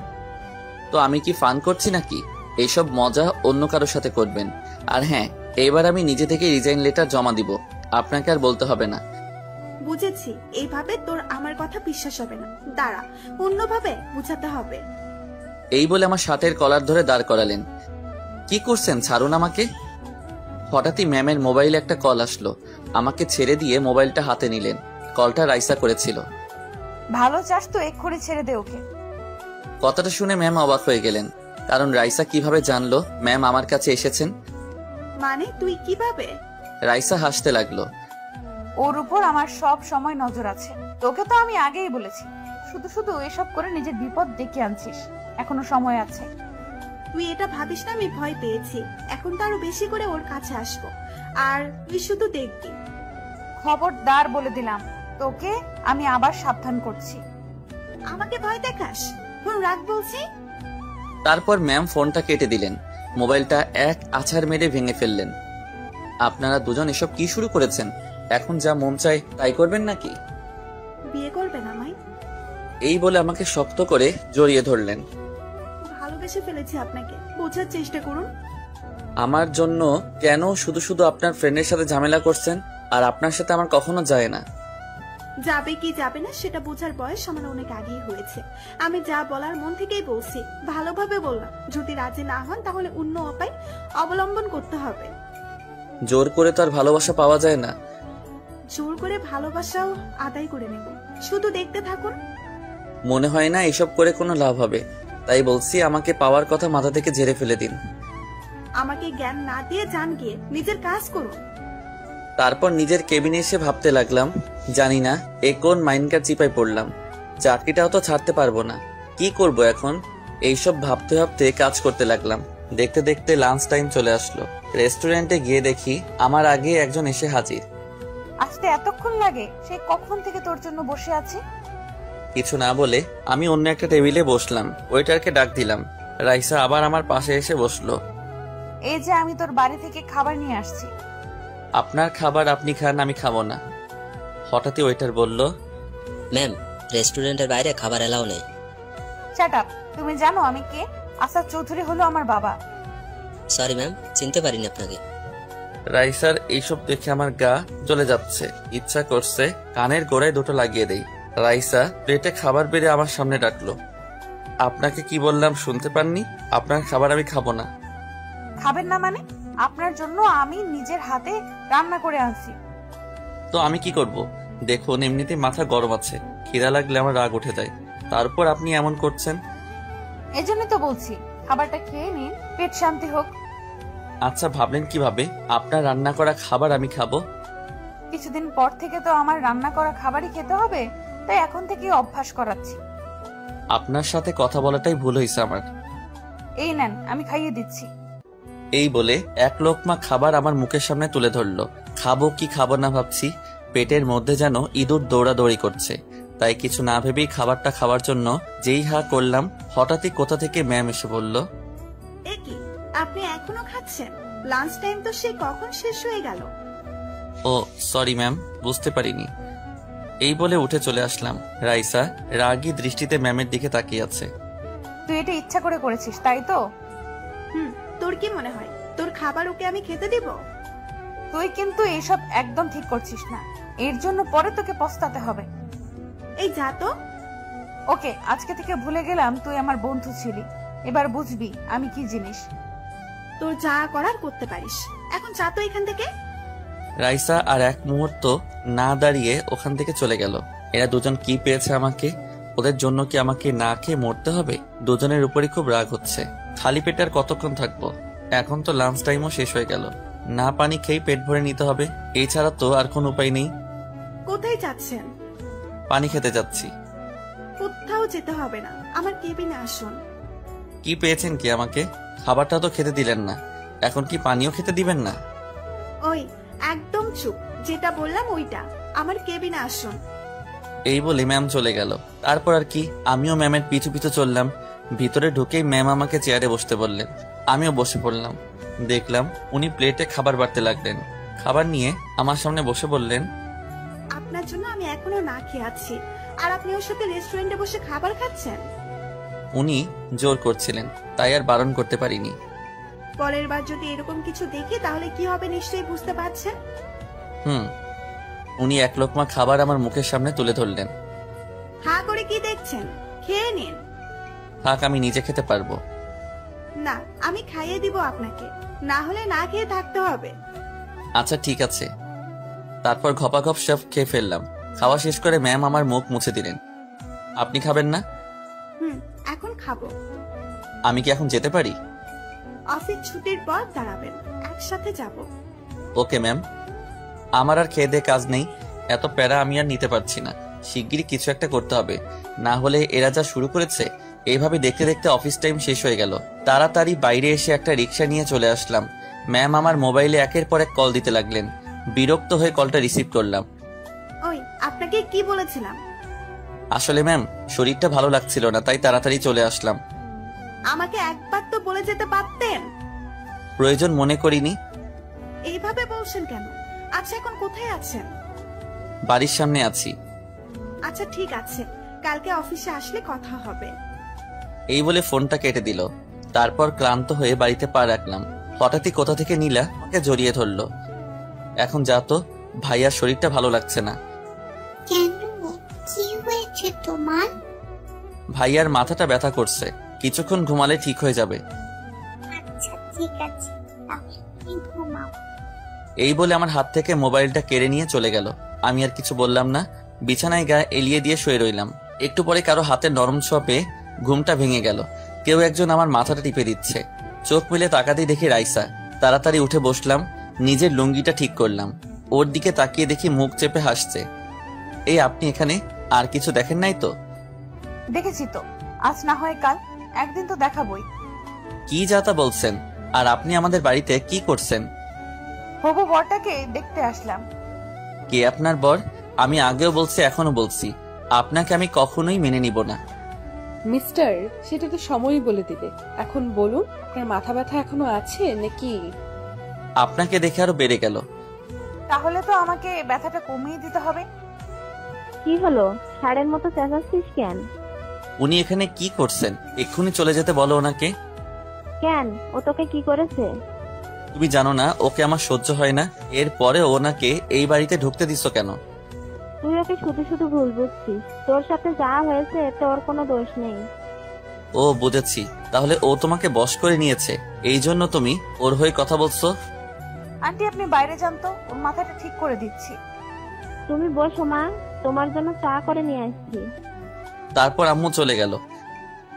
তো আমি কি ফান করছি নাকি? এইসব মজা অন্য কারোর সাথে করবেন। আর হ্যাঁ, এবার আমি নিজে থেকে রিজাইন লেটার জমা দিব, আপনাকে আর বলতে হবে না। বুঝেছি, এইভাবে তোর আমার কথা বিশ্বাস হবে না। দাঁড়া, অন্যভাবে বুঝাতে হবে। এই বলে আমার শার্টের কলার ধরে দাঁড় করালেন। কি করছেন? ছাড়ুন আমাকে। হঠাৎই ম্যামের মোবাইলে একটা কল আসলো, আমাকে ছেড়ে দিয়ে মোবাইলটা হাতে নিলেন। কলটা রাইসা করেছিল। ভালো চাস তো এক্ষুনি ছেড়ে দে ওকে। কথাটা শুনে ম্যাম অবাক হয়ে গেলেন, কারণ রাইসা কিভাবে জানলো ম্যাম আমার কাছে এসেছেন? মানে তুই কিভাবে? রাইসা হাসতে লাগলো। ওর উপর আমার সব সময় নজর আছে, তোকে তো আমি আগেই বলেছি। শুধু শুধু এসব করে নিজের বিপদ ডেকে আনছিস, এখনো সময় আছে। তুই এটা ভাবিস না আমি ভয় পেয়েছি, এখন তো আরো বেশি করে ওর কাছে আসবো, আর তুই শুধু দেখবি। খবরদার বলে দিলাম তোকে, আমি আবার সাবধান করছি। আমাকে ভয় দেখাস? রাগ বলছি। তারপর ম্যাম ফোনটা কেটে দিলেন, মোবাইলটা এক আছাড় মেরে ভেঙে ফেললেন। আপনারা দুজন এসব কি শুরু করেছেন? এখন যা মন চায় তাই করবেন নাকি? বিয়ে করবেন আমায়? এই বলে আমাকে শক্ত করে জড়িয়ে ধরলেন। ভালোবেসে ফেলেছি আপনাকে, বোঝার চেষ্টা করুন। আমার জন্য কেন শুধু শুধু আপনার ফ্রেন্ডের সাথে ঝামেলা করছেন? আর আপনার সাথে আমার কখনো যায় না। যাবে কি যাবে না সেটা বোঝার বয়স আমার অনেক আগেই হয়েছে। আমি যা বলার মন থেকেই বলছি, ভালোভাবে বললাম। যদি রাজি না হন তাহলে অন্য উপায় অবলম্বন করতে হবে। জোর করে তো আর ভালোবাসা পাওয়া যায় না। জোর করে ভালোবাসাও আদায় করে নেব, শুধু দেখতে থাকুন। মনে হয় না এসব করে কোনো লাভ হবে, তাই বলছি আমাকে পাওয়ার কথা মাথা থেকে ঝেড়ে ফেলে দিন। আমাকে জ্ঞান না দিয়ে যান গিয়ে নিজের কাজ করুন। তারপর নিজের কেবিনে এসে ভাবতে লাগলাম, জানি না এ কোন মাইন্ডকার চিপায় পড়লাম, চাকরিটাও তো ছাড়তে পারবো না, কি করব এখন? এইসব ভাবতে ভাবতে কাজ করতে লাগলাম। দেখতে দেখতে লাঞ্চ টাইম চলে আসলো। রেস্টুরেন্টে গিয়ে দেখি আমার আগে একজন এসে হাজির। আসতে এতক্ষণ লাগে? সে কখন থেকে তোর জন্য বসে আছি। কিছু না বলে আমি অন্য একটা টেবিলে বসলাম। ওয়েটারকে ডাক দিলাম। রাইসা আবার আমার পাশে এসে বসলো। এই যে আমি তোর বাড়ি থেকে খাবার নিয়ে আসছি। আপনার খাবার আপনি খান, আমি খাবো না। হঠাৎই ওয়েটার বলল, ম্যাম, রেস্টুরেন্টের বাইরে খাবার এলাও নেই। Shut up. তুমি জানো আমি কে? আসাদ চৌধুরী হলো আমার বাবা। সরি ম্যাম, চিনতে পারিনি আপনাকে। রাইসার এইসব দেখে আমার গা জ্বলে যাচ্ছে, ইচ্ছা করছে কানের গোড়ায় দুটো লাগিয়ে দেই। রাইসা প্লেটে খাবার বেড়ে আমার সামনে ডাকলো। আপনাকে কি বললাম শুনতে পাননি? আপনার খাবার আমি খাবো না। খাবেন না মানে? আপনার জন্য আমি নিজের হাতে রান্না করে আনছি। তো আমি কি করব? দেখুন এমনিতে মাথা গরম আছে, খিদা লাগলে আমার রাগ উঠে যায়, তারপর আপনি এমন করছেন। এজন্যই তো বলছি খাবারটা খেয়ে নিন, পেট শান্তি হোক। আচ্ছা, ভাবলেন কিভাবে আপনার রান্না করা খাবার আমি খাবো? কিছুদিন পর থেকে তো আমার রান্না করা খাবারই খেতে হবে, তাই এখন থেকে অভ্যাস করাচ্ছি। আপনার সাথে কথা বলাটাই ভুল হয়েছে আমার। এই নেন, আমি খাইয়ে দিচ্ছি। এই বলে এক লোকমা খাবার আমার মুখের সামনে তুলে ধরলো। খাবো কি খাবো না ভাবছি, পেটের মধ্যে যেন ইঁদুর দৌড়াদৌড়ি করছে। তাই কিছু না ভেবেই খাবারটা খাওয়ার জন্য যেই হা করলাম, হঠাৎই কোথা থেকে ম্যাম এসে বলল, এ কি, আপনি এখনো খাচ্ছেন? লাঞ্চ টাইম তো সে কখন শেষ হয়ে গেল। ও সরি ম্যাম, বুঝতে পারিনি। এই বলে উঠে চলে আসলাম। রাইসা রাগী দৃষ্টিতে ম্যামের দিকে তাকিয়ে আছে। তুই এটা ইচ্ছা করে করেছিস তাই তো? তোর কি মনে হয় তোর খাবার ওকে আমি খেতে দিব? তুই কিন্তু এইসব একদম ঠিক করছিস না, এর জন্য পরে তোকে পস্তাতে হবে। এই যা তো। ওকে, আজকে থেকে ভুলে গেলাম তুই আমার বন্ধু ছিলি, এবার বুঝবি আমি কি জিনিস। তোর যা করার করতে পারিস, এখন যা তো এখান থেকে। রাইসা আর এক মুহূর্ত না দাঁড়িয়ে ওখান থেকে চলে গেল। এরা দুজন কি পেয়েছে আমাকে? ওদের জন্য কি আমাকে না খেয়ে মরতে হবে? দুজনের উপরই খুব রাগ হচ্ছে। খালি পেটে আর কতক্ষণ থাকবো? এখন তো লাঞ্চ টাইমও শেষ হয়ে গেল, না পানি খেয়ে পেট ভরে নিতে হবে, এই ছাড়া তো আর কোন উপায় নেই। কোথায় যাচ্ছেন? পানি খেতে যাচ্ছি। কোথাও যেতে হবে না, আমার কেবিনে আসুন। কি পেয়েছেন কি আমাকে? খাবারটা তো খেতে দিলেন না, এখন কি পানিও খেতে দিবেন না? ওই একদম চুপ, যেটা বললাম ওইটা, আমার কেবিনে আসুন। এই বলে ম্যাম চলে গেল। তারপর আর কি, আমিও ম্যামের পিছু পিছু চললাম। ভিতরে ঢুকেই ম্যাম আমাকে চেয়ারে বসতে বললেন, আমিও বসে পড়লাম। দেখলাম উনি প্লেটে খাবার বাড়তে লাগলেন। খাবার নিয়ে আমার সামনে বসে বললেন, আপনার জন্য আমি এখনো না খেয়ে আছি, আর আপনি ওর সাথে রেস্টুরেন্টে বসে খাবার খাচ্ছেন। উনি জোর করছিলেন, তাই আর বারণ করতে পারিনি। পরের বার যদি এরকম কিছু দেখি তাহলে কি হবে নিশ্চয়ই বুঝতে পারছেন। উনি এক লোকমা খাবার আমার মুখের সামনে তুলে ধরলেন। হা করে কি দেখছেন, খেয়ে নিন। থাক, আমি নিজে খেতে পারবো। না, আমি খাইয়ে দিব আপনাকে, না হলে না খেয়ে থাকতে হবে। আচ্ছা ঠিক আছে। তারপর ঘপাঘপ সব খেয়ে ফেললাম। খাওয়া শেষ করে ম্যাম আমার মুখ মুছে দিলেন। আপনি খাবেন না? এখন খাবো। আমি কি এখন যেতে পারি? অফিস ছুটির পর দাঁড়াবেন, একসাথে যাব। Okay ma'am. আমার আর খেয়ে দিয়ে কাজ নেই, এত প্যারা আমি আর নিতে পারছি না। শিগগিরই কিছু একটা করতে হবে, না হলে এরা যা শুরু করেছে। এইভাবে দেখতে দেখতে অফিস টাইম শেষ হয়ে গেল। তাড়াতাড়ি বাইরে এসে একটা রিক্সা নিয়ে চলে আসলাম। ম্যাম আমার মোবাইলে একের পর এক কল দিতে লাগলেন। বিরক্ত হয়ে কলটা রিসিভ করলাম। ওই আপনাকে কি বলেছিলাম? আসলে ম্যাম শরীরটা ভালো লাগছিল না, তাই তাড়াতাড়ি চলে আসলাম। আমাকে একবার তো বলে যেতে পারতেন। প্রয়োজন মনে করিনি। এইভাবে বলছেন কেন? আচ্ছা এখন কোথায় আছেন? বাড়ির সামনে আছি। আচ্ছা ঠিক আছে, কালকে অফিসে আসলে কথা হবে। এই বলে ফোনটা কেটে দিল। তারপর ক্লান্ত হয়ে বাড়িতে পা রাখলাম। হঠাৎই কোথা থেকে নীলা আমাকে জড়িয়ে ধরলো। এখন যা তো, ভাইয়ার শরীরটা ভালো লাগছে না। কেন, কি হয়েছে তোমার? ভাইয়ার মাথাটা ব্যথা করছে, কিছুক্ষণ ঘুমালে ঠিক হয়ে যাবে। আচ্ছা ঠিক আছে, তুমি ঘুমাও। এই বলে আমার হাত থেকে মোবাইলটা কেড়ে নিয়ে চলে গেল। আমি আর কিছু বললাম না, বিছানায় গায়ে এলিয়ে দিয়ে শুয়ে রইলাম। একটু পরে কারো হাতের নরম ছোঁয়া পেয়ে ঘুমটা ভেঙে গেল। কেউ একজন আমার মাথাটা টিপে দিচ্ছে। চোখ মিলে তাকাতেই দেখি রাইসা। তাড়াতাড়ি উঠে বসলাম, নিজের লুঙ্গিটা ঠিক করলাম। ওর দিকে তাকিয়ে দেখি মুখ চেপে হাসছে। এই আপনি এখানে? আর কিছু দেখেন নাই তো? দেখেছি তো, আজ না হয় কাল, একদিন তো দেখাবই। কি যাতা বলছেন? আর আপনি আমাদের বাড়িতে কি করছেন? হবু বরটাকে দেখতে আসলাম। কে আপনার বর? আমি আগেও বলছি, এখনো বলছি, আপনাকে আমি কখনোই মেনে নিব না। মিস্টার, সেটা তো সময়ই বলে দিবে। এখন বলুন, আপনার মাথা ব্যথা এখনো আছে নাকি? আপনাকে দেখে আরো বেড়ে গেল। তাহলে তো আমাকে ব্যথাটা কমিয়ে দিতে হবে। কি হলো, ষাঁড়ের মতো চেঁচাচ্ছিস কেন? উনি এখানে কি করছেন? এক্ষুনি চলে যেতে বলো ওনাকে। কেন, ও তোকে কি করেছে? তুমি জানো না ওকে আমার সহ্য হয় না, এরপরে ওনাকে এই বাড়িতে ঢুকতে দিছো কেন? তুই ওকে শুধু শুধু ভুল বুঝছিস। তোর সাথে যা হয়েছে তোর কোনো দোষ নেই। ও বুঝেছি, তাহলে ও তোমাকে বশ করে নিয়েছে, এই জন্য তুমি ওর হয়ে কথা বলছো। আন্টি আপনি বাইরে যান তো, ওর মাথাটা ঠিক করে দিচ্ছি। তুমি বসো মা, তোমার জন্য চা করে নিয়ে আসছি। তারপর আম্মু চলে গেল।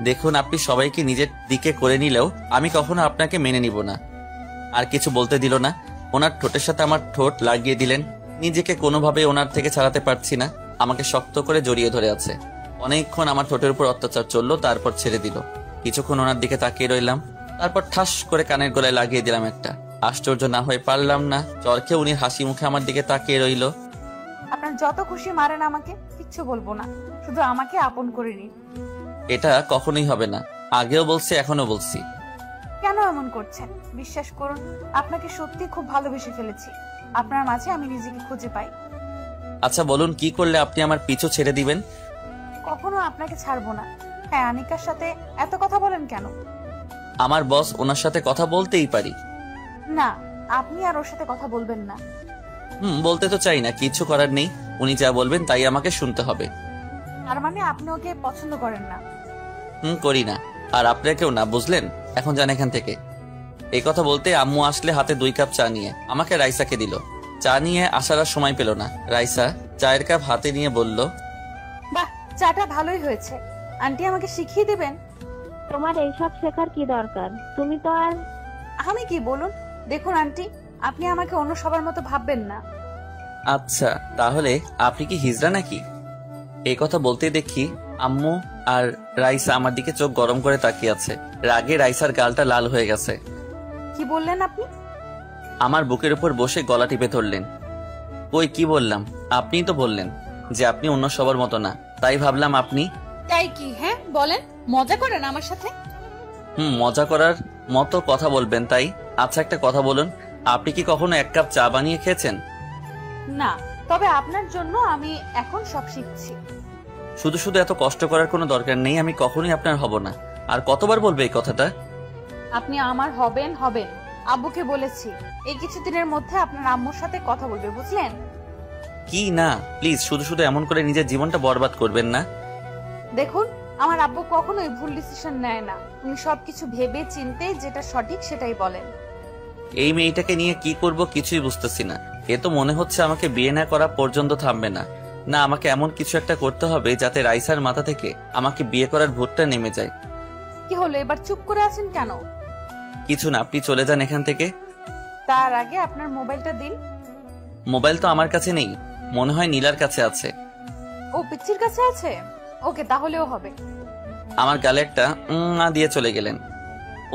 দেখুন, আপনি সবাইকে নিজের দিকে করে নিলেও আমি কখনো আপনাকে মেনে নিব না। আর কিছু বলতে দিল না। ওনার ঠোঁটের সাথে আমার ঠোঁট লাগিয়ে দিলেন। নিজেকে কোনোভাবে ওনার থেকে ছাড়াতে পারছি না। আমাকে শক্ত করে জড়িয়ে ধরে আছে। অনেকক্ষণ আমার ঠোঁটের উপর অত্যাচার চললো, তারপর ছেড়ে দিল। কিছুক্ষণ ওনার দিকে তাকিয়ে রইলাম, তারপর ঠাস করে কানের গলায় লাগিয়ে দিলাম একটা। আশ্চর্য না হয়ে পারলাম না। চরকে উনি হাসি মুখে আমার দিকে তাকিয়ে রইল। আপনার যত খুশি মারেন আমাকে, কিচ্ছু বলবো না, শুধু আমাকে আপন করে নিন। এটা কখনোই হবে না। আগেও বলছি, এখনো বলছি। কেন এমন করছেন? বিশ্বাস করুন, আপনাকে সত্যি খুব ভালোবেসে ফেলেছি। আপনার মাঝে আমি নিজেকে খুঁজে পাই। আচ্ছা বলুন, কি করলে আপনি আমার পিছু ছেড়ে দিবেন? কখনো আপনাকে ছাড়বো না। হ্যাঁ, আনিকার সাথে এত কথা বলেন কেন? আমার বস, ওনার সাথে কথা বলতেই পারি। না, আপনি আর ওর সাথে কথা বলবেন না। বলতে তো চাই না, কিছু করার নেই। উনি যা বলবেন তাই আমাকে শুনতে হবে। তার মানে আপনি ওকে পছন্দ করেন না? করি না। আর আপনাকেও না, বুঝলেন? এখন যান এখান থেকে। এই কথা বলতে আম্মু আসলে হাতে 2 কাপ চা নিয়ে আমাকে রাইসাকে দিল। চা নিয়ে আসার আর সময় পেল না। রাইসা চায়ের কাপ হাতে নিয়ে বলল, বাহ, চাটা ভালোই হয়েছে। আন্টি আমাকে শিখিয়ে দেবেন? তোমার এইসব শেখার কি দরকার? তুমি তো আর। আমি কি বলুন? দেখুন আন্টি, আপনি আমাকে অন্য সবার মতো ভাববেন না। আচ্ছা তাহলে আপনি কি হিজড়া নাকি? এই কথা বলতে দেখি আম্মু আর রাইসা আমার দিকে চোখ গরম করে তাকিয়ে আছে। রাগে রাইসার গালটা লাল হয়ে গেছে। কি বললেন আপনি? আমার বুকের উপর বসে গলা টিপে ধরলেন। ওই কি বললাম? আপনিই তো বললেন যে আপনি অন্য সবার মতো না, তাই ভাবলাম আপনি। তাই কি? হ্যাঁ বলেন, মজা করেন আমার সাথে? মজা করার মতো কথা বলবেন তাই? আচ্ছা একটা কথা বলুন, আপনি কি কখনো 1 কাপ চা বানিয়ে খেয়েছেন? না, তবে আপনার জন্য আমি এখন সব শিখছি। শুধু শুধু এত কষ্ট করার কোনো দরকার নেই। আমি কখনোই আপনার হব না। আর কতবার বলবে এই কথাটা? আপনি আমার হবেন হবেন। আব্বুকে বলেছি এই কিছুদিনের মধ্যে আপনার আম্মুর সাথে কথা বলবে, বুঝলেন? কি না, প্লিজ শুধু শুধু এমন করে নিজের জীবনটা বরবাদ করবেন না। দেখুন, আমার আব্বু কখনোই ভুল ডিসিশন নেয় না। উনি সবকিছু ভেবে চিন্তে যেটা সঠিক সেটাই বলেন। এই মেয়েটাকে নিয়ে কি করব কিছুই বুঝতেছি না। এ তো মনে হচ্ছে আমাকে বিয়ে না করা পর্যন্ত থামবে না। না, আমাকে এমন কিছু একটা করতে হবে যাতে রাইসার মাথা থেকে আমাকে বিয়ে করার ভূতটা নেমে যায়। কি হলো, এবার চুপ করে আছেন কেন? কিছু না, আপনি চলে যান এখান থেকে। তার আগে আপনার মোবাইলটা দিন। মোবাইল তো আমার কাছে নেই, মনে হয় নীলার কাছে আছে। ও পিচ্চির কাছে আছে? ওকে, তাহলেও হবে। আমার গালে একটা না দিয়ে চলে গেলেন।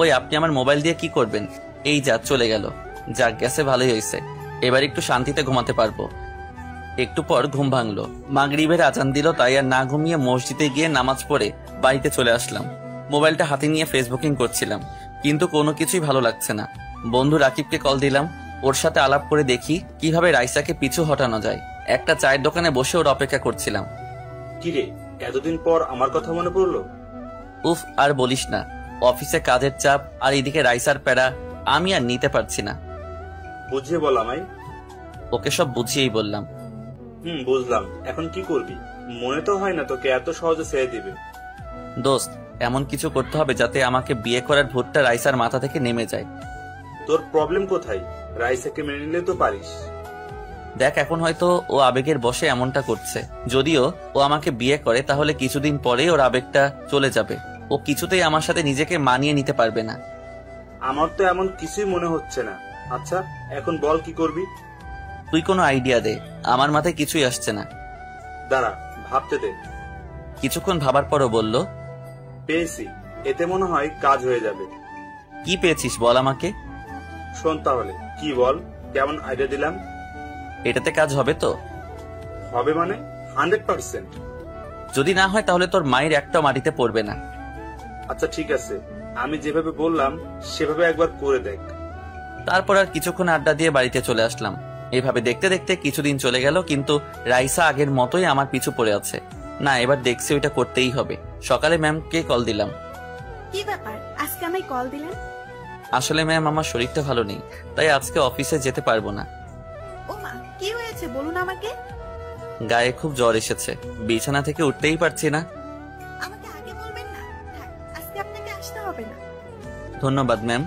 ওই আপনি আমার মোবাইল দিয়ে কি করবেন? এই যা চলে গেল। যাক, গেছে ভালোই হয়েছে। এবার একটু শান্তিতে ঘুমাতে পারবো। একটু পর ঘুম ভাঙলো। মাগরিবের আজান দিল, তাই আর না ঘুমিয়ে মসজিদে গিয়ে নামাজ পড়ে বাড়িতে চলে আসলাম। মোবাইলটা হাতে নিয়ে ফেসবুকিং করছিলাম, কিন্তু কোনো কিছুই ভালো লাগছে না। বন্ধু রাকিবকে কল দিলাম। ওর সাথে আলাপ করে দেখি কিভাবে রাইসাকে পিছু হটানো যায়। একটা চায়ের দোকানে বসে ওর অপেক্ষা করছিলাম। কিরে, এতদিন পর আমার কথা মনে পড়লো? উফ, আর বলিস না। অফিসে কাজের চাপ আর এদিকে রাইসার প্যারা, আমি আর নিতে পারছি না। বুঝিয়ে বল আমায়। ওকে সব বুঝিয়েই বললাম। বুঝলাম। এখন কি করবি? মনে তো হয় না তোকে এত সহজে ছেড়ে দিবে। দোস্ত, এমন কিছু করতে হবে যাতে আমাকে বিয়ে করার ভূতটা রাইসার মাথা থেকে নেমে যায়। তোর প্রবলেম কোথায়? রাইসাকে মেনে নিলে তো পারিস। দেখ, এখন হয়তো ও আবেগের বশে এমনটা করছে। যদিও ও আমাকে বিয়ে করে তাহলে কিছুদিন পরেই ওর আবেগটা চলে যাবে। ও কিছুতেই আমার সাথে নিজেকে মানিয়ে নিতে পারবে না। আমার তো এমন কিছুই মনে হচ্ছে না। আচ্ছা এখন বল কি করবি? তুই কোনো আইডিয়া দে, আমার মাথায় কিছুই আসছে না। দাঁড়া, ভাবতে দে। কিছুক্ষণ ভাবার পরও বলল, পেয়েছি। এতে মনে হয় কাজ হয়ে যাবে। কি পেয়েছিস বল আমাকে। শোন তাহলে, কি বল, কেমন আইডিয়া দিলাম? এটাতে কাজ হবে তো? হবে মানে 100%। যদি না হয় তাহলে তোর মায়ের একটাও মাটিতে পড়বে না। আচ্ছা ঠিক আছে, আমি যেভাবে বললাম সেভাবে একবার করে দেখ। তারপর আর কিছুক্ষণ আড্ডা দিয়ে বাড়িতে চলে আসলাম। এইভাবে দেখতে দেখতে কিছুদিন চলে গেল, কিন্তু রাইসা আগের মতোই আমার পিছু পড়ে আছে। না, এবার দেখছি ওইটা করতেই হবে। সকালে ম্যামকে কল দিলাম। কি ব্যাপার, আজকে আমায় কল দিলেন? আসলে ম্যাম, আমার শরীরটা ভালো নেই, তাই আজকে অফিসে যেতে পারবো না। ও মা, কি হয়েছে বলুন আমাকে। গায়ে খুব জ্বর এসেছে, বিছানা থেকে উঠতেই পারছি না। আমাকে আগে বলবেন না। আজকে আপনাকে আসতে হবে না। ধন্যবাদ ম্যাম।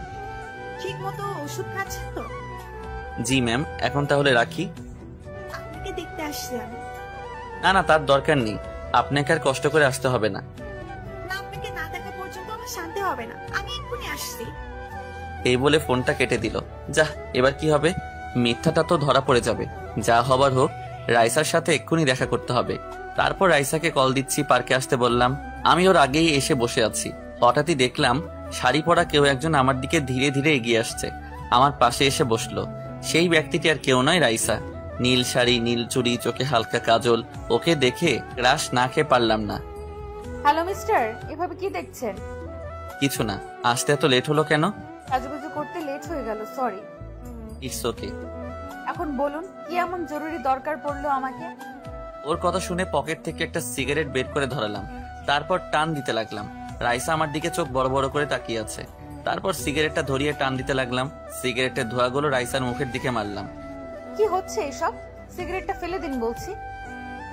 ঠিক মতো ওষুধ খাচ্ছেন তো? জি ম্যাম, এখন তাহলে রাখি। আপনাকে দেখতে আসছি আমি। না না, তার দরকার নেই। আপনাকে আর কষ্ট করে আসতে হবে না। না, আপনাকে না দেখা পর্যন্ত আমার শান্তি হবে না। আমি এক্ষুনি আসছি। এই বলে ফোনটা কেটে দিল। যা, এবার কি হবে? মিথ্যাটা তো ধরা পড়ে যাবে। যা হবার হোক, রাইসার সাথে এক্ষুনি দেখা করতে হবে। তারপর রাইসাকে কল দিচ্ছি, পার্কে আসতে বললাম। আমি ওর আগেই এসে বসে আছি। হঠাৎই দেখলাম শাড়ি পরা কেউ একজন আমার দিকে ধীরে ধীরে এগিয়ে আসছে। আমার পাশে এসে বসলো। সেই ব্যক্তিটি আর কেউ নয়, রাইসা। নীল শাড়ি, নীল চুড়ি, চোখে হালকা কাজল। ওকে দেখে ক্রাশ না খেয়ে পারলাম না। হ্যালো মিস্টার, এভাবে কি দেখছেন? কিছু না। আসতে এত লেট হলো কেন? সাজুগুজু করতে লেট হয়ে গেল, সরি। It's okay. এখন বলুন, কি এমন জরুরি দরকার পড়লো আমাকে? ওর কথা শুনে পকেট থেকে একটা সিগারেট বের করে ধরালাম। তারপর টান দিতে লাগলাম। রাইসা আমার দিকে চোখ বড় বড় করে তাকিয়ে আছে। তারপর সিগারেটটা ধরিয়ে টান দিতে লাগলাম। সিগারেটের ধোঁয়াগুলো রাইসার মুখের দিকে মারলাম। কি হচ্ছে এসব? সিগারেটটা ফেলে দিন বলছি।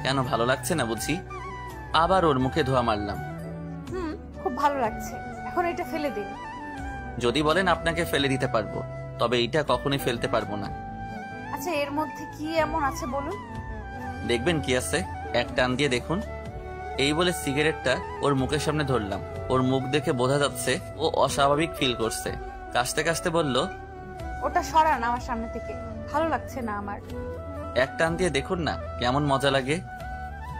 কেন, ভালো লাগছে না বুঝি? আবার ওর মুখে ধোঁয়া মারলাম। খুব ভালো লাগছে, এখন এটা ফেলে দিন। যদি বলেন আপনাকে ফেলে দিতে পারবো, তবে এটা কখনোই ফেলতে পারবো না। আচ্ছা, এর মধ্যে কি এমন আছে বলুন? দেখবেন কি আছে, এক টান দিয়ে দেখুন। এই বলে সিগারেটটা ওর মুখের সামনে ধরলাম। ওর মুখ দেখে বোঝা যাচ্ছে ও অস্বাভাবিক ফিল করছে। কাশতে কাশতে বলল, ওটা সরান আমার সামনে থেকে, ভালো লাগছে না আমার। এক টান দিয়ে দেখুন না কেমন মজা লাগে।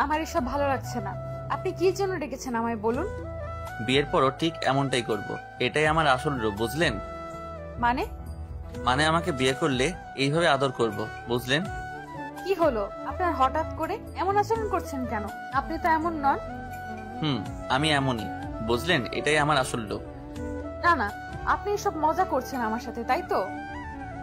আমার এসব ভালো লাগছে না। আপনি কি জন্য ডেকেছেন আমায় বলুন? বিয়ের পরও ঠিক এমনটাই করব। এটাই আমার আসল রূপ, বুঝলেন? মানে আমাকে বিয়ে করলে এইভাবে আদর করব, বুঝলেন? কি হলো আপনার, হঠাৎ করে এমন আচরণ করছেন কেন? আপনি তো এমন নন। আমি এমনই, বুঝলেন? এটাই আমার আসল রূপ। না না, আপনি এসব মজা করছেন আমার সাথে, তাই তো?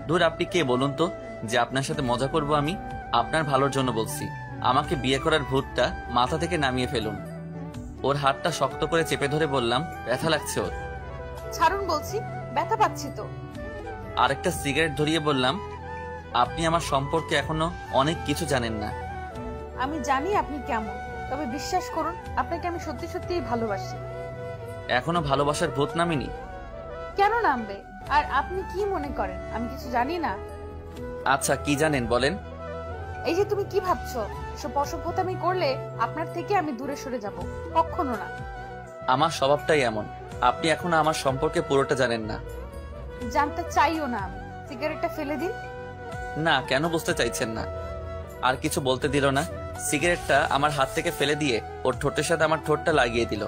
দূর, আপনি কে বলুন তো যে আপনার সাথে মজা করব? আমি আপনার ভালোর জন্য বলছি। আমাকে বিয়ে করার ভূতটা মাথা থেকে নামিয়ে ফেলুন। ওর হাতটা শক্ত করে চেপে ধরে বললাম, ব্যথা লাগছে ওর। ছাড়ুন বলছি, ব্যথা পাচ্ছি তো। আরেকটা সিগারেট ধরিয়ে বললাম, আপনি আমার সম্পর্কে এখনো অনেক কিছু জানেন না। আমি জানি আপনি কেমন, তবে বিশ্বাস করুন, আপনাকে আমি সত্যি সত্যিই ভালোবাসি। এখনো ভালোবাসার ভূত নামিনি? কেন নামবে? আর আপনি কি মনে করেন আমি কিছু জানি না? আচ্ছা, কি জানেন বলেন। এই যে তুমি কি ভাবছো, সব অসভ্যতামি করলে আপনার থেকে আমি দূরে সরে যাব, কখনো না। আমার স্বভাবটাই এমন। আপনি এখনো আমার সম্পর্কে পুরোটা জানেন না। জানতে চাইও না আমি। সিগারেটটা ফেলে দিন। না, কেন বুঝতে চাইছেন না? আর কিছু বলতে দিল না। সিগারেটটা আমার হাত থেকে ফেলে দিয়ে ওর ঠোঁটের সাথে আমার ঠোঁটটা লাগিয়ে দিল।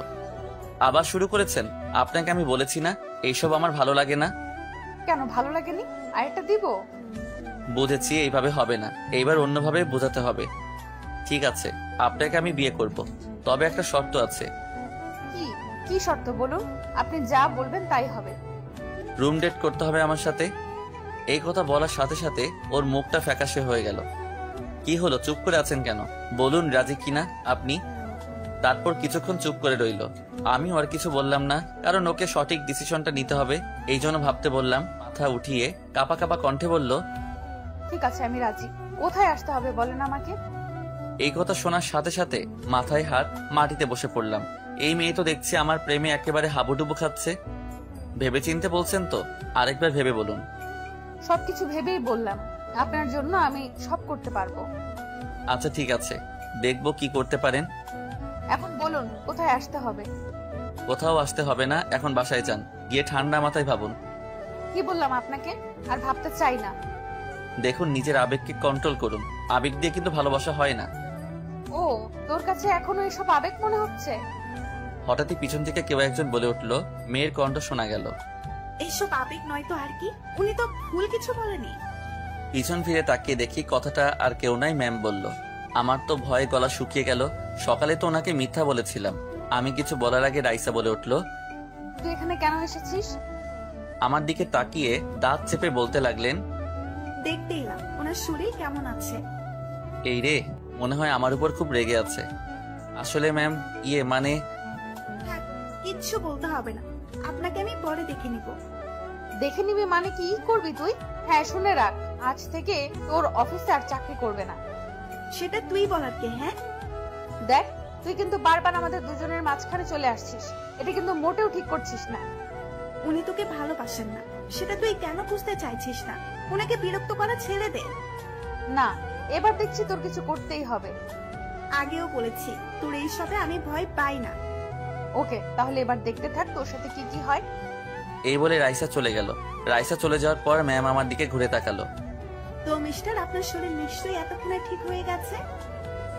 আবার শুরু করেছেন? আপনাকে আমি বলেছি না এইসব আমার ভালো লাগে না। কেন ভালো লাগেনি? আরেকটা দিব? বুঝেছি, এইভাবে হবে না, এইবার অন্যভাবে বোঝাতে হবে। ঠিক আছে, আপনাকে আমি বিয়ে করব, তবে একটা শর্ত আছে। কি কি শর্ত বলুন? আপনি যা বলবেন তাই হবে। রুম ডেট করতে হবে আমার সাথে। এই কথা বলার সাথে সাথে ওর মুখটা ফ্যাকাশে হয়ে গেল। কি হলো, চুপ করে আছেন কেন? বলুন রাজি কিনা আপনি। তারপর কিছুক্ষণ চুপ করে রইল। আমিও আর কিছু বললাম না, কারণ ওকে সঠিক ডিসিশনটা নিতে হবে, এই জন্য ভাবতে বললাম। মাথা উঠিয়ে কাপা কাপা কণ্ঠে বলল, ঠিক আছে, আমি রাজি। কোথায় আসতে হবে বলেন আমাকে। এই কথা শোনার সাথে সাথে মাথায় হাত, মাটিতে বসে পড়লাম। এই মেয়ে তো দেখছি আমার প্রেমে একেবারে হাবুডুবু খাচ্ছে। ভেবে চিনতে বলছেন তো? আরেকবার ভেবে বলুন। সবকিছু ভেবেই বললাম, আপনার জন্য আমি সব করতে পারবো। আচ্ছা ঠিক আছে, দেখবো কি করতে পারেন। এখন বলুন কোথায় আসতে হবে। কোথাও আসতে হবে না, এখন বাসায় যান, গিয়ে ঠান্ডা মাথায় ভাবুন। কি বললাম আপনাকে? আর ভাবতে চাই না। দেখুন, নিজের আবেগকে কন্ট্রোল করুন। আবেগ দিয়ে কিন্তু ভালোবাসা হয় না। ও, তোর কাছে এখনো এসব আবেগ মনে হচ্ছে? হঠাৎই পিছন থেকে কেউ একজন বলে উঠলো। মেয়ের কণ্ঠ শোনা গেল। এইসব আবেগ নয় তো আর কি? উনি তো ভুল কিছু বলেনি। পিছন ফিরে তাকিয়ে দেখি কথাটা আর কেউ নাই, ম্যাম বলল। আমার তো ভয়ে গলা শুকিয়ে গেল। সকালে তো ওনাকে মিথ্যা বলেছিলাম। আমি কিছু বলার আগে রাইসা বলে উঠলো, তুই এখানে কেন এসেছিস? আমার দিকে তাকিয়ে দাঁত চেপে বলতে লাগলেন, দেখতে এলাম ওনার শরীর কেমন আছে। এই রে, মনে হয় আমার উপর খুব রেগে আছে। আসলে ম্যাম, মানে কিচ্ছু বলতে হবে না, আপনাকে আমি পরে দেখে নিব। দেখে নিবি মানে কি করবি তুই? হ্যাঁ, শুনে রাখ, আজ থেকে তোর অফিসে আর চাকরি করবে না। সেটা তুই বলার কে? হ্যাঁ দেখ, তুই কিন্তু বারবার আমাদের দুজনের মাঝখানে চলে আসছিস। এটা কিন্তু মোটেও ঠিক করছিস না। উনি তোকে ভালোবাসেন না, সেটা তুই কেন বুঝতে চাইছিস না? ওনাকে বিরক্ত করা ছেড়ে দে। না, এবার দেখছি তোর কিছু করতেই হবে। আগেও বলেছি তোর এইসবে আমি ভয় পাই না। ওকে, তাহলে এবার দেখতে থাক তোর সাথে কি কি হয়। এই বলে রাইসা চলে গেল। রাইসা চলে যাওয়ার পর ম্যাম আমার দিকে ঘুরে তাকালো। তো মিস্টার, আপনার শরীর নিশ্চয়ই এতক্ষণে ঠিক হয়ে গেছে।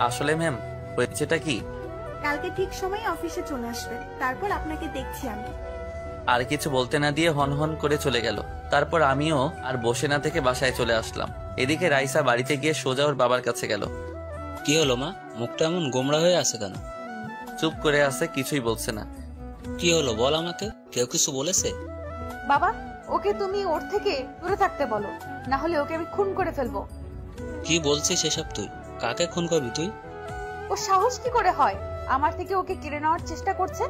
আসলে ম্যাম হয়েছেটা কি, কালকে ঠিক সময়ে অফিসে চলে আসবেন, তারপর আপনাকে দেখছি আমি। আর কিছু বলতে না দিয়ে হন হন করে চলে গেল। তারপর আমিও আর বসে না থেকে বাসায় চলে আসলাম। এদিকে রাইসা বাড়িতে গিয়ে সোজা ওর বাবার কাছে গেল। কি হলো মা, মুখটা এমন গোমড়া হয়ে আছে কেন? চুপ করে আছে, কিছুই বলছে না। কি হলো বল আমাকে, কেউ কিছু বলেছে? বাবা, ওকে তুমি ওর থেকে দূরে থাকতে বলো, না হলে ওকে আমি খুন করে ফেলবো। কি বলছিস এসব তুই? কাকে খুন করবি তুই? ও সাহস কি করে হয় আমার থেকে ওকে কেড়ে নেওয়ার চেষ্টা করছে।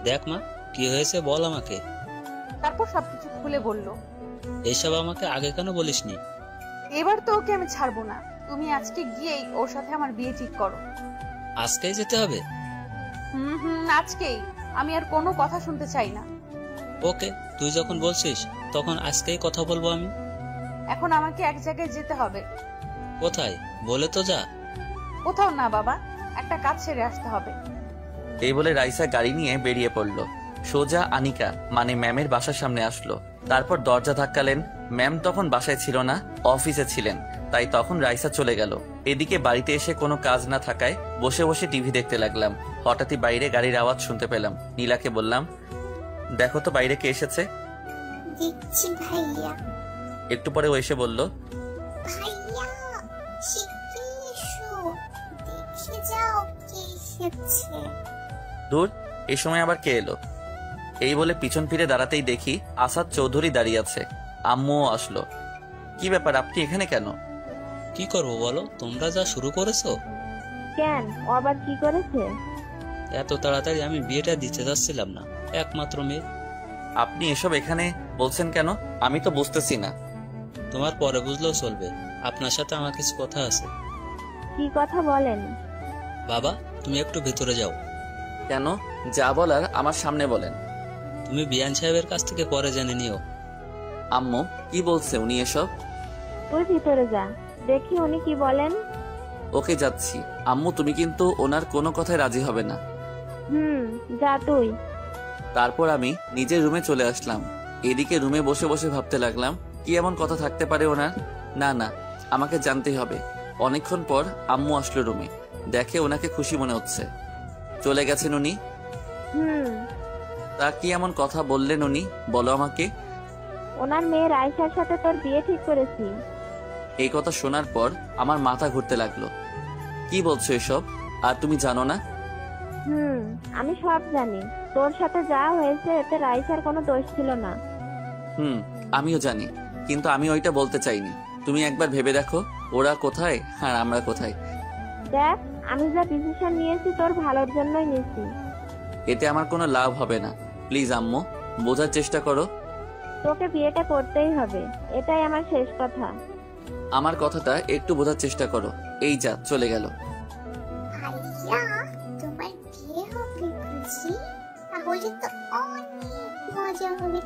দেখ মা, কি হয়েছে বল আমাকে। তারপর সবকিছু খুলে বলল। এসব আমাকে আগে কেন বলিসনি? এবার তো ওকে আমি ছাড়বো না, তুমি আজকে গিয়েই ওর সাথে আমার বিয়ে ঠিক করো। আজকেই যেতে হবে? আজকেই। আমি আর কোনো কথা শুনতে চাই না। ওকে, তুই যখন বলছিস তখন আজকেই কথা বলবো আমি। এখন আমাকে এক জায়গায় যেতে হবে। কোথায় বলে তো যা। কোথাও না বাবা, একটা কাজ সেরে আসতে হবে। এই বলে রাইসা গাড়ি নিয়ে বেরিয়ে পড়লো। সোজা আনিকা মানে ম্যামের বাসার সামনে আসলো। তারপর দরজা ধাক্কালেন। ম্যাম তখন বাসায় ছিল না, অফিসে ছিলেন, তাই তখন রাইসা চলে গেল। এদিকে বাড়িতে এসে কোনো কাজ না থাকায় বসে বসে টিভি দেখতে লাগলাম। হঠাৎই বাইরে গাড়ির আওয়াজ শুনতে পেলাম। নীলাকে বললাম, দেখো তো বাইরে কে এসেছে। দেখছি ভাইয়া। একটু পরে ও এসে বলল, ভাইয়া শিগগিরই এসো, দেখে যাও কে এসেছে। দূর, এই সময় আবার কে এলো। এই বলে পিছন ফিরে দাঁড়াতেই দেখি আসাদ চৌধুরী দাঁড়িয়ে আছে। আম্মুও আসলো। কি ব্যাপার, আপনি এখানে কেন? কি করব বলো, তোমরা যা শুরু করেছো। কেন, ও আবার কি করেছে? এত তাড়াতাড়ি আমি বিয়েটা দিতে যাচ্ছিলাম না, একমাত্র মেয়ে। আপনি এসব এখানে বলছেন কেন, আমি তো বুঝতেছি না। তোমার পরে বুঝলেও চলবে, আপনার সাথে আমার কিছু কথা আছে। কি কথা বলেন? বাবা, তুমি একটু ভেতরে যাও। কেন? যা বলার আমার সামনে বলেন। তুমি বিয়ান সাহেবের কাছ থেকে পরে জেনে নিও। আম্মু কি বলছে উনি এসব? তুই ভিতরে যা, দেখি উনি কি বলেন। ওকে, যাচ্ছি। আম্মু তুমি কিন্তু ওনার কোনো কথায় রাজি হবে না। যা তুই। তারপর আমি নিজের রুমে চলে আসলাম। এদিকে রুমে বসে বসে ভাবতে লাগলাম, কি এমন কথা থাকতে পারে ওনার। না না, আমাকে জানতেই হবে। অনেকক্ষণ পর আম্মু আসলো রুমে। দেখে ওনাকে খুশি মনে হচ্ছে। চলে গেছেন উনি। তা কি এমন কথা বললেন উনি, বলো আমাকে। ওনার মেয়ের আয়েশার সাথে তোর বিয়ে ঠিক করেছি। এই কথা শোনার পর আমার মাথা ঘুরতে লাগলো। কি বলছো এসব? আর তুমি জানো না? আমি সব জানি। তোর সাথে যা হয়েছে এতে রাইসার কোনো দোষ ছিল না। আমিও জানি, কিন্তু আমি ওইটা বলতে চাইনি। তুমি একবার ভেবে দেখো, ওরা কোথায় আর আমরা কোথায়। দেখ, আমি যা ডিসিশন নিয়েছি তোর ভালোর জন্যই নিয়েছি। এতে আমার কোনো লাভ হবে না। প্লিজ আম্মু, বোঝার চেষ্টা করো। তোকে বিয়েটা করতেই হবে, এটাই আমার শেষ কথা। আমার কথাটা একটু বোঝার চেষ্টা করো। এই যা চলে গেল। ভাইয়া, তোমার বিয়ে হবে বুঝি? তাহলে তো অনেক মজা হবে।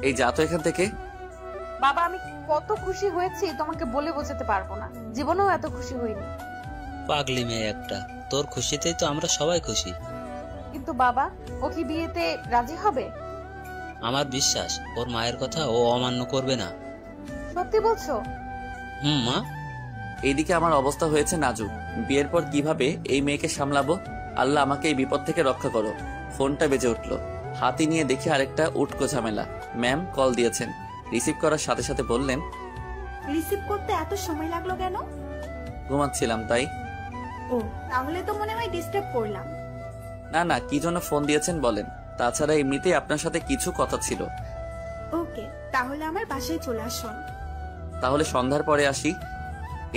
এই যা তো এখান থেকে। বাবা, আমি কত খুশি হয়েছি তোমাকে বলে বোঝাতে পারবো না। জীবনেও এত খুশি হইনি। পাগলি মেয়ে একটা, তোর খুশিতেই তো আমরা সবাই খুশি। কিন্তু বাবা, ও কি বিয়েতে রাজি হবে? আমার বিশ্বাস ওর মায়ের কথা ও অমান্য করবে না। সত্যি বলছো? মা। এইদিকে আমার অবস্থা হয়েছে নাজুক। বিয়ের পর কিভাবে এই মেয়েকে সামলাবো? আল্লাহ আমাকে এই বিপদ থেকে রক্ষা করো। ফোনটা বেজে উঠলো। হাতি নিয়ে দেখি আরেকটা উটকো ঝামেলা। ম্যাম কল দিয়েছেন। রিসিভ করার সাথে সাথে বললেন, রিসিভ করতে এত সময় লাগলো কেন? ঘুমাচ্ছিলাম তাই। ও, তাহলে তো মনে হয় ডিস্টার্ব করলাম। না না, কি জন্য ফোন দিয়েছেন বলেন। তাছাড়া এমনিতেই আপনার সাথে কিছু কথা ছিল। ওকে, তাহলে আমার বাসায় চলে আসুন। তাহলে সন্ধ্যার পরে আসি।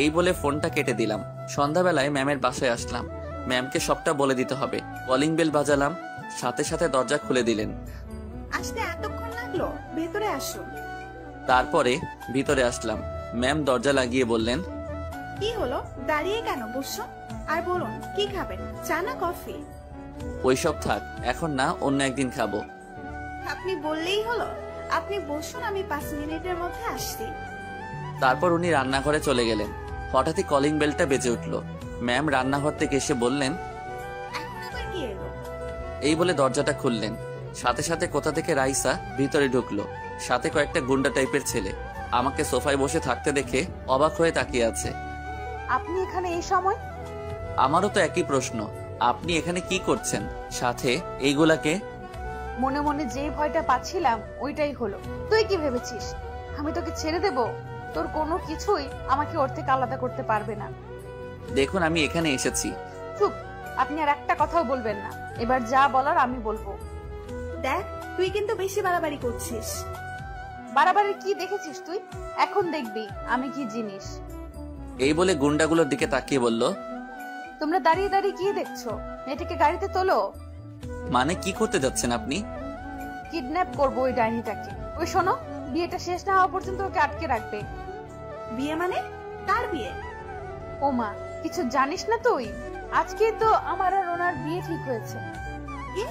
এই বলে ফোনটা কেটে দিলাম। সন্ধ্যাবেলায় ম্যামের বাসায় আসলাম। ম্যামকে সবটা বলে দিতে হবে। কলিং বেল বাজালাম, সাথে সাথে দরজা খুলে দিলেন। আসতে এতক্ষণ লাগলো? ভেতরে আসুন। তারপরে ভিতরে আসলাম। ম্যাম দরজা লাগিয়ে বললেন, কি হলো, দাঁড়িয়ে কেন? বসুন আর বলুন কি খাবেন, চা না কফি? ওইসব থাক, এখন না, অন্য একদিন খাবো। আপনি বললেই হলো। আপনি বসুন, আমি 5 মিনিটের মধ্যে আসছি। তারপর উনি রান্নাঘরে চলে গেলেন। হঠাৎই কলিং বেলটা বেজে উঠলো। ম্যাম রান্নাঘর থেকে এসে বললেন, এখন আবার কি এলো? এই বলে দরজাটা খুললেন। সাথে সাথে কোথা থেকে রাইসা ভিতরে ঢুকলো, সাথে কয়েকটা গুন্ডা টাইপের ছেলে। আমাকে সোফায় বসে থাকতে দেখে অবাক হয়ে তাকিয়ে আছে। আপনি এখানে এই সময়? আমারও তো একই প্রশ্ন, আপনি এখানে কি করছেন? সাথে এইগুলাকে? মনে মনে যে ভয়টা পাচ্ছিলাম ওইটাই হলো। তুই কি ভেবেছিস আমি তোকে ছেড়ে দেব? তোর কোনো কিছুই আমাকে ওর থেকে আলাদা করতে পারবে না। দেখুন আমি এখানে এসেছি। চুপ, আপনি আর একটা কথাও বলবেন না। এবার যা বলার আমি বলবো। দেখ, তুই কিন্তু বেশি বাড়াবাড়ি করছিস। বাড়াবাড়ি কি দেখেছিস তুই? এখন দেখবি আমি কি জিনিস। এই বলে গুন্ডাগুলোর দিকে তাকিয়ে বলল, তোমরা দাঁড়িয়ে দাঁড়িয়ে কি দেখছো? মেয়েটাকে গাড়িতে তোলো। মানে কি করতে যাচ্ছেন আপনি? কিডন্যাপ করবো ওই ডাইনিটাকে। ওই শোনো, বিয়েটা শেষ না হওয়া পর্যন্ত ওকে আটকে রাখবে। বিয়ে মানে? কার বিয়ে? ও মা, কিছু জানিস না তুই? আজকে তো আমার আর ওনার বিয়ে ঠিক হয়েছে। কি?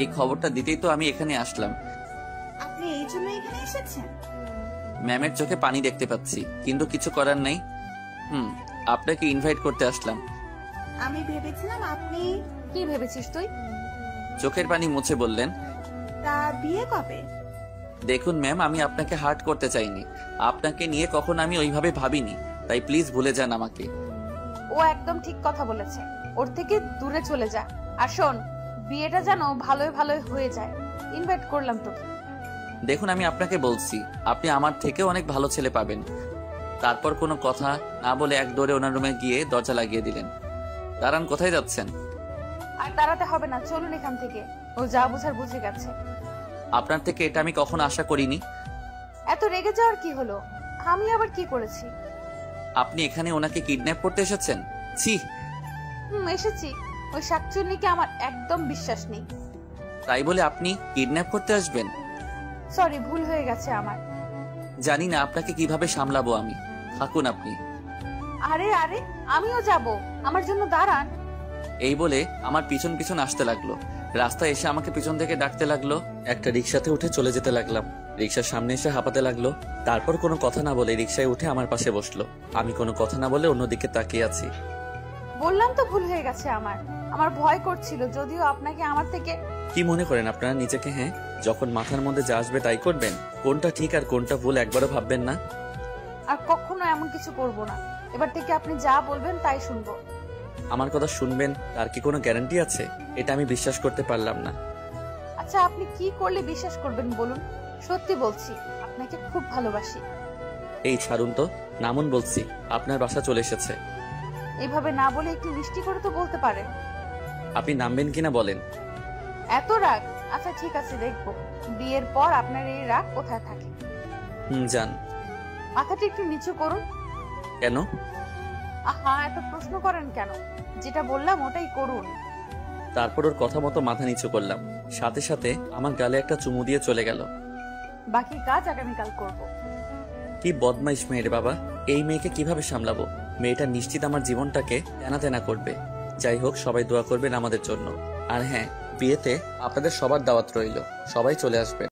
এই খবরটা দিতেই তো আমি এখানে আসলাম। আপনি এই জন্য এখানে এসেছেন? ম্যামের চোখে পানি দেখতে পাচ্ছি, কিন্তু কিছু করার নেই। আপনাকে ইনভাইট করতে আসলাম। আমি ভেবেছিলাম আপনি। কি ভেবেছিস তুই? চোখের পানি মুছে বললেন, তা বিয়ে কবে? দেখুন ম্যাম, আমি আপনাকে হার্ট করতে চাইনি। আপনাকে নিয়ে কখনো আমি ওইভাবে ভাবিনি, তাই প্লিজ ভুলে যান আমাকে। ও একদম ঠিক কথা বলেছে। ওর থেকে দূরে চলে যা। আর শোন, বিয়েটা যেন ভালোই ভালোই হয়ে যায়। ইনভাইট করলাম তোকে। দেখুন আমি আপনাকে বলছি, আপনি আমার থেকে অনেক ভালো ছেলে পাবেন। তারপর কোনো কথা না বলে এক দৌড়ে ওনার রুমে গিয়ে দরজা লাগিয়ে দিলেন। দাঁড়ান, কোথায় যাচ্ছেন? আর দাঁড়াতে হবে না, চলুন এখান থেকে। ও যা বুঝার বুঝে গেছে। আপনার থেকে এটা আমি কখনো আশা করিনি। এত রেগে যাওয়ার কি হলো? আমি আবার কি করেছি? আপনি এখানে ওনাকে কিডন্যাপ করতে এসেছেন? ছি। এসেছি। ওই শাকচুন্নিকে আমার একদম বিশ্বাস নেই। তাই বলে আপনি কিডন্যাপ করতে আসবেন? সরি, ভুল হয়ে গেছে আমার। জানি না আপনাকে কিভাবে সামলাবো আমি। থাকুন আপনি। আরে আরে, আমিও যাব, আমার জন্য দাঁড়ান। এই বলে আমার পিছন পিছন আসতে লাগলো। রাস্তায় এসে আমাকে পিছন থেকে ডাকতে লাগলো। একটা রিক্সাতে উঠে চলে যেতে লাগলাম। রিক্সার সামনে এসে হাঁপাতে লাগলো। তারপর কোনো কথা না বলে রিক্সায় উঠে আমার পাশে বসলো। আমি কোনো কথা না বলে অন্যদিকে তাকিয়ে আছি। বললাম তো ভুল হয়ে গেছে আমার। আমার ভয় করছিল, যদিও আপনাকে আমার থেকে। কি মনে করেন আপনারা নিজেকে? হ্যাঁ, যখন মাথার মধ্যে যা আসবে তাই করবেন? কোনটা ঠিক আর কোনটা ভুল একবারও ভাববেন না? আর কখনো এমন কিছু করব না। এবার থেকে আপনি যা বলবেন তাই শুনবো। আমার কথা শুনবেন তার কি কোনো গ্যারান্টি আছে? এটা আমি বিশ্বাস করতে পারলাম না। আচ্ছা, আপনি কি করলে বিশ্বাস করবেন বলুন? সত্যি বলছি, আপনাকে খুব ভালোবাসি। এই ছাড়ুন তো, নামুন বলছি। আপনার বাসা চলে এসেছে। এইভাবে না বলে একটু মিষ্টি করে তো বলতে পারেন। আপনি নামবেন কিনা বলেন। এত রাগ? আচ্ছা ঠিক আছে, দেখবো বিয়ের পর আপনার এই রাগ কোথায় থাকে। যান। মাথাটা একটু নিচু করুন। কেন? আহা, এত প্রশ্ন করেন কেন? যেটা বললাম ওটাই করুন। তারপর ওর কথা মতো মাথা নিচু করলাম। সাথে সাথে আমার গালে একটা চুমু দিয়ে চলে গেল। বাকি কাজ আগামীকাল করব। কি বদমাইশ মেয়ের বাবা! এই মেয়েকে কিভাবে সামলাবো? মেয়েটা নিশ্চিত আমার জীবনটাকে তেনা তেনা করবে। যাই হোক, সবাই দোয়া করবেন আমাদের জন্য। আর হ্যাঁ, বিয়েতে আপনাদের সবার দাওয়াত রইল, সবাই চলে আসবেন।